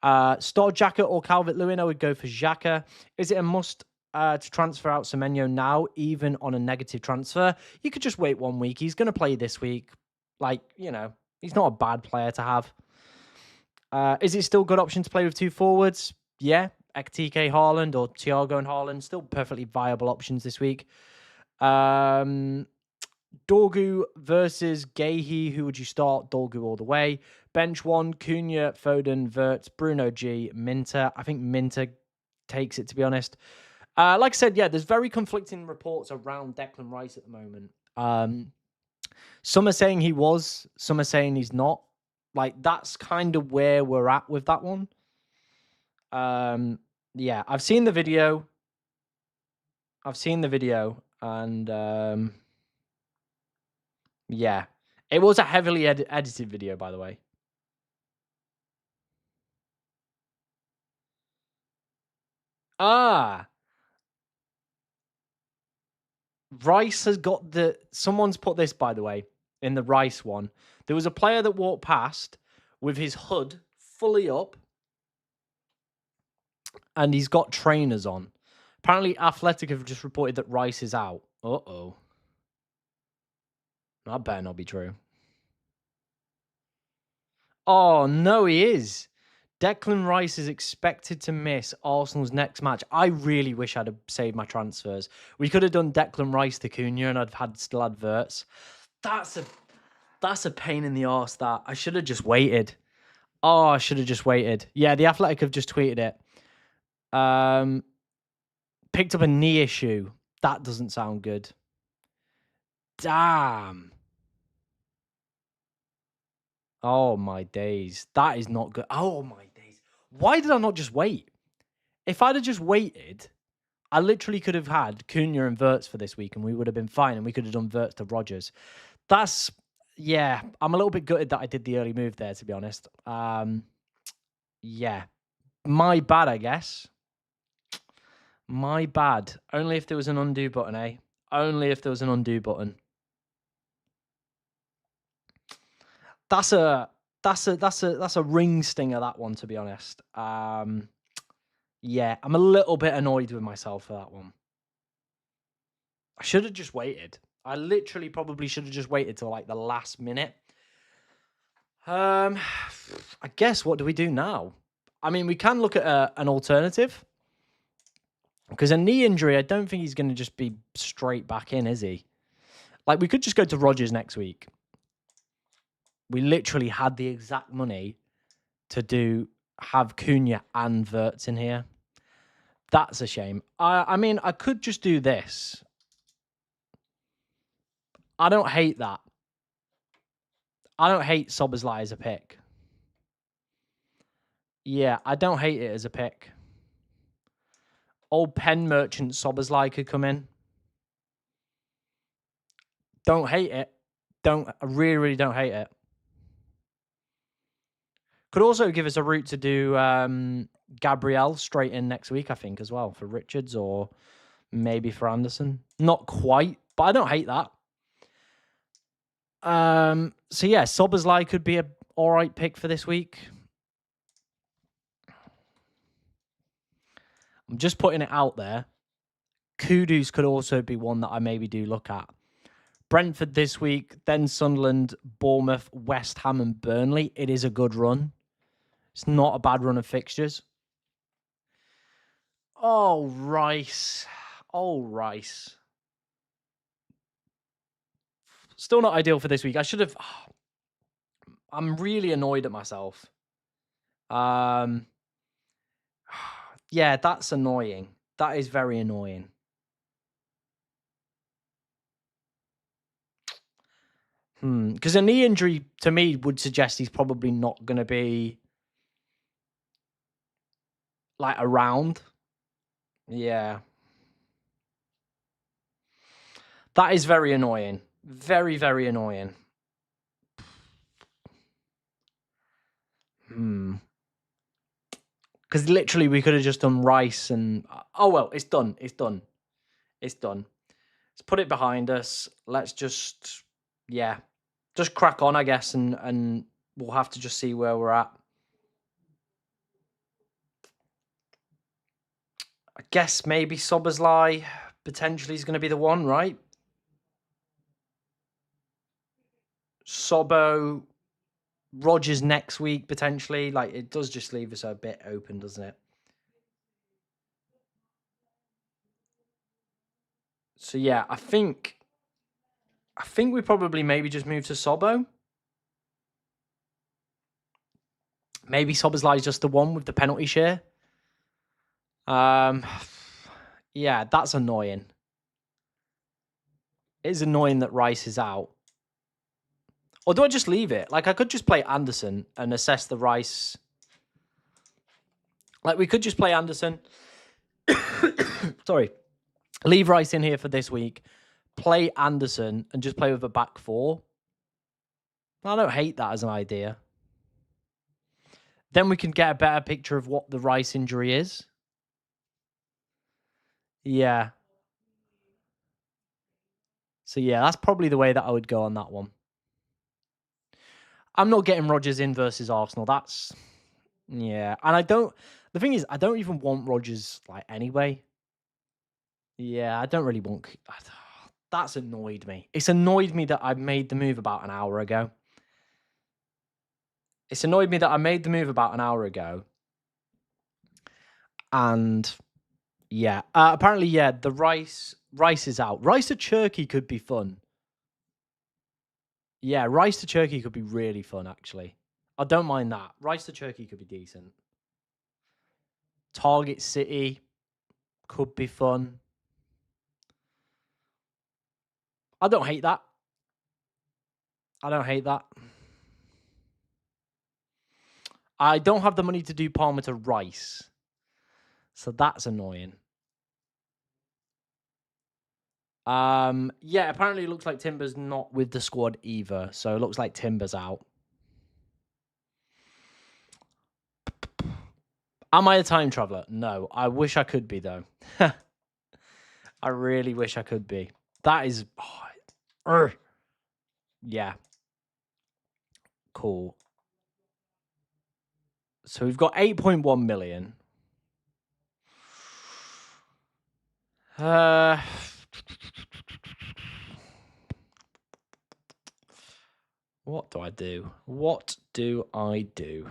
Start Xhaka or Calvert-Lewin, I would go for Xhaka. Is it a must to transfer out Semenyo now, even on a negative transfer? You could just wait 1 week. He's going to play this week. Like, he's not a bad player to have. Is it still a good option to play with 2 forwards? Yeah. Ekitike Haaland or Thiago and Haaland, still perfectly viable options this week. Dorgu versus Gahey. Who would you start? Dorgu all the way. Bench 1, Cunha, Foden, Wirtz, Bruno G, Minter. I think Minter takes it, to be honest. Like I said, yeah, there's very conflicting reports around Declan Rice at the moment. Some are saying he was, some are saying he's not. Like, that's kind of where we're at with that one. Yeah, I've seen the video. And yeah, it was a heavily edited video, by the way. Rice has got someone's put this, by the way, in the Rice one. There was a player that walked past with his hood fully up and he's got trainers on. Apparently, Athletic have just reported that Rice is out. Uh-oh. That better not be true. Oh, no, he is. Declan Rice is expected to miss Arsenal's next match. I really wish I'd have saved my transfers. We could have done Declan Rice to Cunha and I'd still had Wirtz. That's a pain in the arse, that. I should have just waited. Oh, I should have just waited. Yeah, the Athletic have just tweeted it. Picked up a knee issue. That doesn't sound good. Damn. Oh, my days. That is not good. Oh, my days. Why did I not just wait? If I'd have just waited, I literally could have had Cunha and Wirtz for this week and we would have been fine and we could have done Wirtz to Rodgers. Yeah, I'm a little bit gutted that I did the early move there, to be honest. Yeah, my bad, I guess. My bad. Only if there was an undo button, eh? Only if there was an undo button. That's a ring stinger, that one, to be honest. Yeah, I'm a little bit annoyed with myself for that one. I should have just waited. I literally probably should have just waited till like the last minute. I guess, what do we do now? I mean, we can look at an alternative. Because a knee injury, I don't think he's going to just be straight back in, is he? Like, we could just go to Rodgers next week. We literally had the exact money to have Cunha and Wirtz in here. That's a shame. I mean, I could just do this. I don't hate that. I don't hate Szoboszlai as a pick. Yeah, I don't hate it as a pick. Old pen merchant Szoboszlai could come in. Don't hate it. I really, really don't hate it. Could also give us a route to do Gabriel straight in next week, I think, as well, for Richards or maybe for Anderson. Not quite, but I don't hate that. So yeah, Szoboszlai could be a all right pick for this week. I'm just putting it out there. Kudus could also be one that I maybe do look at. Brentford this week, then Sunderland, Bournemouth, West Ham and Burnley. It is a good run. It's not a bad run of fixtures. Oh, Rice. Still not ideal for this week. I should have... I'm really annoyed at myself. Yeah, that's annoying. That is very annoying. Because a knee injury, to me, would suggest he's probably not going to be, like, around. Yeah. That is very annoying. Very, very annoying. Because literally we could have just done Rice and... Oh, well, it's done. It's done. It's done. Let's put it behind us. Let's just... Yeah. Just crack on, I guess, and we'll have to just see where we're at. I guess maybe Soberslai potentially is going to be the one, right? Sobo, Rogers next week, potentially. Like, it does just leave us a bit open, doesn't it? So, yeah, I think we probably maybe just move to Sobo. Maybe Soberslai is just the one with the penalty share. Yeah, that's annoying. It is annoying that Rice is out. Or do I just leave it? Like, I could just play Anderson and assess the Rice. Like, we could just play Anderson. Sorry. Leave Rice in here for this week. Play Anderson and just play with a back four. I don't hate that as an idea. Then we can get a better picture of what the Rice injury is. Yeah. So, yeah, that's probably the way that I would go on that one. I'm not getting Rodgers in versus Arsenal. That's... Yeah. And I don't... The thing is, I don't even want Rodgers, like, anyway. Yeah, I don't really want... That's annoyed me. It's annoyed me that I made the move about an hour ago. It's annoyed me that I made the move about an hour ago. And... Yeah. Apparently, yeah, the Rice is out. Rice to Turkey could be fun. Yeah, Rice to Turkey could be really fun, actually. I don't mind that. Rice to Turkey could be decent. Target City could be fun. I don't hate that. I don't hate that. I don't have the money to do Palmer to Rice. So that's annoying. Yeah, apparently it looks like Timber's not with the squad either. So it looks like Timber's out. Am I a time traveler? No. I wish I could be, though. I really wish I could be. That is... Yeah. Cool. So we've got 8.1 million. What do I do? What do I do?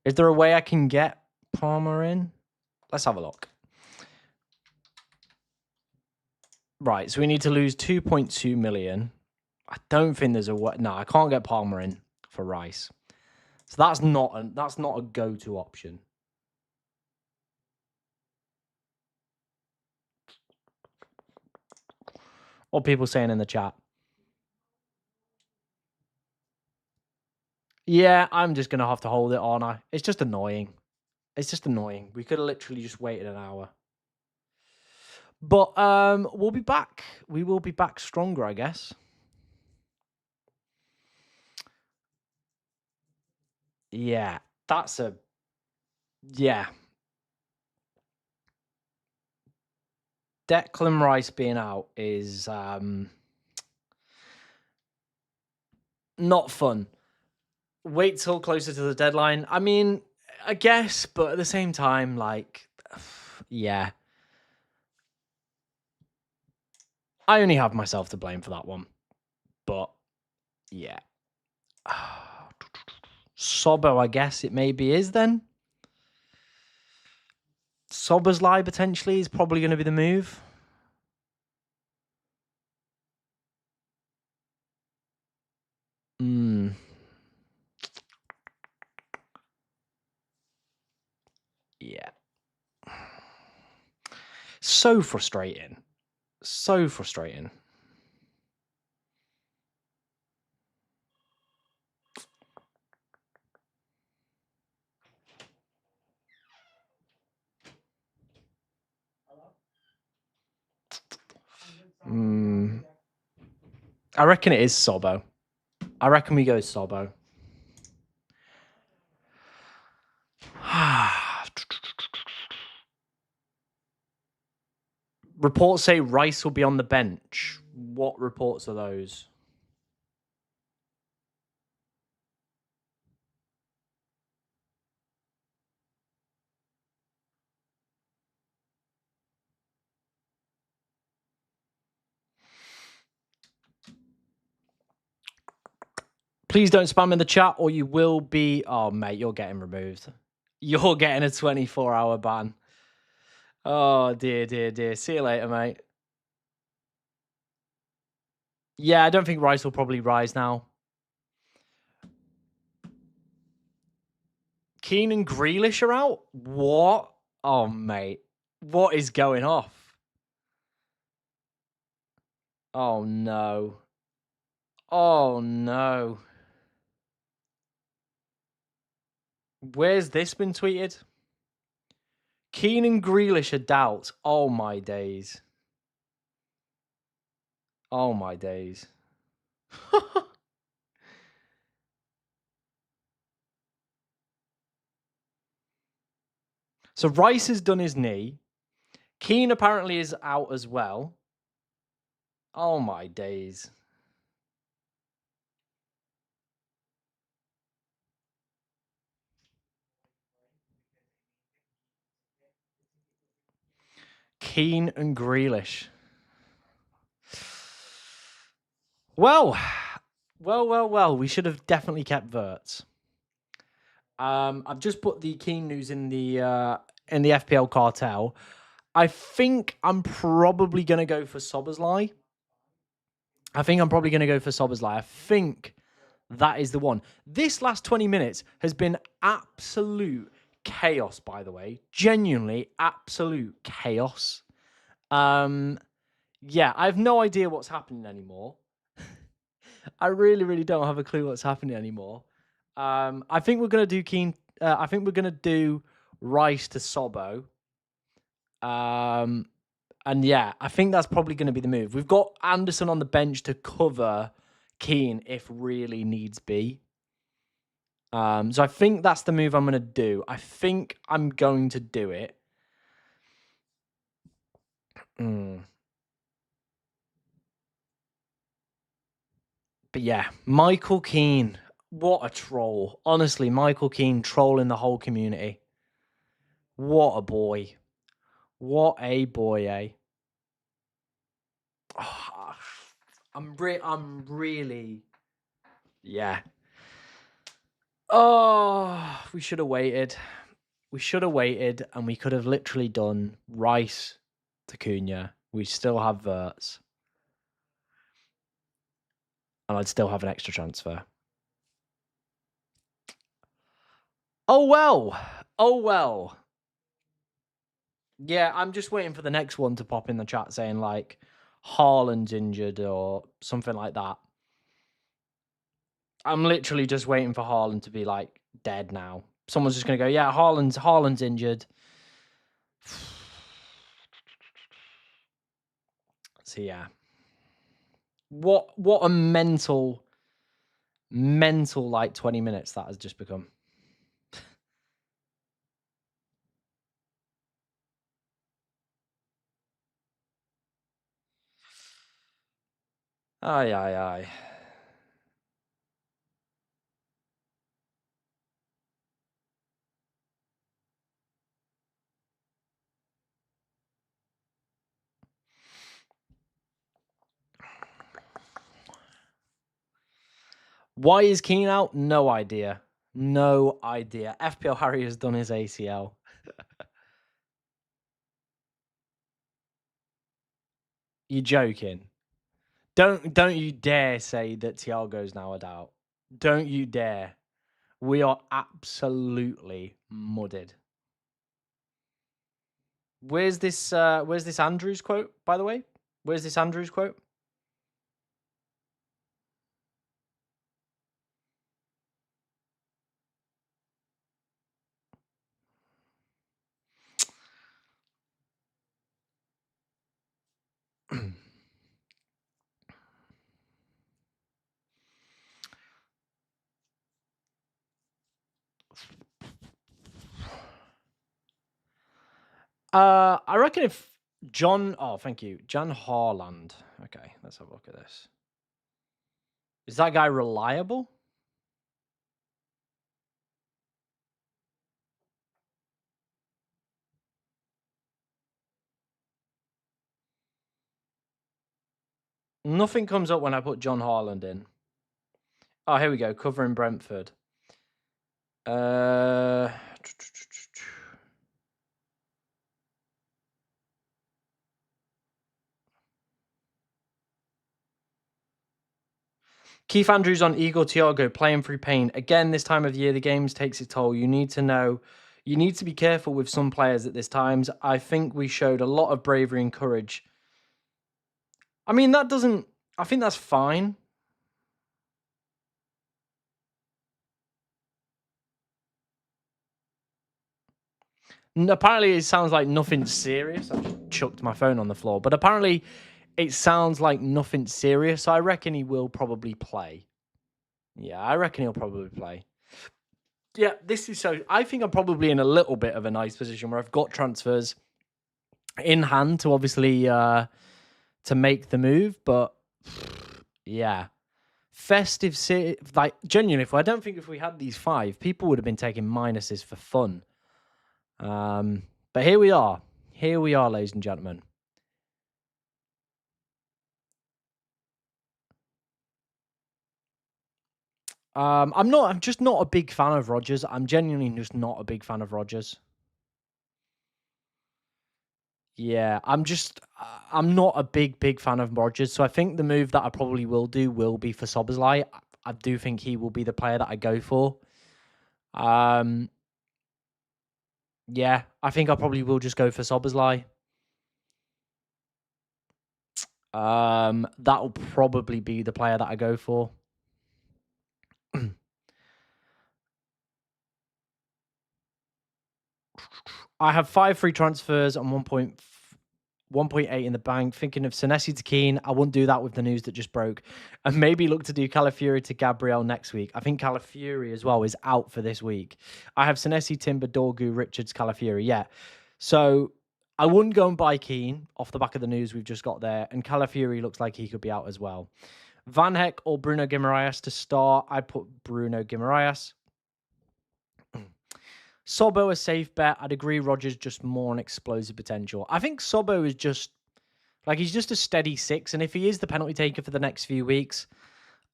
Is there a way I can get Palmer in? Let's have a look. Right, so we need to lose 2.2 million. I don't think there's a way. No, I can't get Palmer in for Rice. So that's not a go-to option. What are people saying in the chat? Yeah, I'm just going to have to hold it, aren't I? It's just annoying. It's just annoying. We could have literally just waited an hour. But we'll be back. We will be back stronger, I guess. Yeah, that's a... Yeah. Declan Rice being out is not fun. Wait till closer to the deadline. I mean, I guess, but at the same time, like, yeah. I only have myself to blame for that one. But, yeah. Sobo, I guess it maybe is then. Soberslai potentially is probably going to be the move. Yeah. So frustrating. So frustrating. I reckon it is Sobbo. I reckon we go Sobbo. Reports say Rice will be on the bench. What reports are those? Please don't spam in the chat or you will be... Oh, mate, you're getting removed. You're getting a 24-hour ban. Oh, dear, dear, dear. See you later, mate. Yeah, I don't think Rice will probably rise now. Keane and Grealish are out? What? Oh, mate. What is going off? Oh, no. Oh, no. Where's this been tweeted? Keane and Grealish are doubts. Oh, my days. Oh, my days. So Rice has done his knee. Keane apparently is out as well. Oh, my days. Keane and Grealish. Well. We should have definitely kept Verts. I've just put the Keane news in the FPL cartel. I think I'm probably going to go for Sobersley. I think that is the one. This last 20 minutes has been absolute chaos, by the way. Genuinely absolute chaos. Yeah, I have no idea what's happening anymore. I really, really don't have a clue what's happening anymore. I think we're gonna do Keane. I think we're gonna do Rice to Sobbo. And yeah, I think that's probably going to be the move. We've got Anderson on the bench to cover Keane if really needs be. So I think that's the move I'm going to do. I think I'm going to do it. But yeah, Michael Keane. What a troll. Honestly, Michael Keane trolling the whole community. What a boy. What a boy, eh? Oh, I'm really... Yeah. Oh, we should have waited. We should have waited and we could have literally done Rice to Cunha. We still have Verts. And I'd still have an extra transfer. Oh, well. Oh, well. Yeah, I'm just waiting for the next one to pop in the chat saying, like, Haaland's injured or something like that. I'm literally just waiting for Haaland to be, like, dead now. Someone's just going to go, yeah, Haaland's injured. So, yeah. What a mental, like, 20 minutes that has just become. Aye, aye, aye. Why is Keane out? No idea. No idea. FPL Harry has done his ACL. You're joking. Don't you dare say that Thiago's now a doubt. Don't you dare. We are absolutely mudded. Where's this Andrews quote, by the way? Where's this Andrews quote? I reckon if John. Oh, thank you, John Harland. Okay, let's have a look at this. Is that guy reliable? Nothing comes up when I put John Harland in. Oh, here we go. Covering Brentford. Keith Andrews on Igor Thiago playing through pain. Again, this time of year, the games takes its toll. You need to know, you need to be careful with some players at this times. I think we showed a lot of bravery and courage. I mean, that doesn't, I think that's fine. Apparently, it sounds like nothing serious. I just chucked my phone on the floor. But apparently, it sounds like nothing serious. So I reckon he will probably play. Yeah, I reckon he'll probably play. Yeah, this is so. I think I'm probably in a little bit of a nice position where I've got transfers in hand to obviously to make the move. But yeah, festive city, like genuinely, if I don't think if we had these 5, people would have been taking minuses for fun. But here we are. Here we are, ladies and gentlemen. I'm just not a big fan of Rodgers. I'm genuinely just not a big fan of Rodgers. Yeah, I'm not a big fan of Rodgers. So I think the move that I probably will do will be for Szoboszlai. I do think he will be the player that I go for. Yeah, I think I probably will just go for Szoboszlai. That'll probably be the player that I go for. I have 5 free transfers and 1.8 in the bank. Thinking of Senesi to Keane. I wouldn't do that with the news that just broke. And maybe look to do Calafiori to Gabriel next week. I think Calafiori as well is out for this week. I have Senesi, Timber, Dorgu, Richards, Calafiori. Yeah. So I wouldn't go and buy Keane off the back of the news we've just got there. And Calafiori looks like he could be out as well. Van Heck or Bruno Guimaraes to start. I'd put Bruno Guimaraes. Sobo a safe bet. I'd agree Rodgers just more on explosive potential. I think Sobo is just like he's just a steady 6, and if he is the penalty taker for the next few weeks,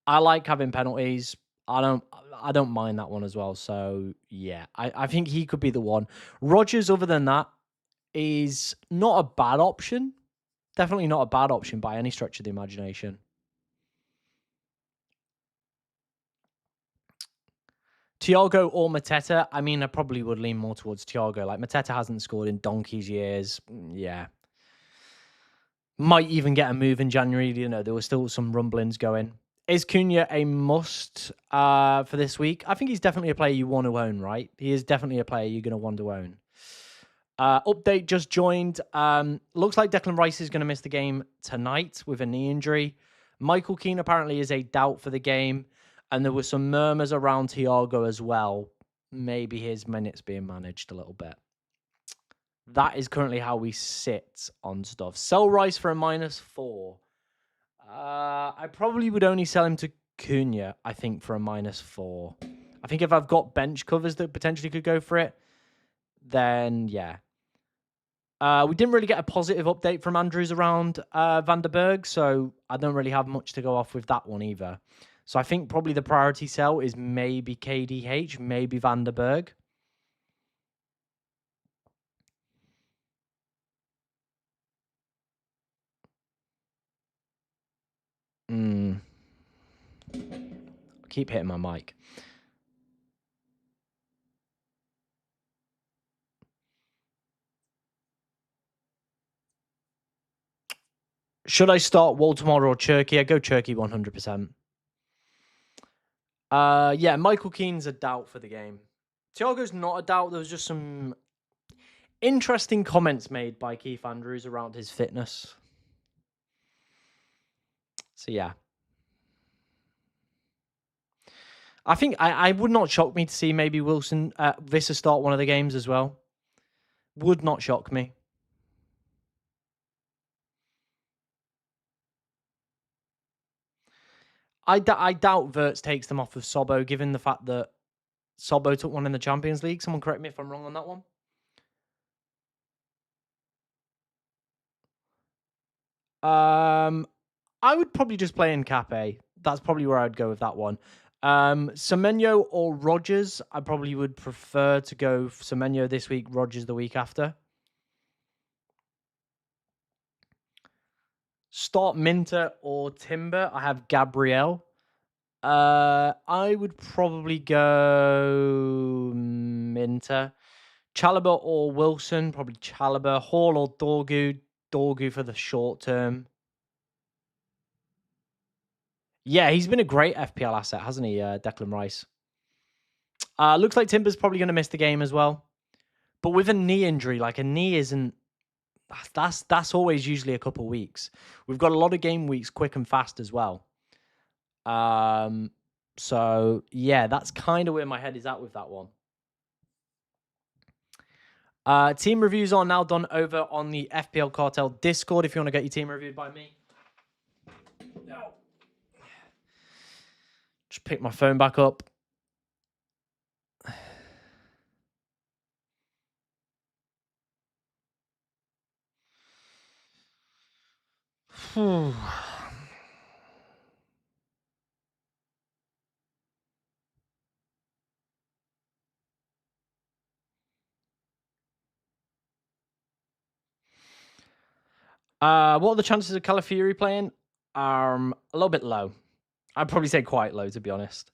I like having penalties. I don't mind that one as well. So yeah, I think he could be the one. Rodgers, other than that, is not a bad option. Definitely not a bad option by any stretch of the imagination. Thiago or Mateta, I mean, I probably would lean more towards Thiago. Like, Mateta hasn't scored in donkey's years. Yeah. Might even get a move in January. You know, there were still some rumblings going. Is Cunha a must for this week? I think he's definitely a player you want to own, right? He is definitely a player you're going to want to own. Update just joined. Looks like Declan Rice is going to miss the game tonight with a knee injury. Michael Keane apparently is a doubt for the game. And there were some murmurs around Thiago as well. Maybe his minutes being managed a little bit. That is currently how we sit on stuff. Sell Rice for a -4. I probably would only sell him to Cunha, I think, for a -4. I think if I've got bench covers that potentially could go for it, then yeah. We didn't really get a positive update from Andrews around Van der Berg, so I don't really have much to go off with that one either. So I think probably the priority sell is maybe KDH, maybe Van der Berg. I keep hitting my mic. Should I start Walter or Cherky? I go Cherky 100%. Yeah, Michael Keane's a doubt for the game. Thiago's not a doubt. There was just some interesting comments made by Keith Andrews around his fitness. So yeah. I think I would not shock me to see maybe Wilson Visser start one of the games as well. Would not shock me. I doubt Wirtz takes them off of Sobbo, given the fact that Sobbo took one in the Champions League. Someone correct me if I'm wrong on that one. I would probably just play in Cape. That's probably where I'd go with that one. Semenyo or Rogers, I probably would prefer to go Semenyo this week, Rogers the week after. Start Minter or Timber. I have Gabriel. I would probably go Minter. Chalobah or Wilson, probably Chalobah. Hall or Dorgu. Dorgu for the short term. Yeah, he's been a great FPL asset, hasn't he, Declan Rice? Looks like Timber's probably going to miss the game as well. But with a knee injury, like a knee isn't... That's always usually a couple weeks. We've got a lot of game weeks quick and fast as well. So, yeah, that's kind of where my head is at with that one. Team reviews are now done over on the FPL Cartel Discord if you want to get your team reviewed by me. No. Just pick my phone back up. What are the chances of Calafiori playing? A little bit low. I'd probably say quite low, to be honest.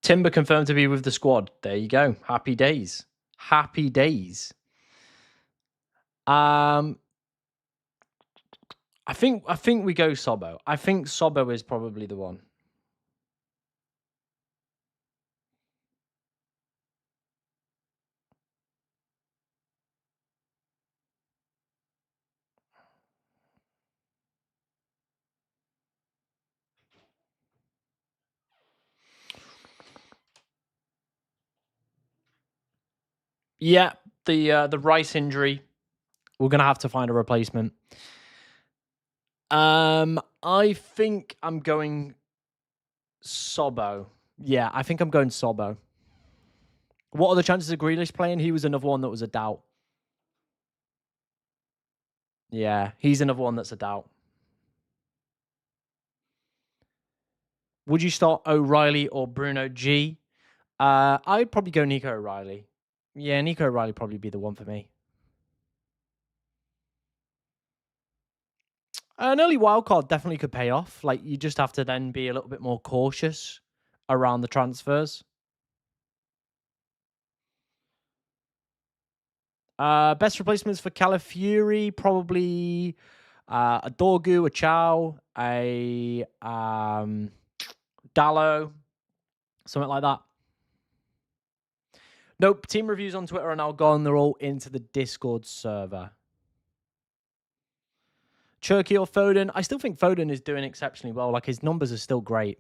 Timber confirmed to be with the squad. There you go. Happy days. Happy days. I think we go Sobbo. I think Sobbo is probably the one. Yeah, the Rice injury. We're gonna have to find a replacement. I think I'm going Sobbo. Yeah, I think I'm going Sobbo. What are the chances of Grealish playing? He was another one that was a doubt. Yeah, he's another one that's a doubt. Would you start O'Reilly or Bruno G? I'd probably go Nico O'Reilly. Yeah, Nico O'Reilly probably be the one for me. An early wildcard definitely could pay off. Like, you just have to then be a little bit more cautious around the transfers. Best replacements for Calafiori, probably a Dorgu, a Chow, a Dallo, something like that. Nope, team reviews on Twitter are now gone. They're all into the Discord server. Cherky or Foden? I still think Foden is doing exceptionally well. Like, his numbers are still great.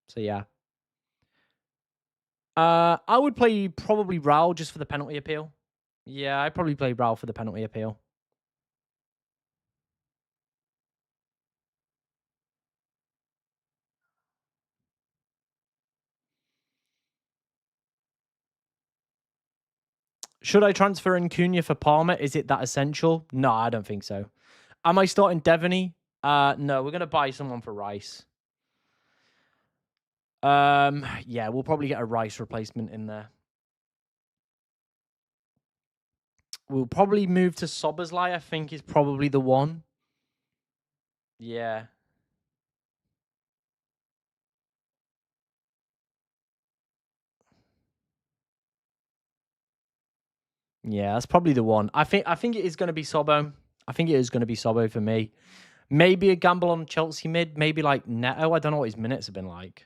So, yeah. I would play probably Raul just for the penalty appeal. Yeah, I'd probably play Raul for the penalty appeal. Should I transfer in Cunha for Palmer? Is it that essential? No, I don't think so. Am I starting Devaney? No, we're going to buy someone for Rice. Yeah, we'll probably get a Rice replacement in there. We'll probably move to Sobersley, I think is probably the one. Yeah. Yeah, that's probably the one. I think it is going to be Sobbo. I think it is going to be Sobbo for me. Maybe a gamble on Chelsea mid. Maybe like Neto. I don't know what his minutes have been like.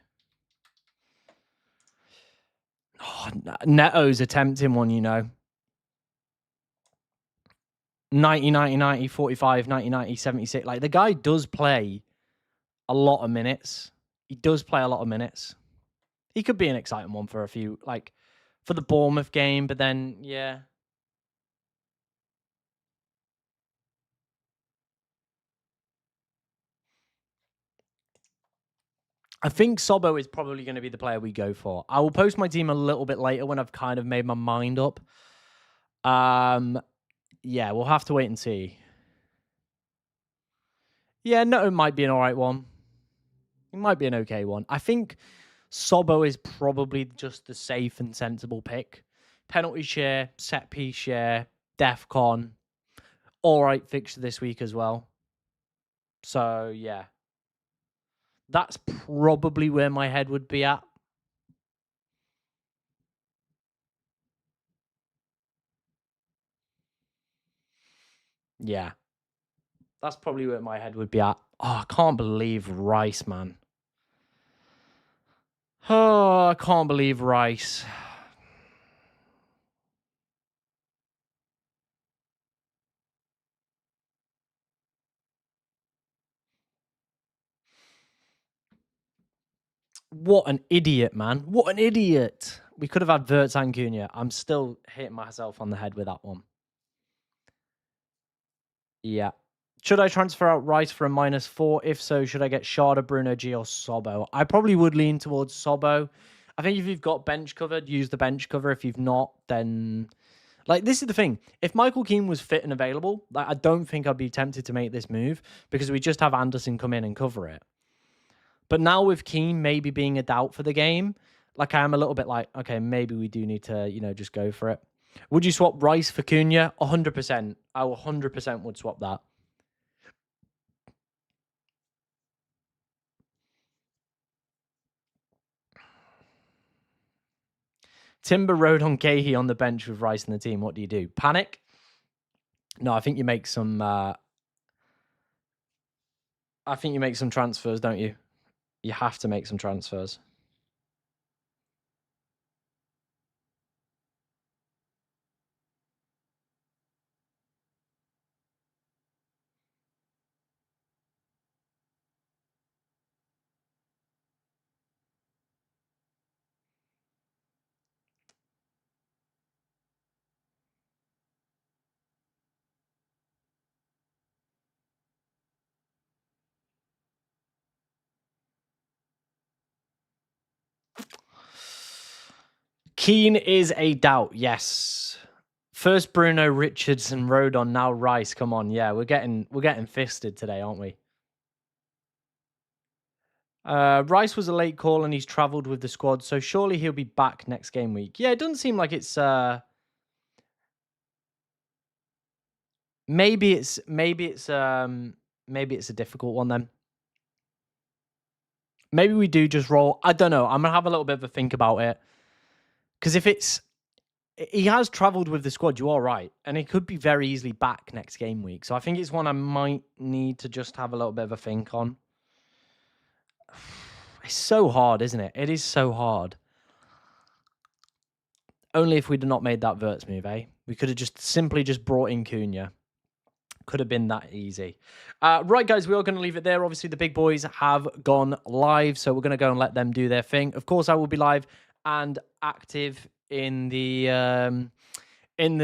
Oh, Neto's a tempting one, you know. 90, 90, 90, 45, 90, 90, 76. Like, the guy does play a lot of minutes. He does play a lot of minutes. He could be an exciting one for a few, like, for the Bournemouth game, but then, yeah. I think Sobbo is probably going to be the player we go for. I will post my team a little bit later when I've kind of made my mind up. Yeah, we'll have to wait and see. Yeah, no, it might be an all right one. It might be an okay one. I think Sobbo is probably just the safe and sensible pick. Penalty share, set piece share, DEFCON. All right fixture this week as well. So, yeah. That's probably where my head would be at. Yeah. That's probably where my head would be at. Oh, I can't believe Rice, man. Oh, I can't believe Rice. What an idiot, man. What an idiot. We could have had Verts and Cunha. I'm still hitting myself on the head with that one. Yeah. Should I transfer out Rice for a -4? If so, should I get Sharda, Bruno G, or Sobbo? I probably would lean towards Sobbo. I think if you've got bench covered, use the bench cover. If you've not, then... Like, this is the thing. If Michael Keane was fit and available, like, I don't think I'd be tempted to make this move because we just have Anderson come in and cover it. But now with Keane maybe being a doubt for the game, like, I am a little bit like, okay, maybe we do need to, you know, just go for it. Would you swap Rice for Cunha? 100%. I 100% would swap that. Timber rode on Cahill on the bench with Rice in the team. What do you do? Panic? No, I think you make some... I think you make some transfers, don't you? You have to make some transfers. Keane is a doubt, yes. First Bruno, Richardson, Rodon, now Rice. Come on, yeah, we're getting fisted today, aren't we? Rice was a late call and he's travelled with the squad, so surely he'll be back next game week. Yeah, it doesn't seem like it's maybe it's a difficult one then. Maybe we do just roll. I don't know. I'm gonna have a little bit of a think about it. Because if he has travelled with the squad, you are right. And he could be very easily back next game week. So I think it's one I might need to just have a little bit of a think on. It's so hard, isn't it? It is so hard. Only if we'd not made that Verts move, eh? We could have just simply just brought in Cunha. Could have been that easy. Right, guys, we are going to leave it there. Obviously, the big boys have gone live, so we're going to go and let them do their thing. Of course, I will be live and active in the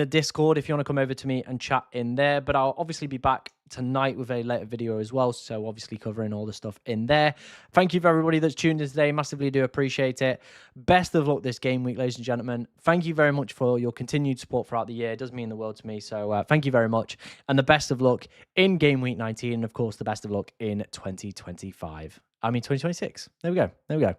Discord if you want to come over to me and chat in there. But I'll obviously be back tonight with a later video as well, so obviously covering all the stuff in there. Thank you for everybody that's tuned in today. Massively do appreciate it. Best of luck this game week, ladies and gentlemen. Thank you very much for your continued support throughout the year. It does mean the world to me, so thank you very much. And the best of luck in game week 19, and of course the best of luck in 2025. I mean 2026. There we go.